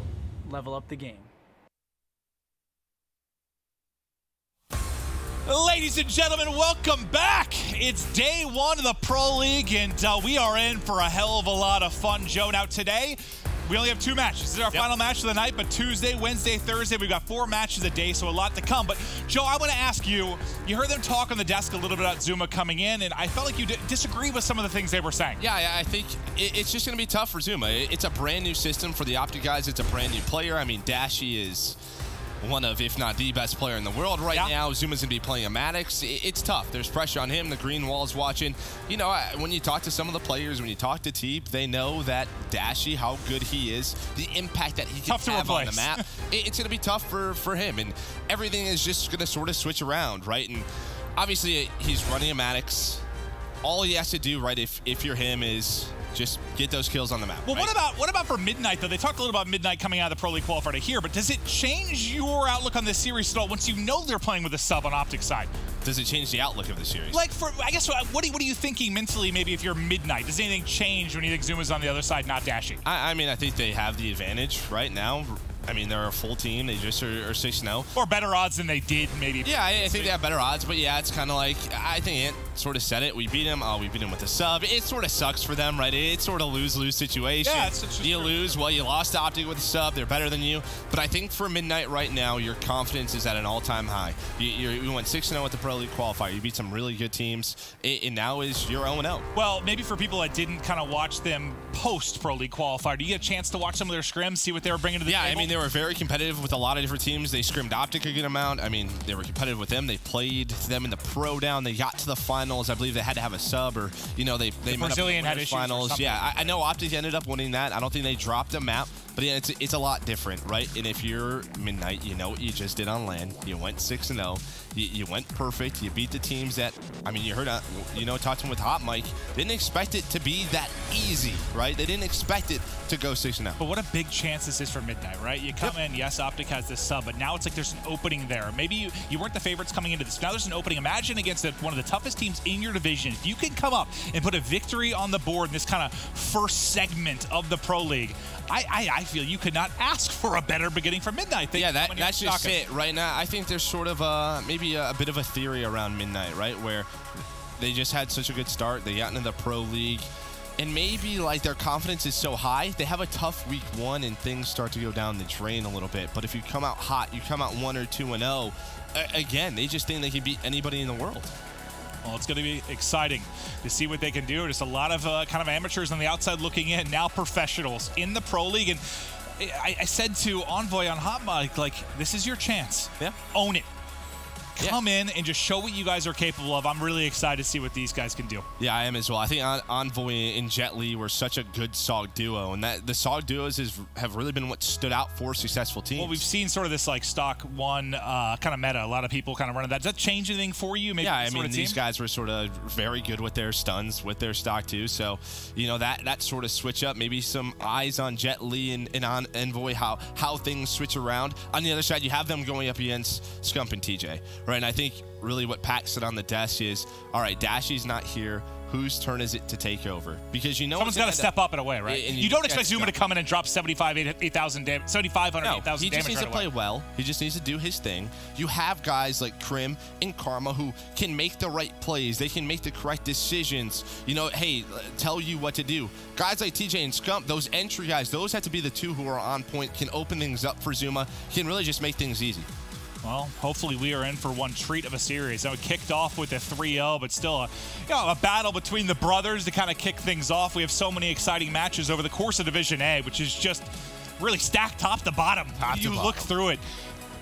Level up the game. Ladies and gentlemen, welcome back. It's day one of the Pro League, and we are in for a hell of a lot of fun, Joe. Now, today, we only have 2 matches. This is our final match of the night, but Tuesday, Wednesday, Thursday, we've got 4 matches a day, so a lot to come. But, Joe, I want to ask you, you heard them talk on the desk a little bit about Zuma coming in, and I felt like you disagree with some of the things they were saying. Yeah, I think it's just going to be tough for Zuma. It's a brand new system for the Optic guys. It's a brand new player. I mean, Dashi is one of, if not the best player in the world right now. Zuma's going to be playing a Maddox. It's tough. There's pressure on him. The green wall's watching. You know, when you talk to some of the players, when you talk to Teep, they know that Dashi, how good he is, the impact that he can have on the map. It's going to be tough for him, and everything is just going to sort of switch around, right? And obviously, he's running a Maddox. All he has to do, right, if you're him, is just get those kills on the map. Well, right? what about for Midnight, though? They talked a little about Midnight coming out of the Pro League qualifier to here, but does it change your outlook on this series at all once you know they're playing with a sub on Optic side? Does it change the outlook of the series? Like, I guess, what are you thinking mentally, maybe, if you're Midnight? Does anything change when you think Zuma's on the other side, not Dashi? I mean, I think they have the advantage right now. I mean, they're a full team. They just are 6-0. Or better odds than they did, maybe. Yeah, I think they have better odds. But, yeah, it's kind of like, I think Ant sort of said it. We beat him. Oh, we beat him with a sub. It sort of sucks for them, right? It's sort of lose-lose situation. Yeah, you lose. Well, you lost to Optic with a sub. They're better than you. But I think for Midnight right now, your confidence is at an all-time high. You went 6-0 at the Pro League qualifier. You beat some really good teams. And now is you're 0-0. Well, maybe for people that didn't kind of watch them post-Pro League qualifier, do you get a chance to watch some of their scrims, see what they were bringing to the table? Yeah, I mean, they were very competitive with a lot of different teams. They scrimmed Optic a good amount. I mean, they were competitive with them. They played them in the Pro Down. They got to the finals. I believe they had to have a sub, or, you know, they met up in the finals. Yeah, I know Optic ended up winning that. I don't think they dropped a map, but yeah, it's a lot different, right? And if you're Midnight, you know what you just did on LAN. You went 6-0. You went perfect. You beat the teams that, I mean, you heard, you know, talking with Hot Mike, didn't expect it to be that easy, right? They didn't expect it to go 6-0. But what a big chance this is for Midnight, right? You come in, yes, Optic has this sub, but now it's like there's an opening there. Maybe you weren't the favorites coming into this. Now there's an opening. Imagine against one of the toughest teams in your division. If you can come up and put a victory on the board in this kind of first segment of the Pro League, I feel you could not ask for a better beginning for Midnight. Yeah, that's just it right now. I think there's sort of maybe a bit of a theory around Midnight, right, where they just had such a good start. They got into the Pro League, and maybe like their confidence is so high, they have a tough week 1 and things start to go down the drain a little bit. But if you come out hot, you come out 1 or 2-0, again, they just think they can beat anybody in the world. Well, it's going to be exciting to see what they can do. Just a lot of kind of amateurs on the outside looking in, now professionals in the Pro League. And I said to Envoy on Hot Mic, like, this is your chance. Yeah. Own it. Come in and just show what you guys are capable of. I'm really excited to see what these guys can do. Yeah, I am as well. I think Envoy and Jet Li were such a good SOG duo, and that the SOG duos have really been what stood out for successful teams. Well, we've seen sort of this like stock 1 kind of meta. A lot of people kind of running that. Does that change anything for you? Maybe yeah, I mean, these guys were sort of very good with their stuns, with their stock too. So, you know, that sort of switch up, maybe some eyes on Jet Li and on Envoy, how things switch around. On the other side, you have them going up against Scump and TJ, right? And I think really what Pac said on the desk is, all right, Dashi's not here. Whose turn is it to take over? Because you know someone's got to step up in a way, right? And you don't expect Zuma to come in and drop 8,000 damage, 7,500, 8,000 damage. He just needs to play well. He just needs to do his thing. You have guys like Krim and Karma who can make the right plays. They can make the correct decisions. You know, hey, tell you what to do. Guys like TJ and Scump, those entry guys, those have to be the two who are on point, can open things up for Zuma, can really just make things easy. Well, hopefully we are in for one treat of a series. So it kicked off with a 3-0, but still a battle between the brothers to kind of kick things off. We have so many exciting matches over the course of Division A, which is just really stacked top to bottom. You look through it.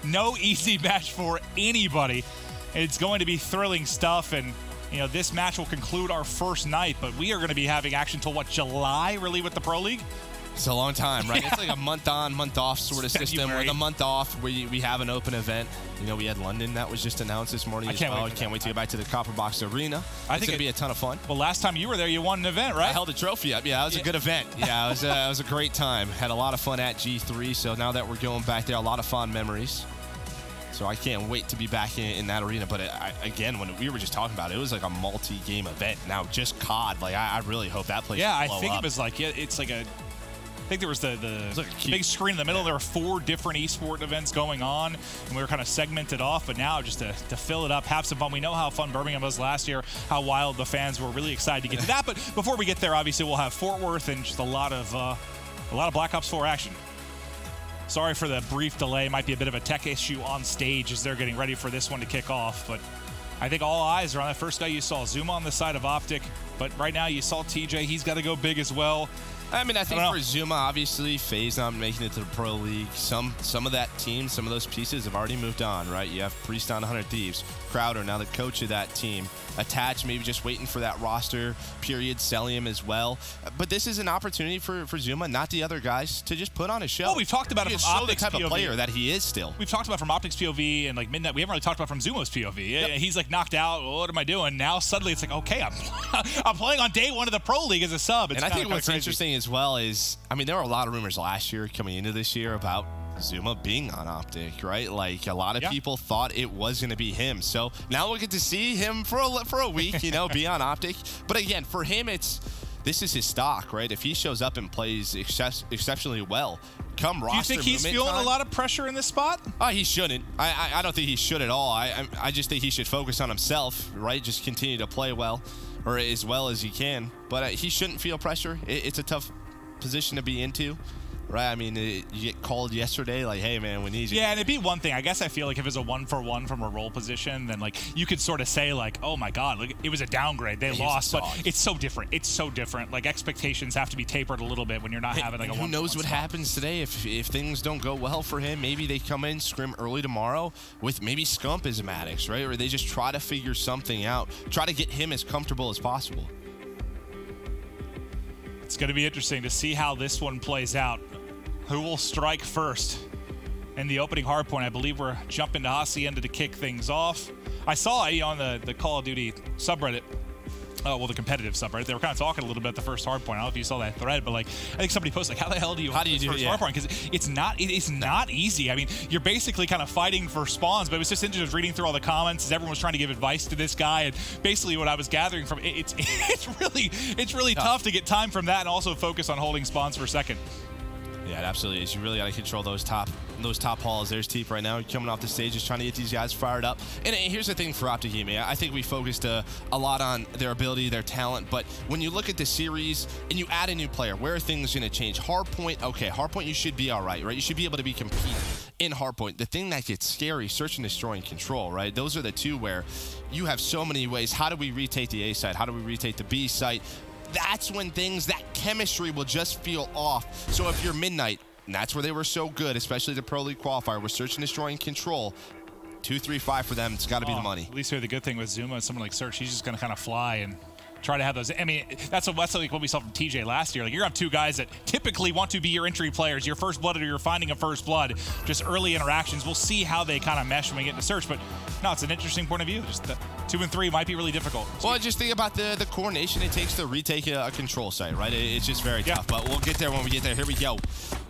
No easy match for anybody. It's going to be thrilling stuff, and you know, this match will conclude our first night, but we are going to be having action till what, July, really, with the Pro League? It's a long time, right? It's like a month on, month off sort of system. With a month off, we have an open event. You know, we had London that was just announced this morning as well. I can't wait to get back to the Copper Box Arena. I think it's going to be a ton of fun. Well, last time you were there, you won an event, right? I held a trophy up. Yeah, it was a good event. Yeah, it was a great time. Had a lot of fun at G3. So now that we're going back there, a lot of fond memories. So I can't wait to be back in that arena. But again, when we were just talking about it, it was like a multi-game event. Now just COD. Like I really hope that place. Yeah, I think it was like it's like a I think there was the big screen in the middle. There were 4 different esport events going on, and we were kind of segmented off. But now, just to fill it up, have some fun. We know how fun Birmingham was last year, how wild the fans were. Really excited to get to that. But before we get there, obviously we'll have Fort Worth and just a lot of Black Ops 4 action. Sorry for the brief delay. Might be a bit of a tech issue on stage as they're getting ready for this one to kick off. But I think all eyes are on that first guy you saw, Zuma on the side of Optic. But right now you saw TJ. He's got to go big as well. I mean, I think for Zuma, obviously, FaZe not making it to the Pro League. Some of that team, some of those pieces have already moved on, right? You have Priest on 100 Thieves, Crowder, now the coach of that team. Attached, maybe just waiting for that roster period, Celium as well. But this is an opportunity for Zuma, not the other guys, to just put on a show. Well, we've talked about it from Optic's the type POV. of player that he is still. We've talked about from Optic's POV and like Midnight. We haven't really talked about from Zuma's POV. Yep. He's like knocked out. Well, what am I doing? Now suddenly it's like, okay, I'm playing on day 1 of the Pro League as a sub. It's and I think what's crazy. interesting as well is, I mean, there were a lot of rumors last year coming into this year about Zuma being on Optic, right? Like, a lot of people thought it was going to be him. So now we'll get to see him for a week, you know, be on Optic. But again, for him, this is his stock, right? If he shows up and plays exceptionally well, come roster. Do you think he's feeling a lot of pressure in this spot? He shouldn't. I don't think he should at all. I just think he should focus on himself, right? Just continue to play well, or as well as he can. But he shouldn't feel pressure. It's a tough position to be into. Right, I mean, you get called yesterday, like, hey, man, we need you. Yeah, and it'd be one thing. I guess I feel like if it's a 1-for-1 from a role position, then, like, you could sort of say, like, oh, my God, look, it was a downgrade. They lost, but it's so different. It's so different. Like, expectations have to be tapered a little bit when you're not having, like, a 1-for-1 who knows what spot. happens today if things don't go well for him. Maybe they come in, scrim early tomorrow with maybe Scump as Maddox, right? Or they just try to figure something out, try to get him as comfortable as possible. It's going to be interesting to see how this one plays out. Who will strike first? In the opening hardpoint, I believe we're jumping to Hacienda to kick things off. I saw on the Call of Duty subreddit, well, the competitive subreddit, they were kind of talking a little bit at the first hardpoint. I don't know if you saw that thread, but like, I think somebody posted, like, how the hell do you do first hardpoint? Because it's not easy. I mean, you're basically kind of fighting for spawns, but it was just interesting reading through all the comments as everyone was trying to give advice to this guy, and basically what I was gathering from it's really tough to get time from that and also focus on holding spawns for a second. Yeah, it absolutely is. You really got to control those top halls. There's Teep right now coming off the stage, just trying to get these guys fired up. And here's the thing for Optic Gaming. I think we focused a lot on their ability, their talent. But when you look at the series and you add a new player, where are things going to change? Hardpoint, okay, Hardpoint you should be all right? You should be able to compete in Hardpoint. The thing that gets scary, Search and Destroy and Control, right? Those are the two where you have so many ways. How do we retake the A site? How do we retake the B site? That's when that chemistry will just feel off. So if you're Midnight, and that's where they were so good, especially the Pro League qualifier, with Search and Destroy and Control, 2, 3, 5 for them, it's got to be the money. At least here, the good thing with Zuma, someone like Search, he's just going to kind of fly and try to have those. I mean, that's like what we saw from TJ last year. Like, you're going to have 2 guys that typically want to be your entry players, your first blood or your finding a first blood, just early interactions. We'll see how they kind of mesh when we get into Search, but no, it's an interesting point of view. Just 2 and 3 might be really difficult. Well, just think about the coordination it takes to retake a control site, right? It's just very tough, but we'll get there when we get there. Here we go.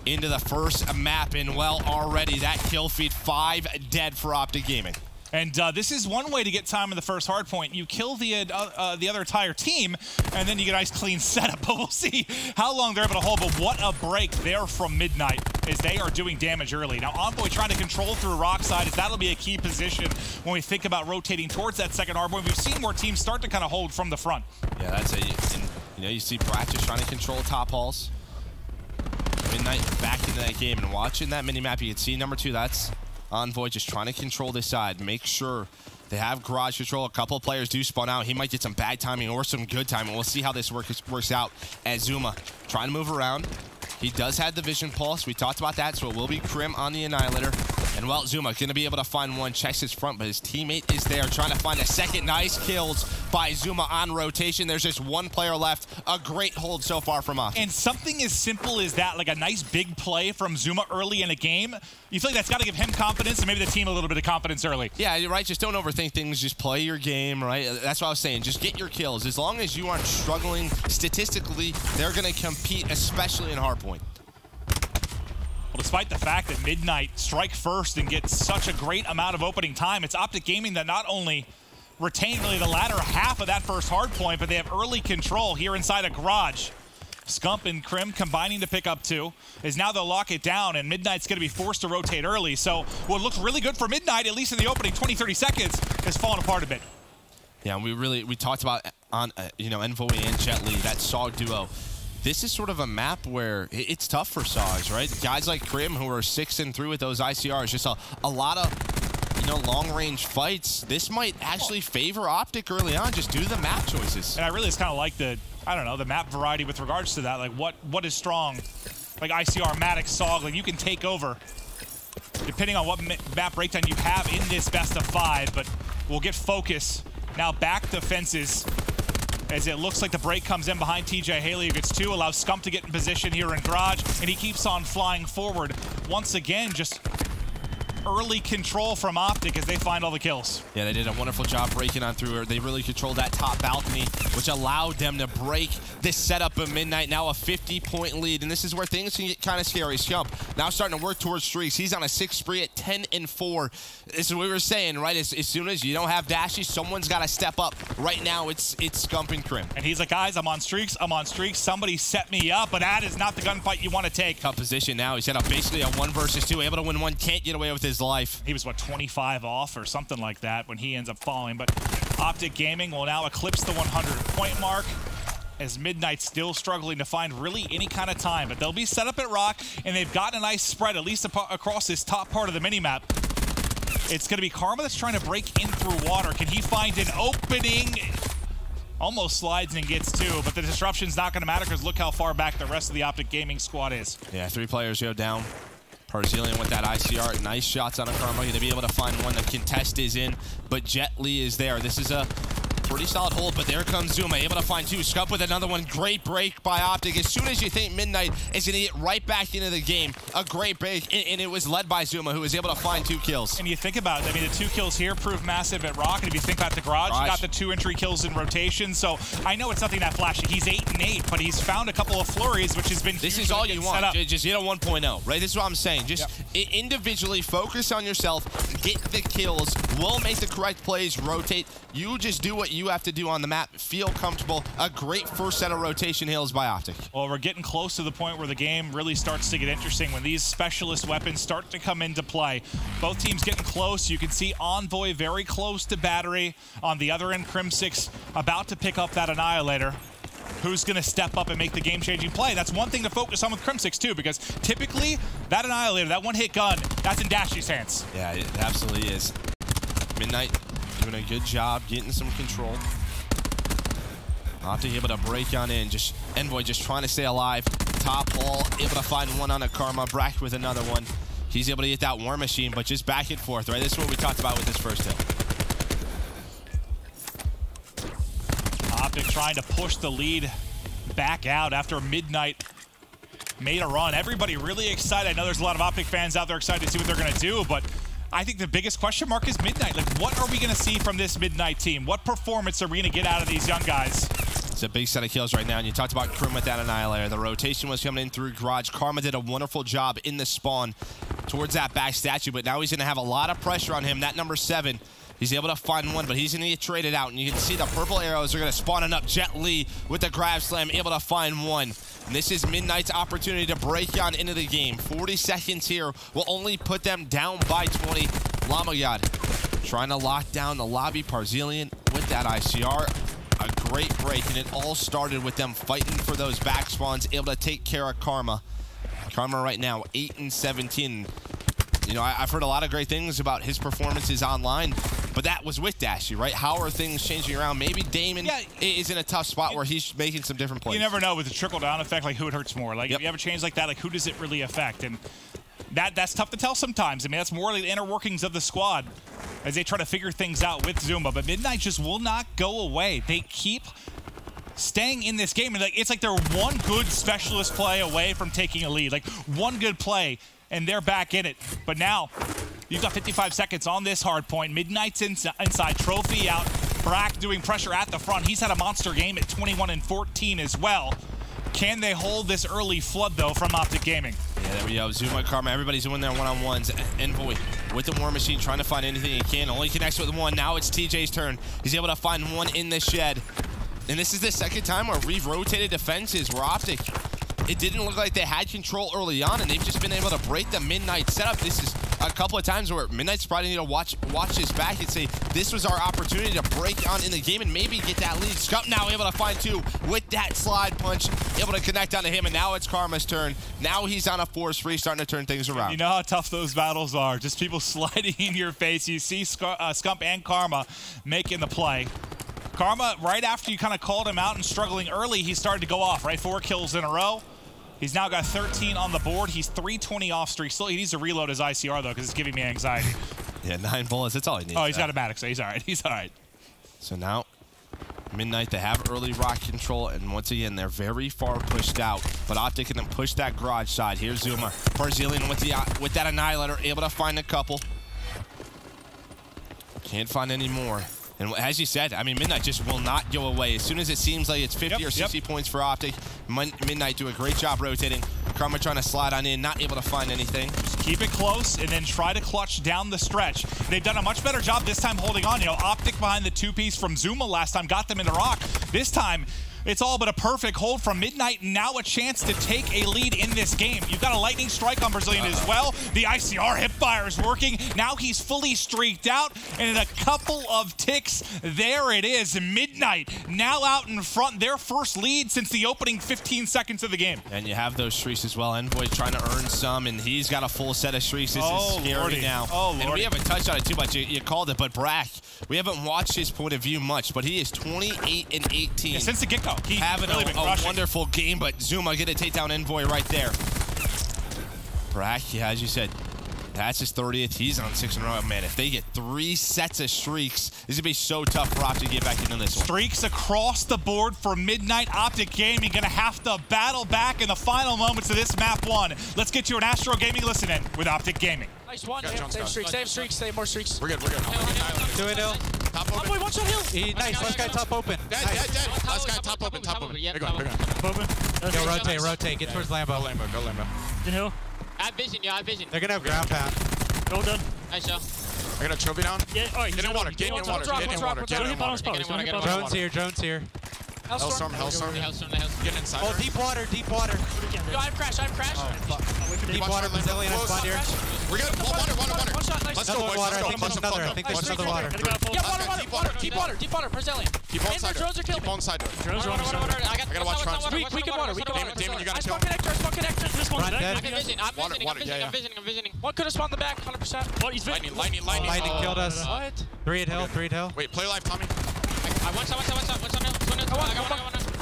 Into the first map, and well, already that kill feed, 5 dead for Optic Gaming. And this is one way to get time in the first hardpoint. You kill the other entire team, and then you get a nice clean setup. But we'll see how long they're able to hold. But what a break there from Midnight as they are doing damage early. Now, Envoy trying to control through Rockside, as that'll be a key position when we think about rotating towards that second hardpoint. We've seen more teams start to kind of hold from the front. Yeah, that's it. You know, you see Brat just trying to control top halls. Midnight back into that game, and watching that mini-map, you can see number 2, that's Envoy just trying to control this side, make sure they have garage control. A couple of players do spawn out. He might get some bad timing or some good timing. We'll see how this works out as Zuma trying to move around. He does have the vision pulse. We talked about that, so it will be Crim on the Annihilator. And, well, Zuma going to be able to find one, checks his front, but his teammate is there trying to find a second. Nice kills by Zuma on rotation. There's just 1 player left. A great hold so far from us. And something as simple as that, like a nice big play from Zuma early in a game, you feel like that's got to give him confidence and maybe the team a little bit of confidence early. Yeah, you're right. Just don't overthink things. Just play your game, right? That's what I was saying. Just get your kills. As long as you aren't struggling statistically, they're going to compete, especially in hardpoint. Well, despite the fact that Midnight strike first and get such a great amount of opening time, it's Optic Gaming that not only retain really the latter half of that first hard point, but they have early control here inside a garage. Scump and Krim combining to pick up 2. Is now they'll lock it down, and Midnight's going to be forced to rotate early. So what looks really good for Midnight, at least in the opening 20-30 seconds, has fallen apart a bit. Yeah, we talked about on Envoy and Jet Li, that SOG duo. This is sort of a map where it's tough for SOGs, right? Guys like Krim who are 6-3 with those ICRs, just a lot of long-range fights. This might actually favor Optic early on, just due to the map choices. And I really just kind of like the map variety with regards to that. Like what is strong? Like ICR, Matic, SOG, like you can take over depending on what map breakdown you have in this best of 5, but we'll get focus now back to fences as it looks like the break comes in behind TJ Haley, who gets 2, allows Scump to get in position here in Garage, and he keeps on flying forward. Once again, just early control from Optic as they find all the kills. Yeah, they did a wonderful job breaking on through her. They really controlled that top balcony, which allowed them to break this setup of Midnight. Now a 50-point lead, and this is where things can get kind of scary. Scump now starting to work towards streaks. He's on a 6 spree at 10-4. This is what we were saying, right? As soon as you don't have Dashy, someone's got to step up. Right now, it's Scump and Krim. And he's like, guys, I'm on streaks. Somebody set me up, but that is not the gunfight you want to take. Tough position now. He's at basically a 1 versus 2, able to win 1, can't get away with his life. He was, what, 25 off or something like that when he ends up falling. But Optic Gaming will now eclipse the 100-point mark as Midnight's still struggling to find really any kind of time. But they'll be set up at Rock, and they've gotten a nice spread, at least across this top part of the minimap. It's going to be Karma that's trying to break in through water. Can he find an opening? Almost slides and gets 2, but the disruption's not going to matter because look how far back the rest of the Optic Gaming squad is. Yeah, 3 players go down. Barzilian with that ICR, nice shots on a Karma. Going to be able to find one. The contest is in, but Jet Li is there. This is a pretty solid hold, but there comes Zuma, able to find 2. Scump with another one. Great break by Optic. As soon as you think Midnight is going to get right back into the game, a great break, and it was led by Zuma, who was able to find 2 kills. And you think about it, I mean, the 2 kills here prove massive at Rock, and if you think about the Garage, you got the 2 entry kills in rotation, so I know it's nothing that flashy. He's 8-8, but he's found a couple of flurries, which has been This is all you want. Just hit a 1.0, right? This is what I'm saying. Just individually focus on yourself, get the kills, will make the correct plays, rotate. You just do what you have to do on the map, feel comfortable. A great first set of rotation hills by Optic. Well, we're getting close to the point where the game really starts to get interesting when these specialist weapons start to come into play. Both teams getting close. You can see Envoy very close to Battery. On the other end, Crim6 about to pick up that Annihilator. Who's going to step up and make the game-changing play? That's one thing to focus on with Crim6 too, because typically that Annihilator, that one-hit gun, that's in Dashy's hands. Yeah, it absolutely is. Midnight doing a good job getting some control. Optic able to break on in. Just Envoy just trying to stay alive. Top wall, able to find one on a Karma. Brack with another one. He's able to get that War Machine, but just back and forth, right? This is what we talked about with this first hill. Optic trying to push the lead back out after Midnight made a run. Everybody really excited. I know there's a lot of Optic fans out there excited to see what they're going to do, but I think the biggest question mark is Midnight. Like, what are we going to see from this Midnight team? What performance are we going to get out of these young guys? It's a big set of kills right now, and you talked about Krim with that Annihilator. The rotation was coming in through Garage. Karma did a wonderful job in the spawn towards that back statue, but now he's going to have a lot of pressure on him. That number 7, he's able to find one, but he's going to get traded out, and you can see the purple arrows are going to spawn up. Jet Li with the grab slam, able to find one. And this is Midnight's opportunity to break on into the game. 40 seconds here will only put them down by 20. Llama God trying to lock down the lobby. Barzilian with that ICR. A great break, and it all started with them fighting for those back spawns, able to take care of Karma. Karma right now 8-17. You know, I've heard a lot of great things about his performances online, but that was with Dashy, right? How are things changing around? Maybe Damon is in a tough spot where he's making some different plays. You never know with the trickle-down effect, like who it hurts more. Like if you have a change like that, like who does it really affect? And that's tough to tell sometimes. I mean, that's more like the inner workings of the squad as they try to figure things out with Zuma. But Midnight just will not go away. They keep staying in this game. And it's like they're one good specialist play away from taking a lead. Like one good play, and they're back in it. But now, you've got 55 seconds on this hard point. Midnight's inside, Trophy out. Brack doing pressure at the front. He's had a monster game at 21-14 as well. Can they hold this early flood, though, from Optic Gaming? Yeah, there we go. Zuma, Karma, everybody's doing their one-on-ones. Envoy with the War Machine trying to find anything he can. Only connects with one. Now it's TJ's turn. He's able to find one in the shed. And this is the second time where we've rotated defenses where Optic, it didn't look like they had control early on, and they've just been able to break the Midnight setup. This is a couple of times where Midnight's probably need to watch his back and say, this was our opportunity to break on in the game and maybe get that lead. Scump now able to find 2 with that slide punch, able to connect onto him, and now it's Karma's turn. Now he's on a force free, starting to turn things around. You know how tough those battles are. Just people sliding in your face. You see Scump and Karma making the play. Karma, right after you kind of called him out and struggling early, he started to go off, right? 4 kills in a row. He's now got 13 on the board. He's 320 off streak. Still, he needs to reload his ICR, though, because it's giving me anxiety. Yeah, 9 bullets. That's all he needs. Oh, he's got a Matic, so he's all right. He's all right. So now, Midnight, they have early rock control, and once again, they're very far pushed out. But Optic can then push that garage side. Here's Zuma. Barzilian with that Annihilator, able to find a couple. Can't find any more. And as you said, I mean, Midnight just will not go away. As soon as it seems like it's 50 or 60 points for Optic, Midnight do a great job rotating. Karma trying to slide on in, not able to find anything. Just keep it close and then try to clutch down the stretch. They've done a much better job this time holding on. You know, Optic behind the 2-piece from Zuma last time got them into rock. This time, it's all but a perfect hold from Midnight. Now a chance to take a lead in this game. You've got a lightning strike on Brazilian as well. The ICR hipfire is working. Now he's fully streaked out. And in a couple of ticks, there it is. Midnight now out in front. Their first lead since the opening 15 seconds of the game. And you have those streaks as well. Envoy trying to earn some, and he's got a full set of streaks. This is scary Lordy. Now. Oh, Lordy. And we haven't touched on it too much. You called it, but Brack, we haven't watched his point of view much, but he is 28 and 18. Yeah, since the get-go. He's having really a wonderful game, but Zuma get a takedown Envoy right there. Brack, yeah, as you said, that's his 30th. He's on 6 in a row. Man, if they get 3 sets of streaks, this is going to be so tough for Optic to get back into this one. Streaks across the board for Midnight. Optic Gaming going to have to battle back in the final moments of this map 1. Let's get you an Astro Gaming listen in with Optic Gaming. Nice one. Save streaks, save more streaks. We're good. 2-0. Top open. Boy, watch that hill. Nice. Last guy top open. Dead. Last guy top open. They're going. Yo, rotate. Get towards Lambo. Go Lambo. In hill. I have vision. They're going to have ground pound. Go done. Nice shot. I got a trophy down. Yeah, all right. Get in water. Drone's here. Hellstorm. Get inside. Oh, deep water. Yo, I have crash. Deep water, Brazilian, I spawned here. We're good. Water. One shot, nice. Let's go, boys. Water. I think there's another water. Yeah, water. Deep water, Brazilian. Keep on side door. Keep on side door. I gotta watch front. We can water. Damon, you gotta kill. I spawn connector. This one's dead. I'm visioning. One could have spawned the back, 100%. What? He's Lightning. Lightning killed us. What? 3 at hill. Wait, play live, Tommy.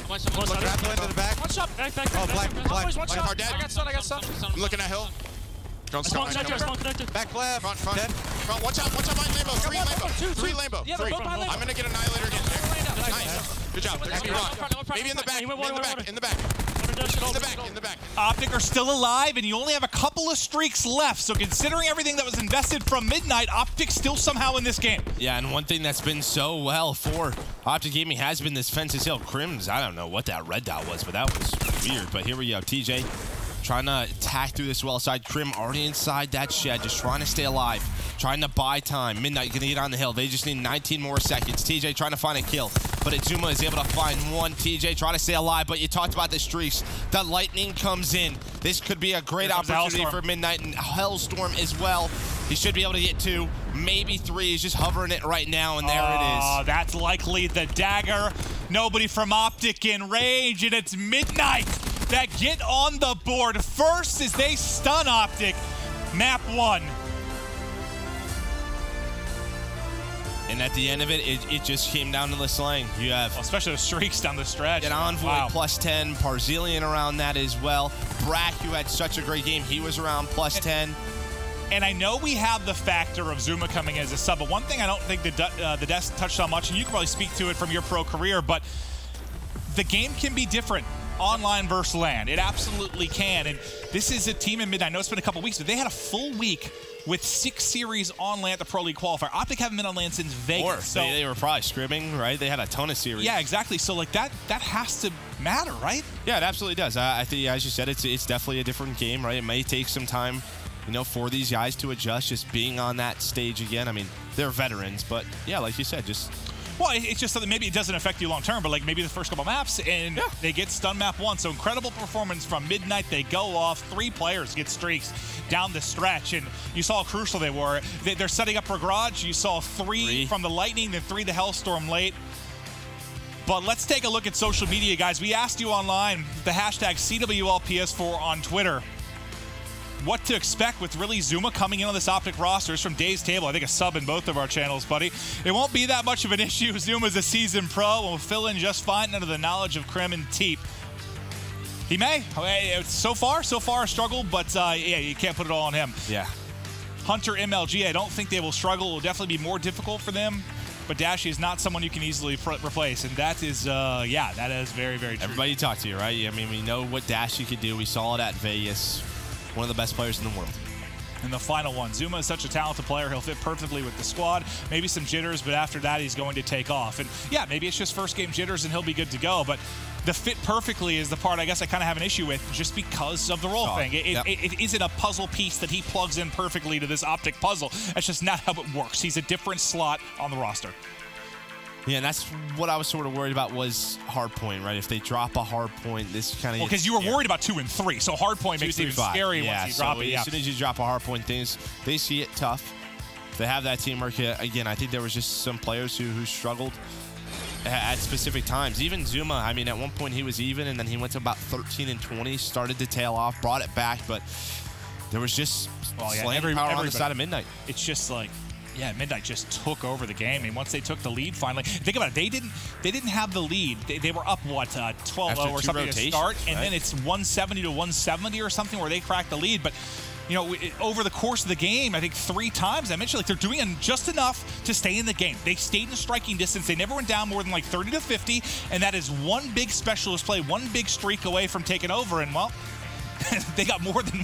One shot. Grapple into the back. One shot. Back. Oh, black. One shot. I got stun. I'm looking at hill. Don't spawn connector. Back left. Front. Dead. Watch out behind Lambo. 3 Lambo. Yeah, they're both behind Lambo. I'm gonna get Annihilator again. Nice. Good job. They're gonna be rock. Maybe in the back. In the back. Optic are still alive, and you only have a couple of streaks left. So considering everything that was invested from Midnight, Optic's still somehow in this game. Yeah, and one thing that's been so well for Optic Gaming has been this Fences Hill. Crims, I don't know what that red dot was, but that was weird. But here we go. TJ trying to attack through this well side. Crim already inside that shed, just trying to stay alive, trying to buy time. Midnight gonna get on the hill. They just need 19 more seconds. TJ trying to find a kill, but Izuma is able to find one. TJ trying to stay alive, but you talked about the streaks. The lightning comes in. This could be a great opportunity for Midnight, and Hellstorm as well. He should be able to get 2, maybe 3. He's just hovering it right now, and there it is. Oh, that's likely the dagger. Nobody from Optic in range, and it's Midnight that get on the board first as they stun Optic. Map 1. And at the end of it, it just came down to the slaying. You have, especially the streaks down the stretch. An Envoy plus 10, Barzilian around that as well. Brack, who had such a great game, he was around plus 10. And I know we have the factor of Zuma coming as a sub, but one thing I don't think the desk touched on much, and you can probably speak to it from your pro career, but the game can be different online versus LAN. It absolutely can. And this is a team in Midnight. I know it's been a couple weeks, but they had a full week with 6 series on LAN at the Pro League qualifier. Optic haven't been on LAN since Vegas. So they were probably scrimming, right? They had a ton of series. Yeah, exactly. So like that has to matter, right? Yeah, it absolutely does. I think, as you said, it's definitely a different game, right? It may take some time, for these guys to adjust, just being on that stage again. I mean, they're veterans, but yeah, like you said, just Well, it's just something, maybe it doesn't affect you long term, but like maybe the first couple maps, and they get stun map 1. So incredible performance from Midnight. They go off. 3 players get streaks down the stretch, and you saw how crucial they were. They're setting up for Garage. You saw 3 from the Lightning, then 3 the Hellstorm late. But let's take a look at social media, guys. We asked you online, the hashtag CWLPS4 on Twitter, what to expect with really Zuma coming in on this Optic roster. It's from Dave's Table. I think a sub in both of our channels, buddy. It won't be that much of an issue. Zuma's a seasoned pro and will fill in just fine under the knowledge of Krim and Teep. He may. So far a struggle, but yeah, you can't put it all on him. Yeah. Hunter MLG, I don't think they will struggle. It will definitely be more difficult for them. But Dashy is not someone you can easily replace, and that is, yeah, that is very, very true. Everybody talked to you, right? I mean, we know what Dashy could do. We saw it at Vegas. One of the best players in the world. And the final one, Zuma is such a talented player. He'll fit perfectly with the squad. Maybe some jitters, but after that, he's going to take off. And yeah, maybe it's just first game jitters and he'll be good to go. But the fit perfectly is the part I guess I kind of have an issue with just because of the role thing. It isn't a puzzle piece that he plugs in perfectly to this Optic puzzle. That's just not how it works. He's a different slot on the roster. Yeah, and that's what I was sort of worried about was hardpoint, right? If they drop a hardpoint, this kind of... Well, because you were worried about 2 and 3, so hardpoint makes it even scary once you drop it. As soon as you drop a hardpoint, they see it tough. If they have that teamwork, again, I think there was just some players who struggled at specific times. Even Zuma, I mean, at one point he was even, and then he went to about 13 and 20, started to tail off, brought it back, but there was just slamming power on the side of Midnight. It's just like... Yeah, Midnight just took over the game. I mean, once they took the lead finally, think about it. They didn't have the lead. They were up, what, 12-0 or something to start, and then it's 170 to 170 or something where they cracked the lead. But, you know, over the course of the game, I think 3 times, I mentioned, like, they're doing just enough to stay in the game. They stayed in striking distance. They never went down more than, like, 30 to 50, and that is one big specialist play, one big streak away from taking over, and, well... they got more than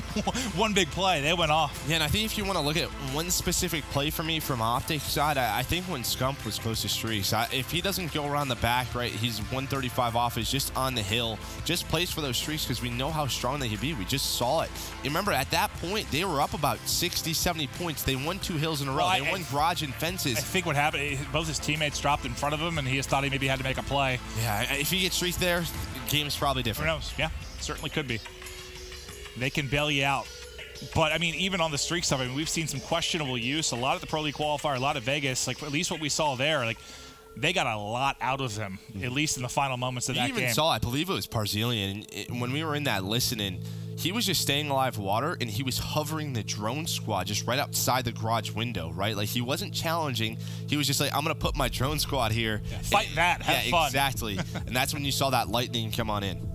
one big play. They went off. Yeah, and I think if you want to look at one specific play for me from Optic side, I think when Scump was close to streaks, if he doesn't go around the back, right, he's 135 off, is just on the hill, just plays for those streaks because we know how strong they can be. We just saw it. Remember, at that point, they were up about 60, 70 points. They won 2 hills in a row. They won garage and fences. I think what happened, both his teammates dropped in front of him, and he just thought he maybe had to make a play. Yeah, if he gets streaks there, the game's probably different. Who knows? Yeah, certainly could be. They can bail you out. But, I mean, even on the streak stuff, I mean, we've seen some questionable use. A lot at the Pro League qualifier, a lot at Vegas. Like, at least what we saw there, like, they got a lot out of them, at least in the final moments of that game. You even saw, I believe it was Parzilian, when we were in that listening, he was just staying alive water, and he was hovering the drone squad just right outside the garage window, right? Like, he wasn't challenging. He was just like, I'm going to put my drone squad here. Yeah, fight that. Have fun. Exactly. And that's when you saw that lightning come on in.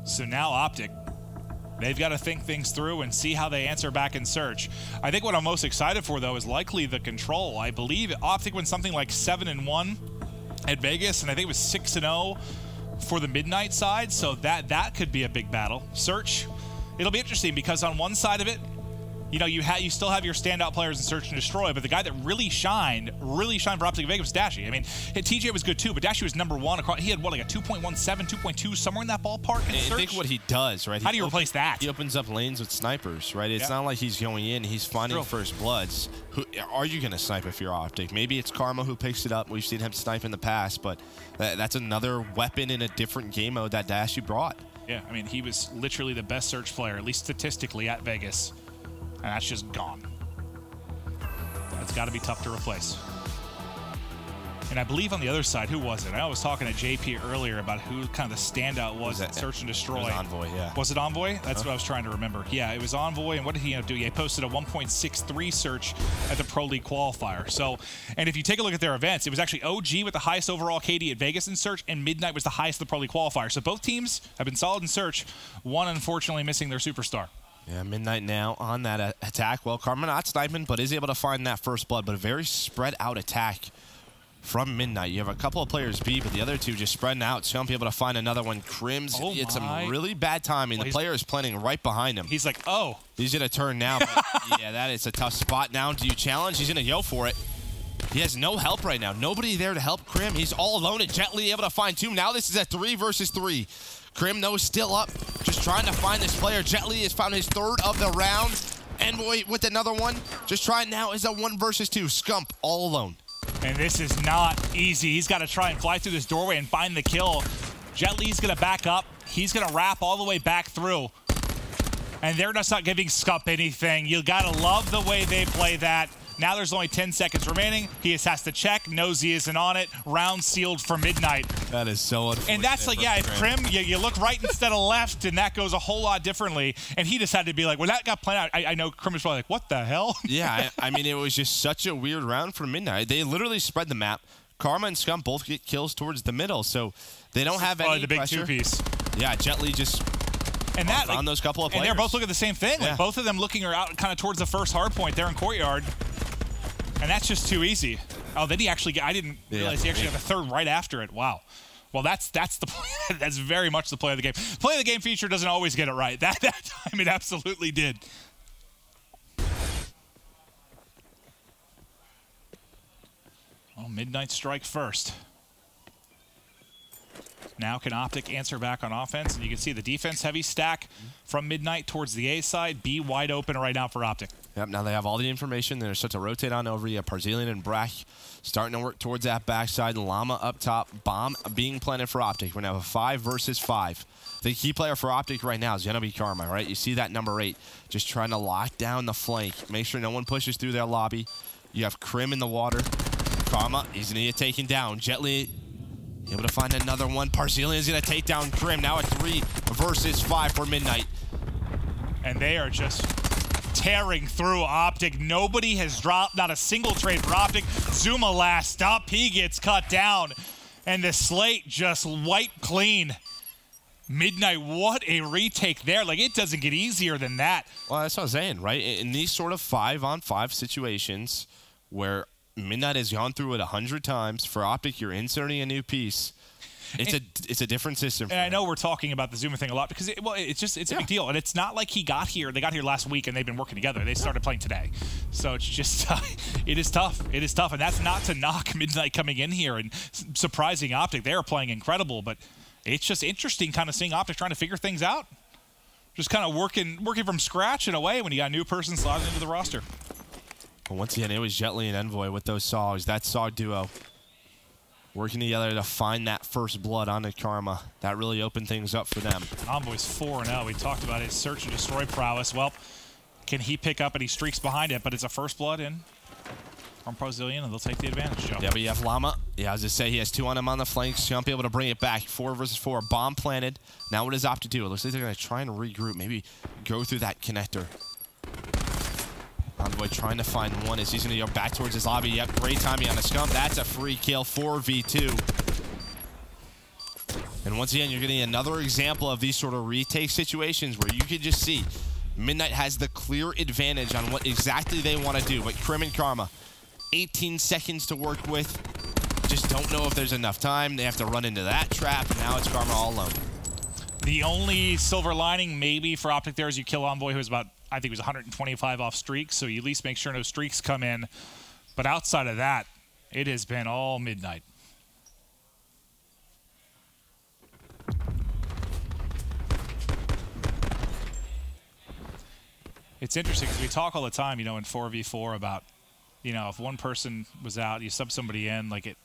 So now Optic, they've got to think things through and see how they answer back in search. I think what I'm most excited for, though, is likely the control. I believe Optic went something like 7-1 at Vegas, and I think it was 6-0 for the Midnight side, so that could be a big battle. Search, it'll be interesting because on one side of it, you know, you still have your standout players in Search and Destroy, but the guy that really shined for Optic Vegas was Dashy. I mean, TJ was good too, but Dashy was #1 across. He had what, like a 2.17, 2.2, somewhere in that ballpark in Search. I think what he does, right? How do you replace that? He opens up lanes with snipers, right? It's not like he's going in; he's finding first bloods. Who are you going to snipe if you're Optic? Maybe it's Karma who picks it up. We've seen him snipe in the past, but that's another weapon in a different game mode that Dashy brought. Yeah, I mean, he was literally the best Search player, at least statistically, at Vegas. And that's just gone. That's got to be tough to replace. And I believe on the other side, who was it? I was talking to JP earlier about who kind of the standout was at Search and Destroy. It was Envoy, yeah. Was it Envoy? That's what I was trying to remember. Yeah, it was Envoy. And what did he end up doing? He posted a 1.63 search at the Pro League qualifier. So, and if you take a look at their events, it was actually OG with the highest overall KD at Vegas in Search, and Midnight was the highest at the Pro League qualifier. So both teams have been solid in Search. One, unfortunately, missing their superstar. Yeah, Midnight now on that attack. Well, Karma not sniping, but is able to find that first blood. But a very spread out attack from Midnight. You have a couple of players B, but the other two just spreading out. So be able to find another one. Krim's it's some really bad timing. Well, the player is planning right behind him. He's like, oh. He's going to turn now. But yeah, that is a tough spot now. Do you challenge? He's going to go for it. He has no help right now. Nobody there to help Krim. He's all alone and Jet Li able to find 2. Now this is a 3 versus 3. Krim, though, still up, just trying to find this player. Jet Li has found his 3rd of the round. Envoy with another one. Just trying now is a 1 versus 2. Scump all alone. And this is not easy. He's got to try and fly through this doorway and find the kill. Jet Li's going to back up. He's going to wrap all the way back through. And they're just not giving Scump anything. You got to love the way they play that. Now there's only 10 seconds remaining. He just has to check, knows he isn't on it. Round sealed for Midnight. That is so unfortunate. And that's like, yeah, if Krim, you look right instead of left, and that goes a whole lot differently. And he decided to be like, when that got played out, I know Krim was probably like, what the hell? Yeah, I mean, it was just such a weird round for Midnight. They literally spread the map. Karma and Scump both get kills towards the middle, so they don't have any the big pressure. two-piece. Yeah, Jet Li just and that on those couple of players. And they're both looking at the same thing. Yeah. Like both of them looking are out kind of towards the first hard point there in Courtyard. And that's just too easy. Oh, then he actually, I didn't realize he actually got a third right after it. Wow. Well, that's the play. That's very much the play of the game. Play of the game feature doesn't always get it right. That time it absolutely did. Well, Midnight strike first. Now can Optic answer back on offense? And you can see the defense-heavy stack from Midnight towards the A side. B wide open right now for Optic. Yep, now they have all the information. They're starting to rotate on over. You have Parzilian and Brack starting to work towards that backside. Llama up top. Bomb being planted for Optic. We're going to have a 5 versus 5. The key player for Optic right now is going to be Karma, right? You see that number 8 just trying to lock down the flank. Make sure no one pushes through their lobby. You have Krim in the water. Karma, he's going to get taken down. Jet Li able to find another one. Parzilian is going to take down Krim. Now a 3 versus 5 for Midnight. And they are just tearing through Optic. Nobody has dropped, not a single trade for Optic. Zuma last up. He gets cut down. And the slate just wiped clean. Midnight, what a retake there. Like, it doesn't get easier than that. Well, that's what I'm saying, right? In these sort of 5-on-5 situations where Midnight has gone through it 100 times, for Optic, you're inserting a new piece. It's a different system. And I know we're talking about the Zuma thing a lot because it's a big deal. And it's not like he got here. They got here last week and they've been working together. They started playing today. So it's just, it is tough. It is tough. And that's not to knock Midnight coming in here and surprising Optic. They are playing incredible, but it's just interesting kind of seeing Optic trying to figure things out. Just kind of working from scratch in a way when you got a new person slotted into the roster. Well, once again, it was Jet Li and Envoy with those Sogs. That Sog duo working together to find that first blood onto Karma. That really opened things up for them. Envoy's 4-0. We talked about his search and destroy prowess. Well, can he pick up and he streaks behind it, but it's a first blood in from Parzilian, and they'll take the advantage, Joe. Yeah, but you have Llama. Yeah, I was just say he has 2 on him on the flanks. He'll be able to bring it back. 4 versus 4. Bomb planted. Now what does Optic do? It looks like they're going to try and regroup, maybe go through that connector. Envoy trying to find one as he's going to go back towards his lobby. Yep, great timing on the Scump. That's a free kill, 4v2. And once again, you're getting another example of these sort of retake situations where you can just see Midnight has the clear advantage on what exactly they want to do. But Krim and Karma, 18 seconds to work with. Just don't know if there's enough time. They have to run into that trap. Now it's Karma all alone. The only silver lining maybe for Optic there is you kill Envoy, who was about, I think it was 125 off streaks, so you at least make sure no streaks come in. But outside of that, it has been all Midnight. It's interesting because we talk all the time, you know, in 4v4 about, you know, if one person was out, you sub somebody in, like it,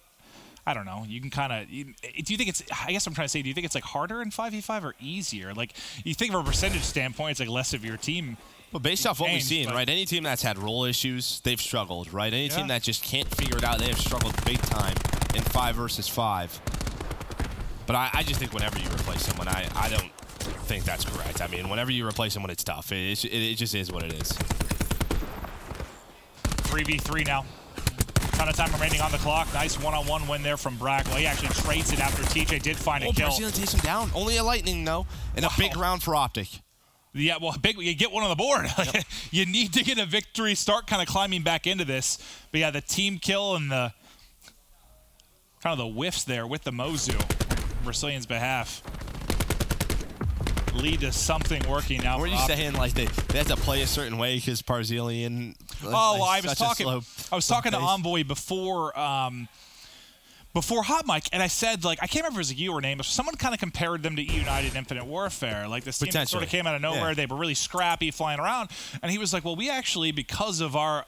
I don't know. You can kind of, do you think it's, I guess I'm trying to say, do you think it's like harder in 5v5 or easier? Like, you think from a percentage standpoint, it's like less of your team. Well, based off what we've seen, right? Any team that's had role issues, they've struggled, right? Any team that just can't figure it out, they have struggled big time in 5 versus 5. But I just think whenever you replace someone, I don't think that's correct. I mean, whenever you replace someone, it's tough. It just is what it is. 3v3 now. Ton of time remaining on the clock. Nice one-on-one win there from Brack. Well, he actually trades it after TJ did find a kill. Parzilian takes him down. Only a lightning, though. And a big round for Optic. Yeah, well, you get one on the board. Yep. You need to get a victory, start kind of climbing back into this. But yeah, the team kill and the kind of the whiffs there with the Mozu, Brazilian's behalf, lead to something working now. Were you saying like they have to play a certain way because Parzilian? Oh, well, I was talking to Envoy before before Hot Mic, and I said, like, I can't remember if it was you or name, but someone kind of compared them to United Infinite Warfare. Like, this team that sort of came out of nowhere. They were really scrappy, flying around. And he was like, well, we actually, because of our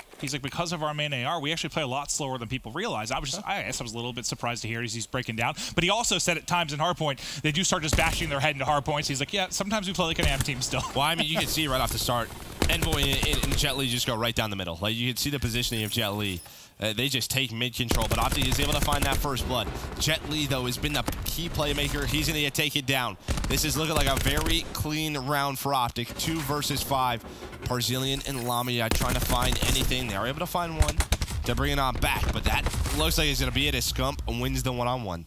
main AR, we actually play a lot slower than people realize. I guess I was a little bit surprised to hear he's breaking down. But he also said at times in hardpoint, they do start just bashing their head into hardpoints. He's like, yeah, sometimes we play like an AM team still. Well, I mean, you can see right off the start, Envoy and Jet Li just go right down the middle. Like, you can see the positioning of Jet Li. They just take mid-control, but Optic is able to find that first blood. Jet Li, though, has been the key playmaker. He's going to take it down. This is looking like a very clean round for Optic. 2 versus 5. Parzilian and Lamia trying to find anything. They're able to find one to bring it on back, but that looks like it's going to be it as Scump wins the one-on-one.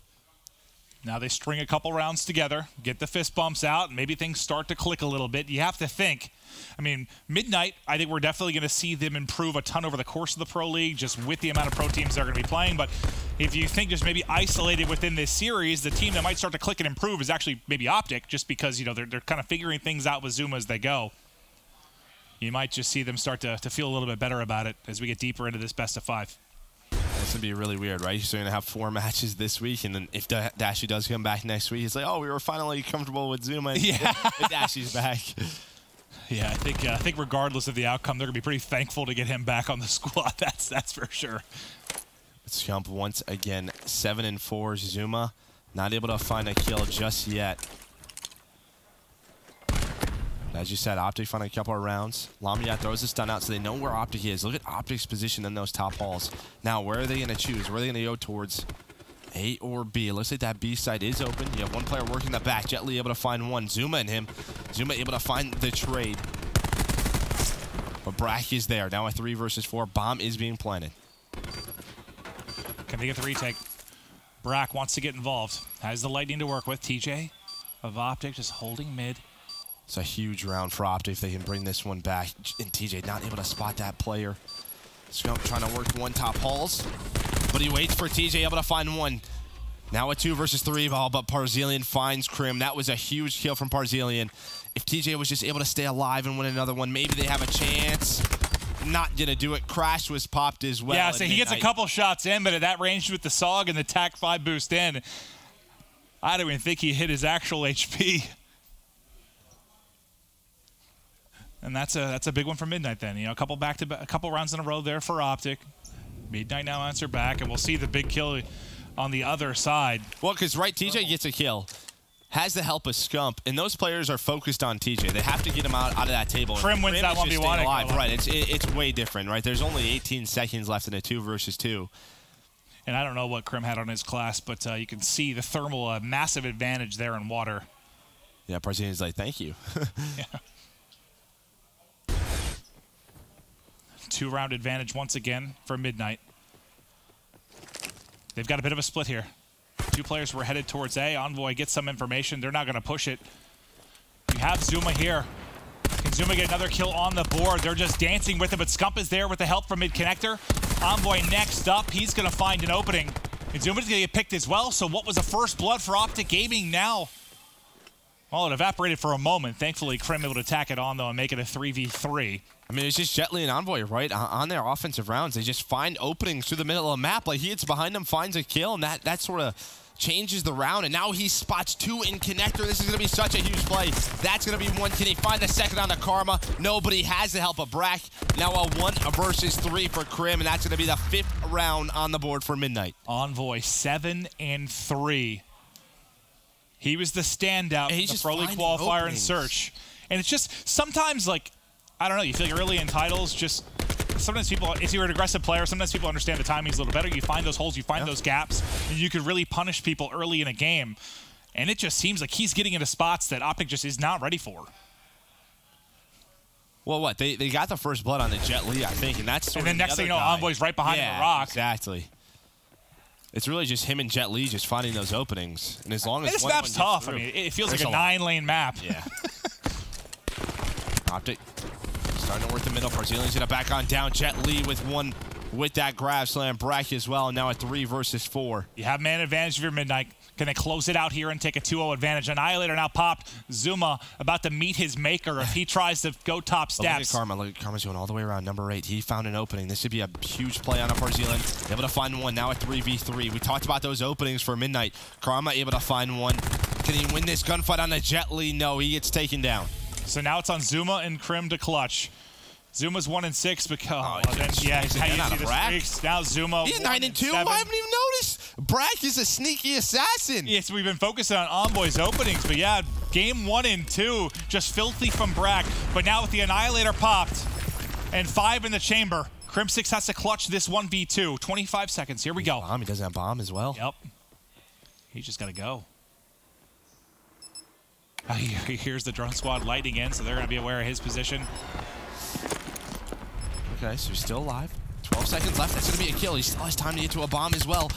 Now they string a couple rounds together, get the fist bumps out, and maybe things start to click a little bit. You have to think. I mean, Midnight, I think we're definitely going to see them improve a ton over the course of the Pro League, just with the amount of pro teams they're going to be playing. But if you think just maybe isolated within this series, the team that might start to click and improve is actually maybe Optic, just because, you know, they're kind of figuring things out with Zuma as they go. You might just see them start to feel a little bit better about it as we get deeper into this best of 5. That's going to be really weird, right? You're going to have 4 matches this week, and then if Dashy does come back next week, it's like, oh, we were finally comfortable with Zuma. Yeah. Dashy's back. Yeah, I think regardless of the outcome, they're going to be pretty thankful to get him back on the squad. That's for sure. Scump once again, 7-4. Zuma not able to find a kill just yet. As you said, Optic finding a couple of rounds. Lamia throws a stun out so they know where Optic is. Look at Optic's position in those top halls. Now, where are they going to choose? Where are they going to go towards? A or B? It looks like that B side is open. You have one player working the back. Jet Li able to find one. Zuma and him. Zuma able to find the trade. But Brack is there. Now a 3 versus 4. Bomb is being planted. Can they get the retake? Brack wants to get involved. Has the Lightning to work with. TJ of Optic just holding mid. It's a huge round for Optic if they can bring this one back. And TJ not able to spot that player. Scump trying to work one top halls. But he waits for TJ, able to find one. Now a 2 versus 3 ball, but Parzilian finds Crim. That was a huge kill from Parzilian. If TJ was just able to stay alive and win another one, maybe they have a chance. Not going to do it. Crash was popped as well. Yeah, so he gets a couple shots in, but at that range with the SOG and the TAC 5 boost in, I don't even think he hit his actual HP. And that's a big one for Midnight then. You know, a couple rounds in a row there for Optic. Midnight now answer back, and we'll see the big kill on the other side. Well, because TJ gets a kill, has the help of Scump, and those players are focused on TJ. They have to get him out of that table. Crim wins that 1v1. Right, it's way different, right? There's only 18 seconds left in a 2 versus 2. And I don't know what Crim had on his class, but you can see the thermal massive advantage there in water. Yeah, Parzilian's like, thank you. Yeah. 2-round advantage once again for Midnight. They've got a bit of a split here. 2 players were headed towards A. Envoy gets some information. They're not going to push it. You have Zuma here. Can Zuma get another kill on the board? They're just dancing with him, but Scump is there with the help from mid-connector. Envoy next up. He's going to find an opening. And Zuma's going to get picked as well, so what was a first blood for Optic Gaming now? Well, it evaporated for a moment. Thankfully, Crim able to tack it on, though, and make it a 3v3. I mean, it's just Jet Li and Envoy, right? On their offensive rounds, they just find openings through the middle of the map. Like, he hits behind them, finds a kill, and that sort of changes the round. And now he spots 2 in connector. This is going to be such a huge play. That's going to be one. Can he find the second on the Karma? Nobody has the help of Brack. Now a 1 versus 3 for Crim, and that's going to be the 5th round on the board for Midnight. Envoy 7-3. He was the standout in the Pro League qualifier and search. And it's just sometimes, like, I don't know, you feel like early in titles, just sometimes people, if you're an aggressive player, sometimes people understand the timing's a little better. You find those holes, you find those gaps, and you could really punish people early in a game. And it just seems like he's getting into spots that Optic just is not ready for. Well, what? They got the first blood on the Jet Li, I think, and that's sort and then next thing you know, Envoy's right behind the rock. Exactly. It's really just him and Jet Li just finding those openings. And as long as this map's tough. I mean, it feels like a 9-lane map. Yeah. Optic starting to work the middle. Parzilian's going to back on down. Jet Li with one with that grab slam. Brack as well, now at 3 versus 4. You have man advantage of your Midnight. Can they close it out here and take a 2-0 advantage? Annihilator now popped. Zuma about to meet his maker if he tries to go top steps. Look at Karma. Look at Karma's going all the way around number 8. He found an opening. This should be a huge play on Upper Zealand. Able to find one now at 3v3. We talked about those openings for Midnight. Karma able to find one. Can he win this gunfight on the Jet Li? No, he gets taken down. So now it's on Zuma and Krim to clutch. Zuma's 1-6 because how you see the streaks. Now Zuma. He's 9-2. I haven't even noticed. Brack is a sneaky assassin. Yes, we've been focusing on Envoy's openings, but yeah, game 1 and 2 just filthy from Brack. But now with the Annihilator popped and 5 in the chamber, Crim6 has to clutch this 1v2. 25 seconds. Here we go. He doesn't have bomb as well. Yep. He's just got to go. He hears the drone squad lighting in, so they're going to be aware of his position. Okay, so he's still alive. 12 seconds left. That's going to be a kill. He still has time to get to a bomb as well.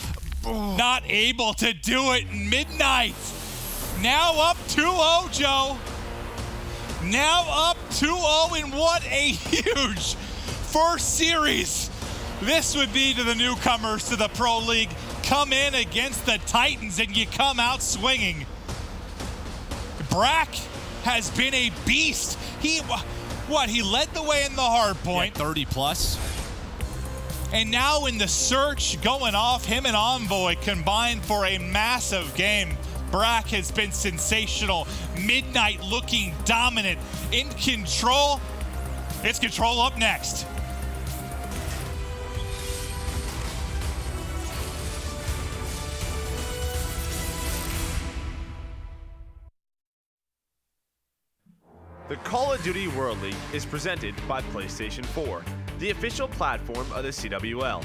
Not able to do it. Midnight. Now up 2-0, Joe. Now up 2-0, and what a huge first series this would be to the newcomers to the Pro League. Come in against the Titans, and you come out swinging. Brack has been a beast. He led the way in the hard point. Yeah, 30 plus. And now in the search going off, him and Envoy combined for a massive game. Brack has been sensational. Midnight looking dominant. In control. It's control up next. The Call of Duty World League is presented by PlayStation 4, the official platform of the CWL.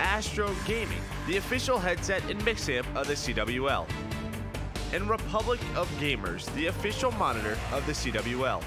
Astro Gaming, the official headset and mix amp of the CWL. And Republic of Gamers, the official monitor of the CWL.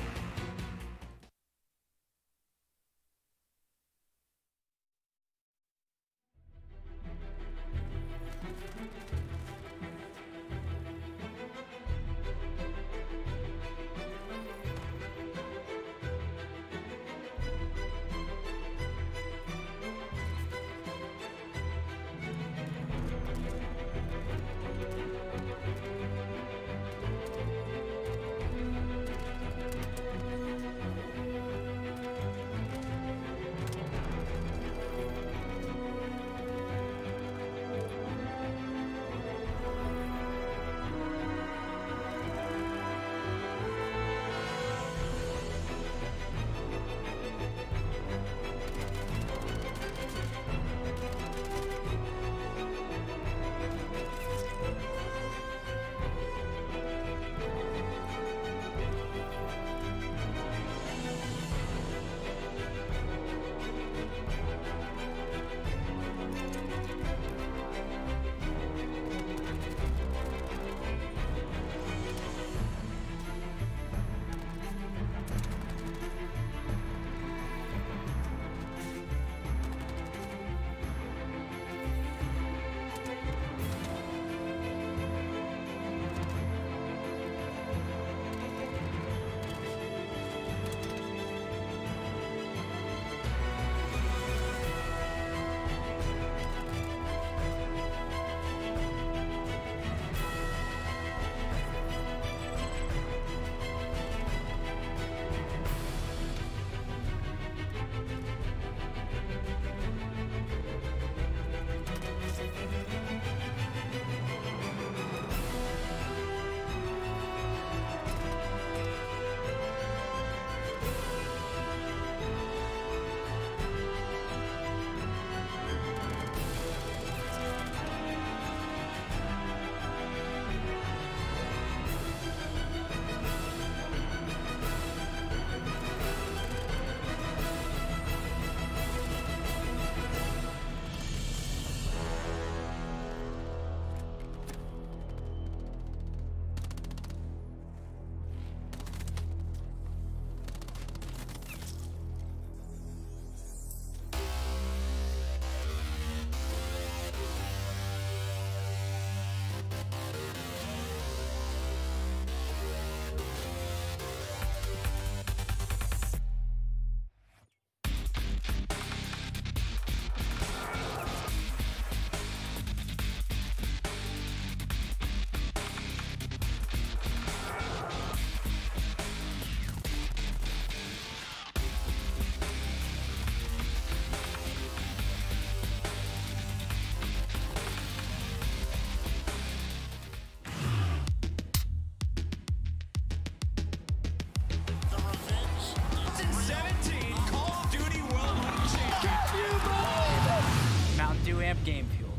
Game fuel.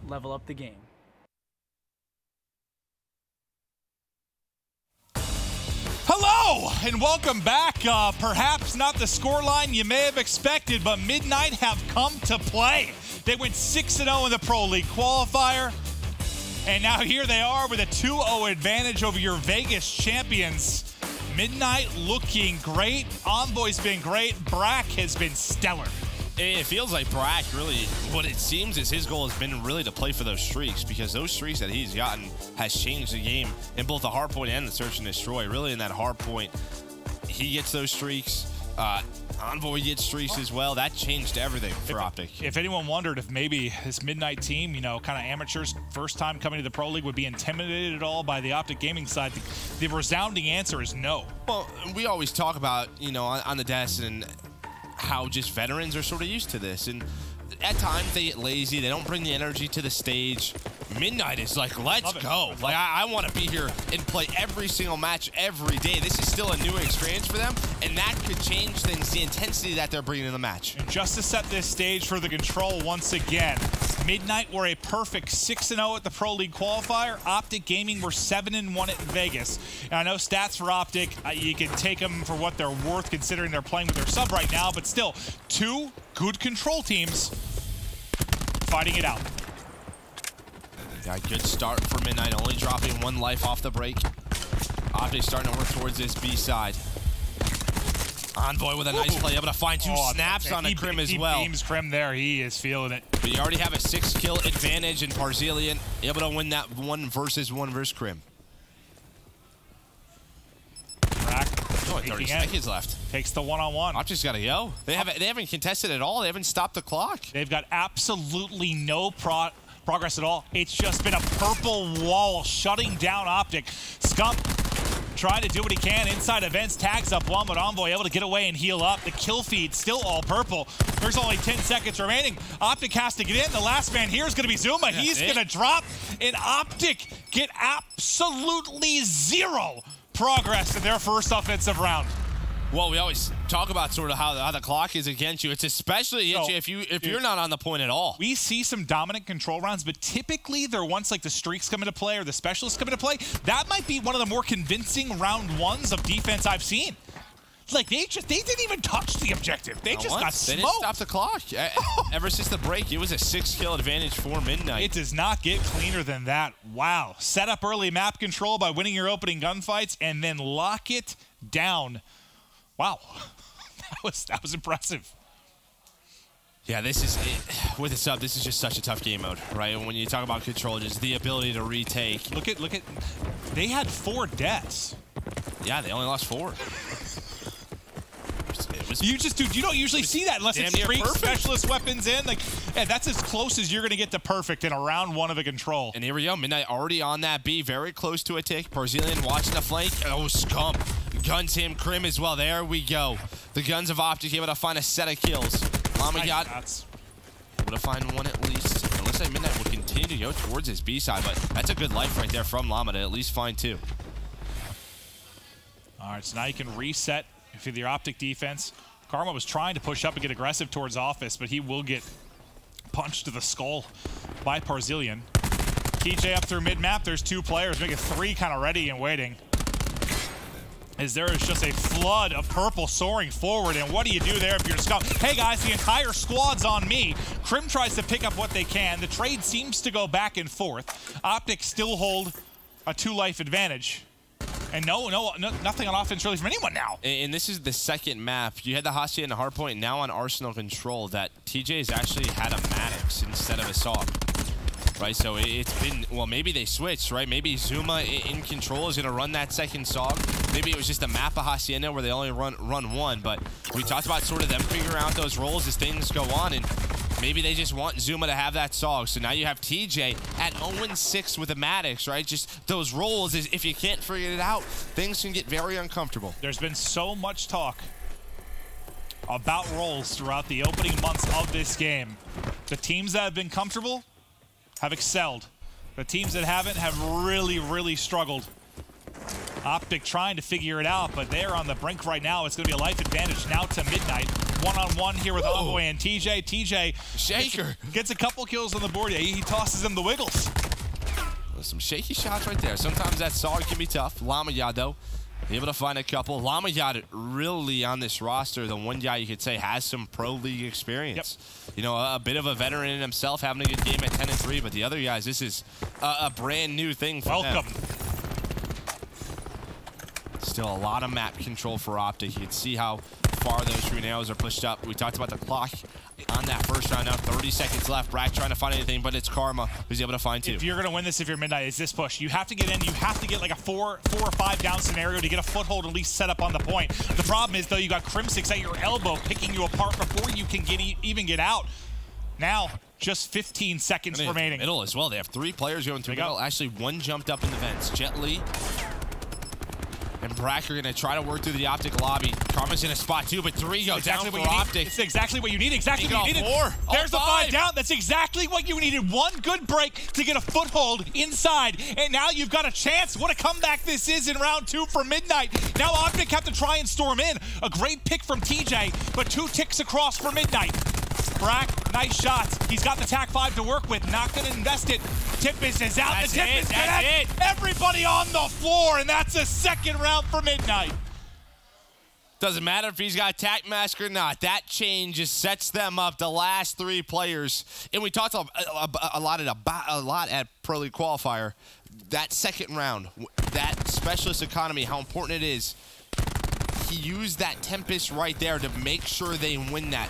Level up the game. Hello and welcome back. Perhaps not the scoreline you may have expected, but Midnight have come to play. They went 6-0 in the Pro League qualifier, and now here they are with a 2-0 advantage over your Vegas champions. Midnight looking great. Envoy's been great. Brack has been stellar. It feels like Brack really, what it seems is his goal has been really to play for those streaks, because those streaks that he's gotten has changed the game in both the hardpoint and the search and destroy. Really in that hardpoint, he gets those streaks. Envoy gets streaks as well. That changed everything for Optic. If anyone wondered if maybe this Midnight team, you know, kind of amateurs, first time coming to the Pro League, would be intimidated at all by the Optic Gaming side, the resounding answer is no. Well, we always talk about, you know, on the desk and how just veterans are sort of used to this. And at times they get lazy. They don't bring the energy to the stage. Midnight is like, let's go. Like, I want to be here and play every single match every day. This is still a new experience for them, and that could change things, the intensity that they're bringing in the match. And just to set this stage for the control once again, Midnight were a perfect 6-0 at the Pro League qualifier. Optic Gaming were 7-1 at Vegas. And I know stats for Optic, you can take them for what they're worth considering they're playing with their sub right now, but still, two good control teams fighting it out. Yeah, good start for Midnight, only dropping one life off the break. Optic starting to work towards this B side. Envoy with a nice play, able to find two snaps on a Crim as well. He beams Crim there, he is feeling it. But you already have a 6-kill advantage in Parzilian, able to win that 1 versus Crim. Brack, 30 seconds left. Takes the one-on-one. Optic's got to go. They haven't contested at all. They haven't stopped the clock. They've got absolutely no progress at all. It's just been a purple wall shutting down Optic. Scump trying to do what he can inside events, tags up one, but Envoy able to get away and heal up. The kill feed still all purple. There's only 10 seconds remaining. Optic has to get in. The last man here is going to be Zuma. He's going to drop, and Optic get absolutely zero progress in their first offensive round. Well, we always talk about sort of how the clock is against you. It's especially against you if you're not on the point at all. We see some dominant control rounds, but typically they're once like the streaks come into play or the specialists come into play. That might be one of the more convincing round ones of defense I've seen. Like they didn't even touch the objective. They just got smoked. They didn't stop the clock. Ever since the break, it was a 6-kill advantage for Midnight. It does not get cleaner than that. Wow. Set up early map control by winning your opening gunfights and then lock it down. Wow, that was impressive. Yeah, this is with the sub. This is just such a tough game mode, right? When you talk about control, just the ability to retake. Look at. They had 4 deaths. Yeah, they only lost 4. You don't usually see that unless it's streak specialist weapons in. Like, yeah, that's as close as you're gonna get to perfect in a round 1 of a control. And here we go, Midnight already on that B, very close to a tick. Parzilian watching the flank. Oh, Scum guns him. Crim as well. There we go. The guns of Optic able to find a set of kills. Lamagod able to find one at least. It looks like Midnight will continue to go towards his B side, but that's a good life right there from Lama to at least find 2. All right, so now you can reset for your Optic defense. Karma was trying to push up and get aggressive towards Office, but he will get punched to the skull by Parzilian. TJ up through mid-map. There's 2 players, making 3 kind of ready and waiting. As there is just a flood of purple soaring forward, and what do you do there if you're Scum? Hey guys, the entire squad's on me. Crim tries to pick up what they can. The trade seems to go back and forth. Optic still hold a 2-life advantage. And nothing on offense really from anyone now. And this is the second map. You had the Hostia and the Hardpoint, now on Arsenal Control, that TJ has actually had a Maddox instead of a Saw. Right, so it's been, well, maybe they switched, right? Maybe Zuma in Control is going to run that second SOG. Maybe it was just a map of Hacienda where they only run 1, but we talked about sort of them figuring out those roles as things go on, and maybe they just want Zuma to have that SOG. So now you have TJ at 0-6 with a Maddox, right? Just those roles, is if you can't figure it out, things can get very uncomfortable. There's been so much talk about roles throughout the opening months of this game. The teams that have been comfortable have excelled. The teams that haven't have really, really struggled. Optic trying to figure it out, but they're on the brink right now. It's going to be a life advantage now to Midnight. one-on-one here with Envoy and TJ. TJ Shaker gets a couple kills on the board. Yeah, he tosses him the wiggles. Some shaky shots right there. Sometimes that SAR can be tough. Lamayad, though, able to find a couple. Lamayad really on this roster, the one guy you could say has some pro league experience. Yep. You know, a bit of a veteran in himself, having a good game at 10-3, but the other guys, this is a brand new thing for them. Still a lot of map control for Optic. You can see how far those green arrows are pushed up. We talked about the clock on that first round. Now 30 seconds left. Brack trying to find anything, but it's Karma who's able to find two. If you're going to win this, if you're Midnight, is this push. You have to get in. You have to get like a four or five down scenario to get a foothold, at least set up on the point. The problem is, though, you got Crim6 at your elbow, picking you apart before you can even get out. Now, just 15 seconds remaining. Middle as well. They have 3 players going through middle. Actually, one jumped up in the vents. Jet Li and Brack are going to try to work through the Optic lobby. Karma's in a spot too, but 3 go down for Optic. It's exactly what you need. Exactly what you needed. 4. There's the 5 down. That's exactly what you needed. One good break to get a foothold inside, and now you've got a chance. What a comeback this is in round 2 for Midnight. Now Optic have to try and storm in. A great pick from TJ, but 2 ticks across for Midnight. Brack, nice shots. He's got the TAC 5 to work with. Not going to invest it. Tempest is out. The Tempest connect. Everybody on the floor, and that's a second round for Midnight. Doesn't matter if he's got TAC mask or not. That change just sets them up, the last 3 players. And we talked a lot at Pro League Qualifier. That second round, that specialist economy, how important it is. He used that Tempest right there to make sure they win that,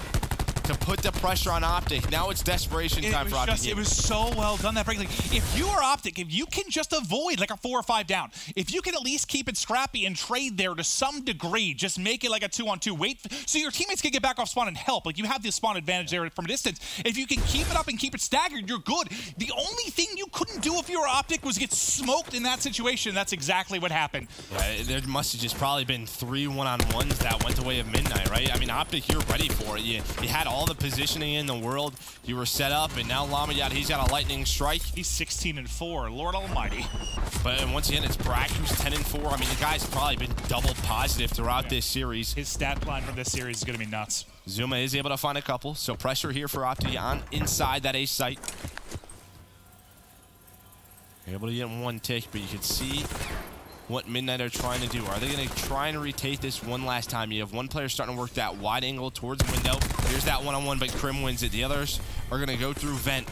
to put the pressure on Optic. Now it's desperation time for Optic. It was so well done, that break. Like, if you are Optic, if you can just avoid like a 4 or 5 down, if you can at least keep it scrappy and trade there to some degree, just make it like a 2-on-2, wait so your teammates can get back off spawn and help. Like, you have the spawn advantage there from a distance. If you can keep it up and keep it staggered, you're good. The only thing you couldn't do if you were Optic was get smoked in that situation. That's exactly what happened. Yeah, there must have just probably been 3 one-on-ones that went the way of Midnight, right? I mean, Optic, you're ready for it. You had all the positioning in the world. You were set up, and now Lamayad, he's got a lightning strike. He's 16-4, Lord Almighty. But and once again, it's Brack who's 10-4. I mean, the guy's probably been double positive throughout this series. His stat line from this series is going to be nuts. Zuma is able to find a couple, so pressure here for Optic on inside that ace site. Able to get 1 tick, but you can see what Midnight are trying to do. Are they going to try and retake this one last time? You have one player starting to work that wide angle towards the window. Here's that one-on-one, but Crim wins it. The others are going to go through vent.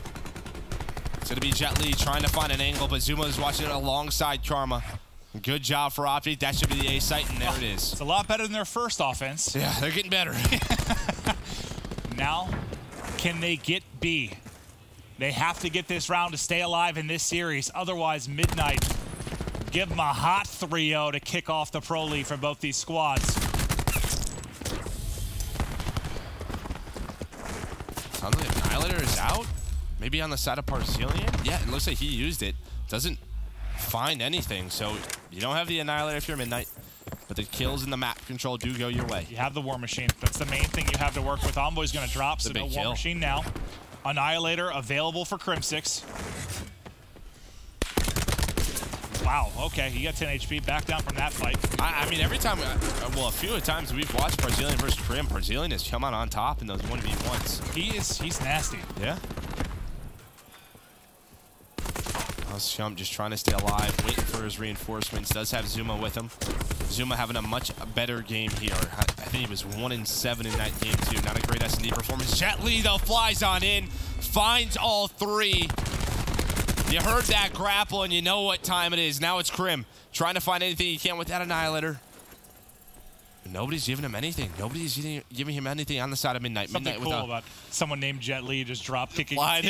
It's going to be Jet Li trying to find an angle, but Zuma is watching it alongside Karma. Good job for Optic. That should be the A site, and there it is. It's a lot better than their first offense. Yeah, they're getting better. Now, can they get B? They have to get this round to stay alive in this series. Otherwise, Midnight give them a hot 3-0 to kick off the Pro League for both these squads. Sounds like Annihilator is out. Maybe on the side of Parcelian? Yeah, it looks like he used it. Doesn't find anything, so you don't have the Annihilator if you're Midnight. But the kills and the map control do go your way. You have the War Machine. That's the main thing you have to work with. Envoy's going to drop, so no War Machine now. Annihilator available for Crim6. Wow, okay, he got 10 HP, back down from that fight. I mean, every time, well, a few times we've watched Parcelian versus Crim, Parcelian has come out on top in those 1v1s. He's nasty. Yeah. Shump just trying to stay alive, waiting for his reinforcements. Does have Zuma with him. Zuma having a much better game here. I think he was 1-7 in that game too. Not a great S&D performance. Jet Li though flies on in, finds all 3. You heard that grapple and you know what time it is. Now it's Crim trying to find anything he can with that Annihilator. Nobody's giving him anything. Nobody's giving him anything on the side of Midnight. Something Midnight cool about someone named Jet Li just drop kicking. Like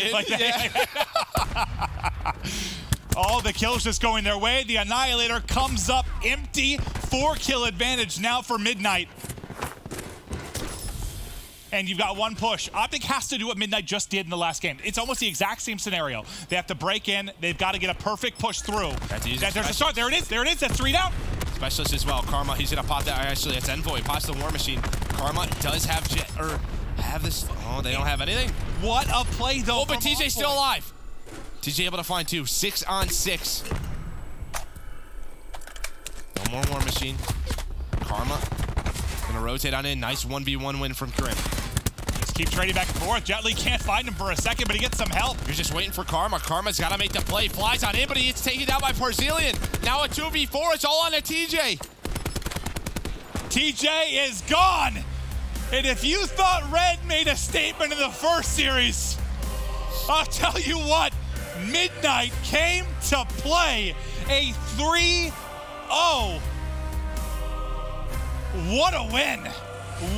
All the kills just going their way. The Annihilator comes up empty. 4-kill advantage now for Midnight. And you've got 1 push. Optic has to do what Midnight just did in the last game. It's almost the exact same scenario. They have to break in. They've got to get a perfect push through. There's a start. There it is. There it is. That's 3 down. Specialist as well. Karma, he's going to pop that. Actually, it's Envoy. Pops the War Machine. Karma does have this. Oh, they don't have anything. What a play, though. Oh, but TJ's still alive. TJ able to find 2. 6 on 6. No more War Machine. Karma Gonna rotate on in. Nice 1v1 win from Krim. Just keep trading back and forth. Jet Li can't find him for a second, but he gets some help. You're just waiting for Karma. Karma's got to make the play. Flies on in, but he gets taken down by Parzilian. Now a 2v4. It's all on a TJ. TJ is gone. And if you thought Red made a statement in the first series, I'll tell you what, Midnight came to play. A 3-0. What a win.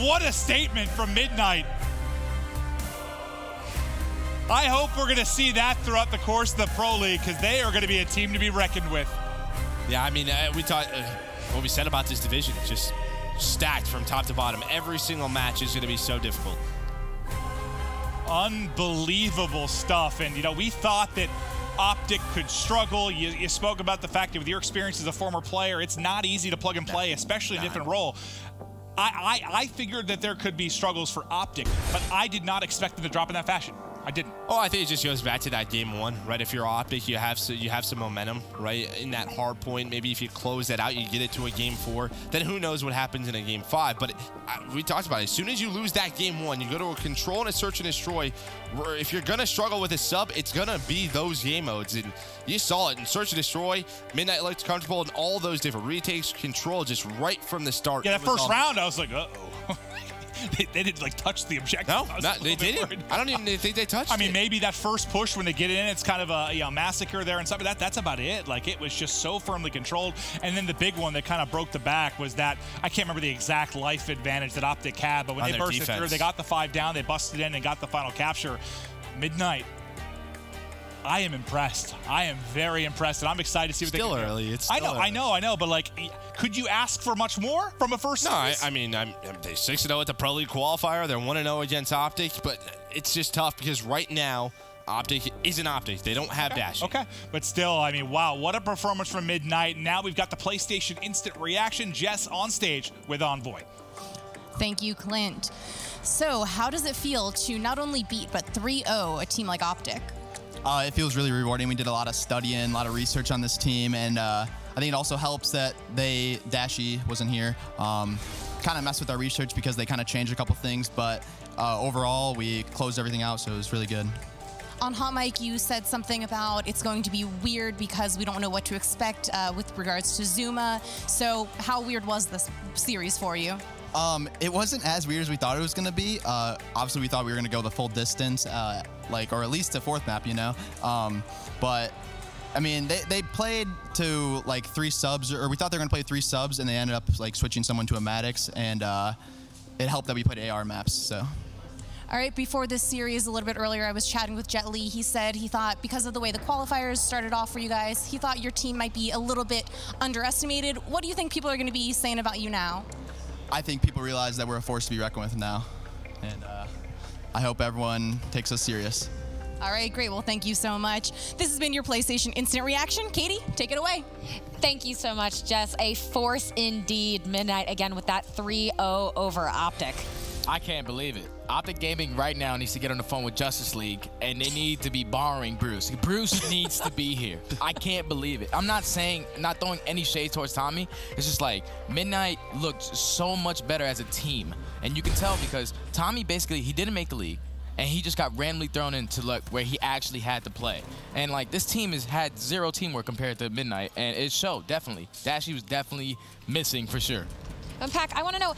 What a statement from Midnight. I hope we're going to see that throughout the course of the Pro League, because they are going to be a team to be reckoned with. Yeah, I mean, we thought what we said about this division, just stacked from top to bottom. Every single match is going to be so difficult. Unbelievable stuff. And, you know, we thought that Optic could struggle. You spoke about the fact that with your experience as a former player, it's not easy to plug and play, especially in a different role. I figured that there could be struggles for Optic, but I did not expect them to drop in that fashion. I didn't. Oh, I think it just goes back to that game one, right? If you're Optic, you have some momentum, right? In that hard point, maybe if you close that out, you get it to a game 4, then who knows what happens in a game 5. But we talked about it. As soon as you lose that game 1, you go to a control and a search and destroy. If you're going to struggle with a sub, it's going to be those game modes. And you saw it in search and destroy. Midnight looked comfortable in all those different retakes, control just right from the start. Yeah, that first round, I was like, uh-oh. They didn't like touch the objective. No, they didn't. Worried. I don't even think they touched it. I mean, maybe that first push when they get in, it's kind of a massacre there and stuff. But that's about it. Like, it was just so firmly controlled. And then the big one that kind of broke the back was that, I can't remember the exact life advantage that Optic had, but when they burst it through, they got the 5 down, they busted in and got the final capture. Midnight. I am impressed. I am very impressed, and I'm excited to see what they can do. Still early. It's I still know. But like, could you ask for much more from a first series? I mean, they're 6-0 at the Pro League qualifier. They're 1-0 against Optic, but it's just tough because right now, Optic isn't Optic. They don't have Dash. Okay, but still, I mean, wow, what a performance from Midnight. Now we've got the PlayStation Instant Reaction. Jess on stage with Envoy. Thank you, Clint. So how does it feel to not only beat, but 3-0 a team like Optic? It feels really rewarding. We did a lot of studying, a lot of research on this team, and I think it also helps that Dashy wasn't here. Kind of messed with our research because they kind of changed a couple things, but overall, we closed everything out, so it was really good. On Hot Mic, you said something about it's going to be weird because we don't know what to expect with regards to Zuma. So how weird was this series for you? It wasn't as weird as we thought it was going to be. Obviously, we thought we were going to go the full distance, or at least a 4th map, you know. But I mean, they played to like 3 subs, or we thought they were going to play 3 subs, and they ended up like switching someone to a Maddox, and it helped that we played AR maps. So. All right, before this series, a little bit earlier, I was chatting with Jet Li. He said he thought because of the way the qualifiers started off for you guys, he thought your team might be a little bit underestimated. What do you think people are going to be saying about you now? I think people realize that we're a force to be reckoned with now, and I hope everyone takes us serious. All right, great. Well, thank you so much. This has been your PlayStation Instant Reaction. Katie, take it away. Thank you so much, Jess. A force indeed. Midnight again with that 3-0 over Optic. I can't believe it. Optic Gaming right now needs to get on the phone with Justice League, and they need to be borrowing Bruce. Bruce needs to be here. I can't believe it. I'm not throwing any shade towards Tommy. It's just like Midnight looked so much better as a team. And you can tell because Tommy basically, he didn't make the league, and he just got randomly thrown into where he actually had to play. And like this team has had 0 teamwork compared to Midnight, and it showed, definitely. Dashy was definitely missing for sure. Pac, I want to know,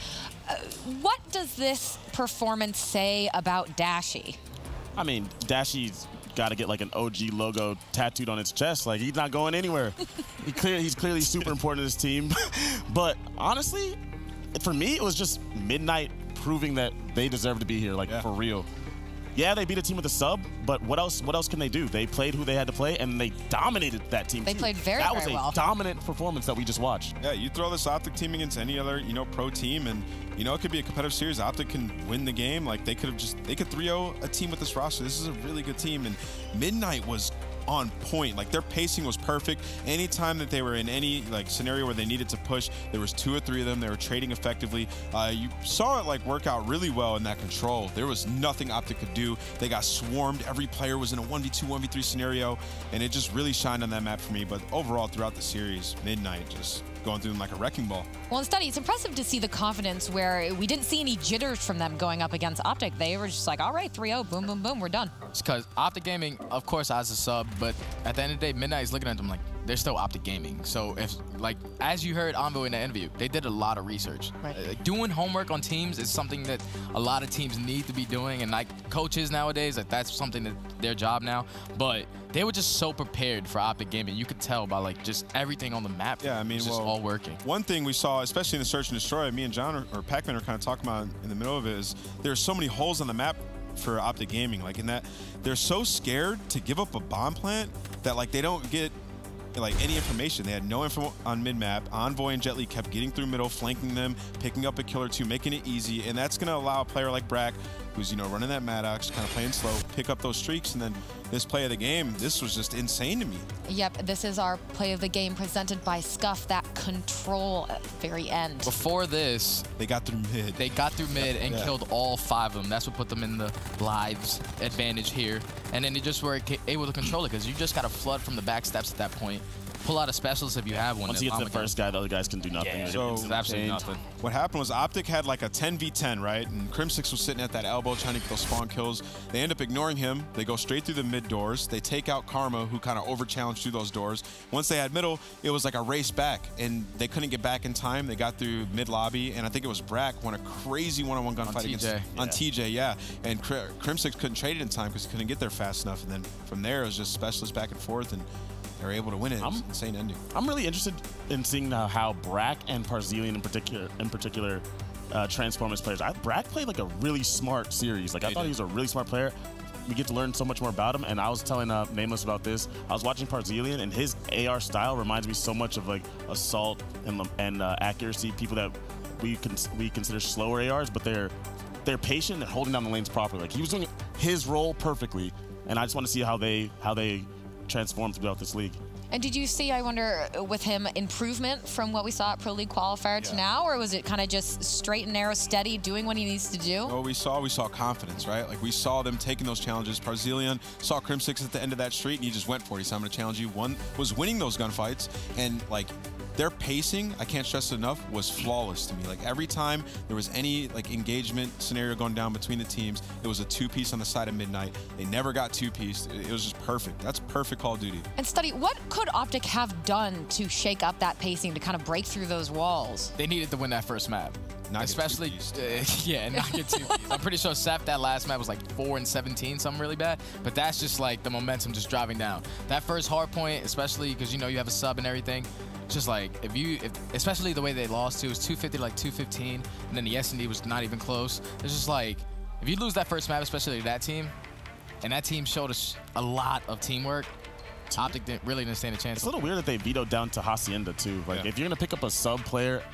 what does this performance say about Dashy? I mean, Dashy's got to get like an OG logo tattooed on his chest. Like, he's not going anywhere. He's clearly super important to this team. But honestly, for me, it was just Midnight proving that they deserve to be here, like, for real. Yeah, they beat a team with a sub, but what else can they do? They played who they had to play, and they dominated that team. They played very well. That was a dominant performance that we just watched. Yeah, you throw this Optic team against any other, pro team, and, it could be a competitive series. Optic can win the game. Like, they could 3-0 a team with this roster. This is a really good team, and Midnight was on point. Like, their pacing was perfect. Anytime that they were in any scenario where they needed to push, there was 2 or 3 of them. They were trading effectively. You saw it work out really well in that control. There was nothing Optic could do. They got swarmed. Every player was in a 1v2, 1v3 scenario, and it just really shined on that map for me. But overall, throughout the series, Midnight just going through them like a wrecking ball. Well, in study, it's impressive to see the confidence where we didn't see any jitters from them going up against Optic. They were just like, all right, 3-0, boom, boom, boom, we're done. It's because Optic Gaming, of course, as a sub, but at the end of the day, Midnight is looking at them like, they're still Optic Gaming. So if, like, as you heard Envoy in the interview, they did a lot of research. Right. Doing homework on teams is something that a lot of teams need to be doing, and like coaches nowadays, like that's something that their job now. But they were just so prepared for Optic Gaming. You could tell by like just everything on the map. Yeah, I mean, it's just all working. One thing we saw, especially in the Search and Destroy, me and John or Pac-Man are kind of talking about in the middle of it, is there's so many holes on the map for Optic Gaming. Like in that, they're so scared to give up a bomb plant that like they don't get like any information. They had no info on mid-map. Envoy and Jet Li kept getting through middle, flanking them, picking up a kill or two, making it easy, and that's going to allow a player like Brack, who's, you know, running that Maddox, kind of playing slow, pick up those streaks. And then this play of the game, this was just insane to me. Yep, this is our play of the game presented by Scuff, that control at the very end. Before this, they got through mid. They got through mid and killed all 5 of them. That's what put them in the lives advantage here. And then they just were able to control it because you just got to flood from the back steps at that point. Pull out a specialist if you have one. Once you get to the first guy, the other guys can do nothing. Yeah, so it's absolutely nothing. What happened was Optic had like a 10v10, right? And Crimsix was sitting at that elbow trying to get those spawn kills. They end up ignoring him. They go straight through the mid doors. They take out Karma, who kind of over-challenged through those doors. Once they had middle, it was like a race back, and they couldn't get back in time. They got through mid-lobby, and I think it was Brack won a crazy one-on-one gunfight against TJ, yeah. And Crimsix couldn't trade it in time because he couldn't get there fast enough. And then from there, it was just specialists back and forth, and they were able to win it. It was an insane ending. I'm really interested in seeing how Brack and Parzelian in particular transform as players. Brack played like a really smart series. Like I thought he was a really smart player. We get to learn so much more about him. And I was telling Nameless about this. I was watching Parzelian, and his AR style reminds me so much of like Assault and Accuracy, people that we consider slower ARs, but they're patient and holding down the lanes properly. Like he was doing his role perfectly, and I just want to see how they transform throughout this league. And did you see, I wonder, with him, improvement from what we saw at Pro League Qualifier to now, or was it kind of just straight and narrow, steady, doing what he needs to do? Well, we saw confidence, right? Like we saw them taking those challenges. Parzelian saw Crimsix at the end of that street, and he just went for it. He said, I'm going to challenge you. One was winning those gunfights, and like their pacing, I can't stress it enough, was flawless to me. Like every time there was any like engagement scenario going down between the teams, it was a 2-piece on the side of Midnight. They never got 2-piece. It was just perfect. That's perfect Call of Duty. And Study, what could Optic have done to shake up that pacing to kind of break through those walls? They needed to win that first map. Not especially, not get 2 piece. I'm pretty sure Seth, that last map was like 4-17, something really bad. But that's just like the momentum just driving down. That first hard point, especially because you know you have a sub and everything. Just like especially the way they lost to, it was 250 to like 215, and then the S&D was not even close. It's just like if you lose that first map, especially to that team, and that team showed us a lot of teamwork. Optic really didn't stand a chance. It's a little weird that they vetoed down to Hacienda too. Like if you're gonna pick up a sub player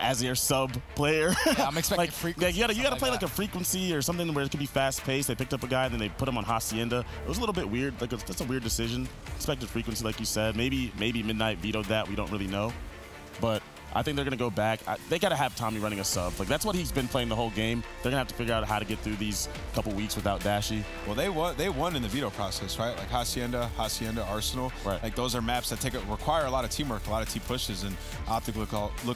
as your sub player, I'm expecting frequency. You gotta play like a frequency or something where it could be fast paced. They picked up a guy, then they put him on Hacienda. It was a little bit weird. Like that's a weird decision. Expected frequency, like you said. Maybe Midnight vetoed that. We don't really know, but I think they're gonna go back. They gotta have Tommy running a sub. Like that's what he's been playing the whole game. They're gonna have to figure out how to get through these couple weeks without Dashy. Well, they won in the veto process, right? Like Hacienda, Arsenal. Right. Like those are maps that require a lot of teamwork, a lot of T pushes, and Optic looked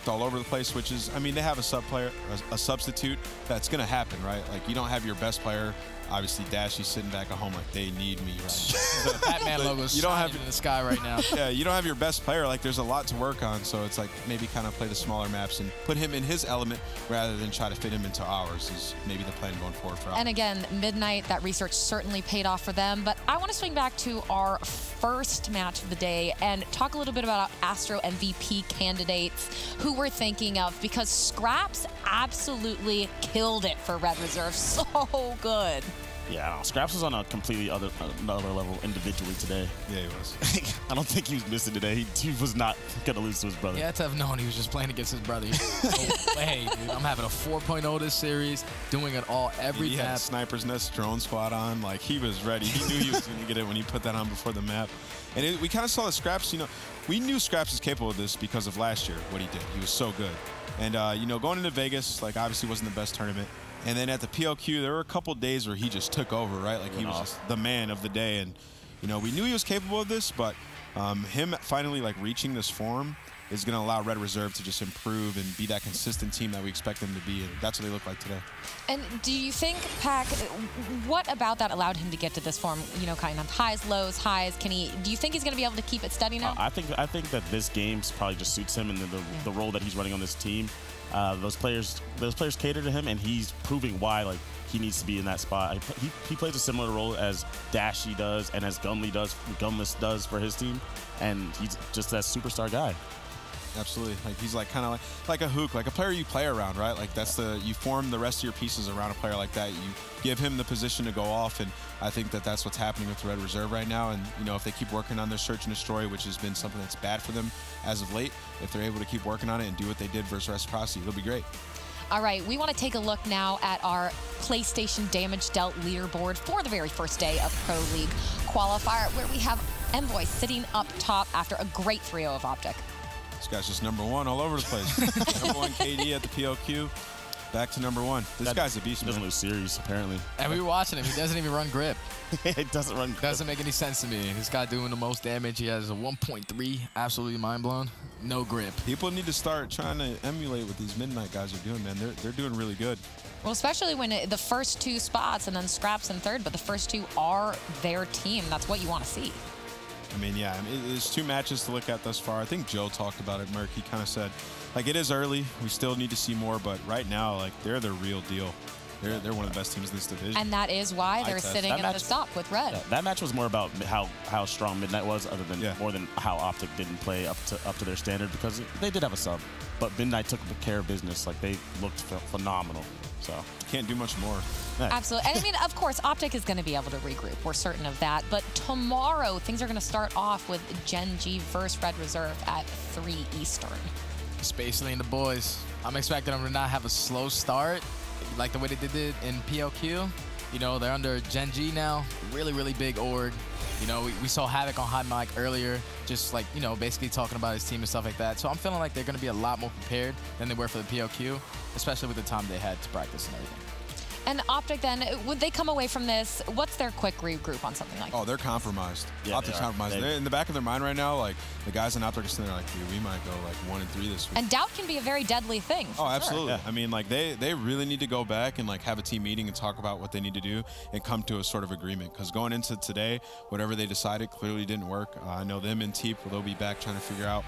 all over the place. Which is, I mean, they have a sub player, a substitute. That's gonna happen, right? Like you don't have your best player. Obviously, Dashy's sitting back at home like they need me right now. The Batman logo's shining in the sky right now. Yeah, you don't have your best player. Like there's a lot to work on, so it's like maybe kind of play the smaller maps and put him in his element rather than try to fit him into ours is maybe the plan going forward for us. And again, Midnight, that research certainly paid off for them. But I want to swing back to our first match of the day and talk a little bit about Astro MVP candidates who we're thinking of, because Scraps absolutely killed it for Red Reserve. So good. Yeah, no, Scraps was on a completely another level individually today. Yeah, he was. I don't think he was missing today. He was not going to lose to his brother. Yeah, had to have known he was just playing against his brother. Hey, dude, I'm having a 4.0 this series, doing it all every He map. had Sniper's Nest drone squad on. Like, he was ready. He knew he was going to get it when he put that on before the map. And we kind of saw the Scraps, you know, we knew Scraps was capable of this because of last year, what he did. He was so good. And, you know, going into Vegas, like, obviously wasn't the best tournament. And then at the PLQ, there were a couple days where he just took over, right? Like he was just the man of the day. And, you know, we knew he was capable of this, but Him finally like reaching this form is going to allow Red Reserve to just improve and be that consistent team that we expect them to be, and that's what they look like today. And do you think, Pac, what about that allowed him to get to this form? You know, kind of highs, lows, highs. Do you think he's going to be able to keep it steady now? I think that this game probably just suits him and the role that he's running on this team. Those players cater to him, and he's proving why he needs to be in that spot. He plays a similar role as Dashy does and as Gunless does for his team, and he's just that superstar guy. Absolutely. He's kind of like a hook, like a player you play around, right? You form the rest of your pieces around a player like that. You give him the position to go off, and I think that's what's happening with the Red Reserve right now. And if they keep working on their search and destroy, which has been something that's bad for them as of late, if they're able to keep working on it and do what they did versus Reciprocity, it'll be great. All right, we want to take a look now at our PlayStation damage dealt leaderboard for the very first day of Pro League qualifier, where we have Envoy sitting up top after a great 3-0 of Optic. This guy's just #1 all over the place. #1 KD at the POQ. Back to #1. This guy's a beast. He doesn't lose series, apparently. And we were watching him. He doesn't even run grip. It doesn't run grip. Doesn't make any sense to me. This guy doing the most damage. He has a 1.3. Absolutely mind blown. No grip. People need to start trying to emulate what these Midnight guys are doing, man. They're doing really good. Well, especially when the first 2 spots and then Scraps in third, but the first 2 are their team. That's what you want to see. I mean, yeah, there's 2 matches to look at thus far. I think Joe talked about it, Merc. He kind of said, it is early. We still need to see more, but right now, they're the real deal. They're one of the best teams in this division. And that is why they're sitting at the top with Red. That match was more about how strong Midnight was, other than more than how Optic didn't play up to their standard, because they did have a sub, but Midnight took care of business. They looked phenomenal. So can't do much more. Absolutely. And of course, Optic is going to be able to regroup. We're certain of that. But tomorrow, things are going to start off with Gen G versus Red Reserve at 3 Eastern. Spacely and the boys. I'm expecting them to not have a slow start like the way they did it in PLQ. They're under Gen G now. Really, really big org. We saw Havoc on Hot Mic earlier, just basically talking about his team and stuff like that. So I'm feeling like they're going to be a lot more prepared than they were for the PLQ, especially with the time they had to practice and everything. And Optic, then, would they come away from this? What's their quick regroup on something like that? Oh, they're compromised. Yeah, Optic's compromised. They're in the back of their mind right now, the guys in Optic are sitting there dude, we might go 1-3 this week. And doubt can be a very deadly thing. Oh, absolutely. Sure. Yeah. They really need to go back and have a team meeting and talk about what they need to do and come to a sort of agreement. Because going into today, whatever they decided clearly didn't work. I know them and Teep, they'll be back trying to figure out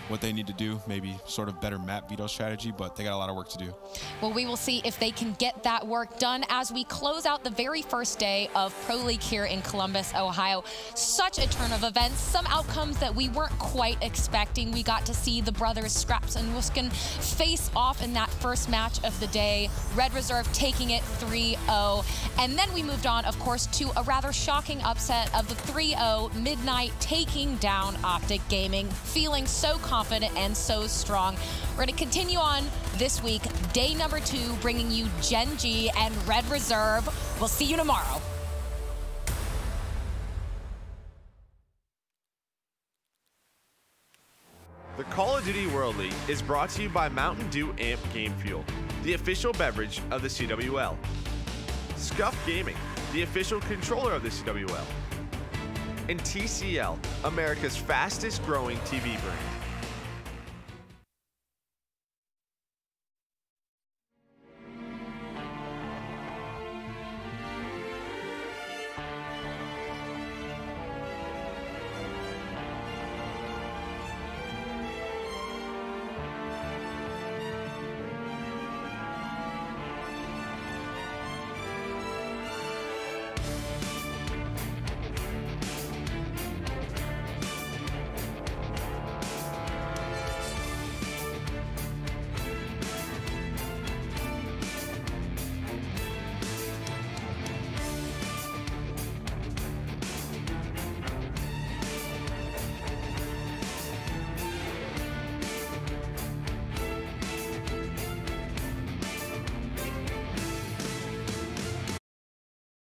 what they need to do, maybe sort of better map veto strategy, but they got a lot of work to do. Well, we will see if they can get that work done as we close out the very first day of Pro League here in Columbus, Ohio. Such a turn of events, some outcomes that we weren't quite expecting. We got to see the brothers Scraps and Wuskin face off in that first match of the day. Red Reserve taking it 3-0. And then we moved on, of course, to a rather shocking upset of the 3-0 Midnight taking down Optic Gaming, feeling so confident and so strong. We're going to continue on this week, day number 2, bringing you Gen G and Red Reserve. We'll see you tomorrow. The Call of Duty World League is brought to you by Mountain Dew Amp Game Fuel, the official beverage of the CWL. Scuff Gaming, the official controller of the CWL. And TCL, America's fastest growing TV brand.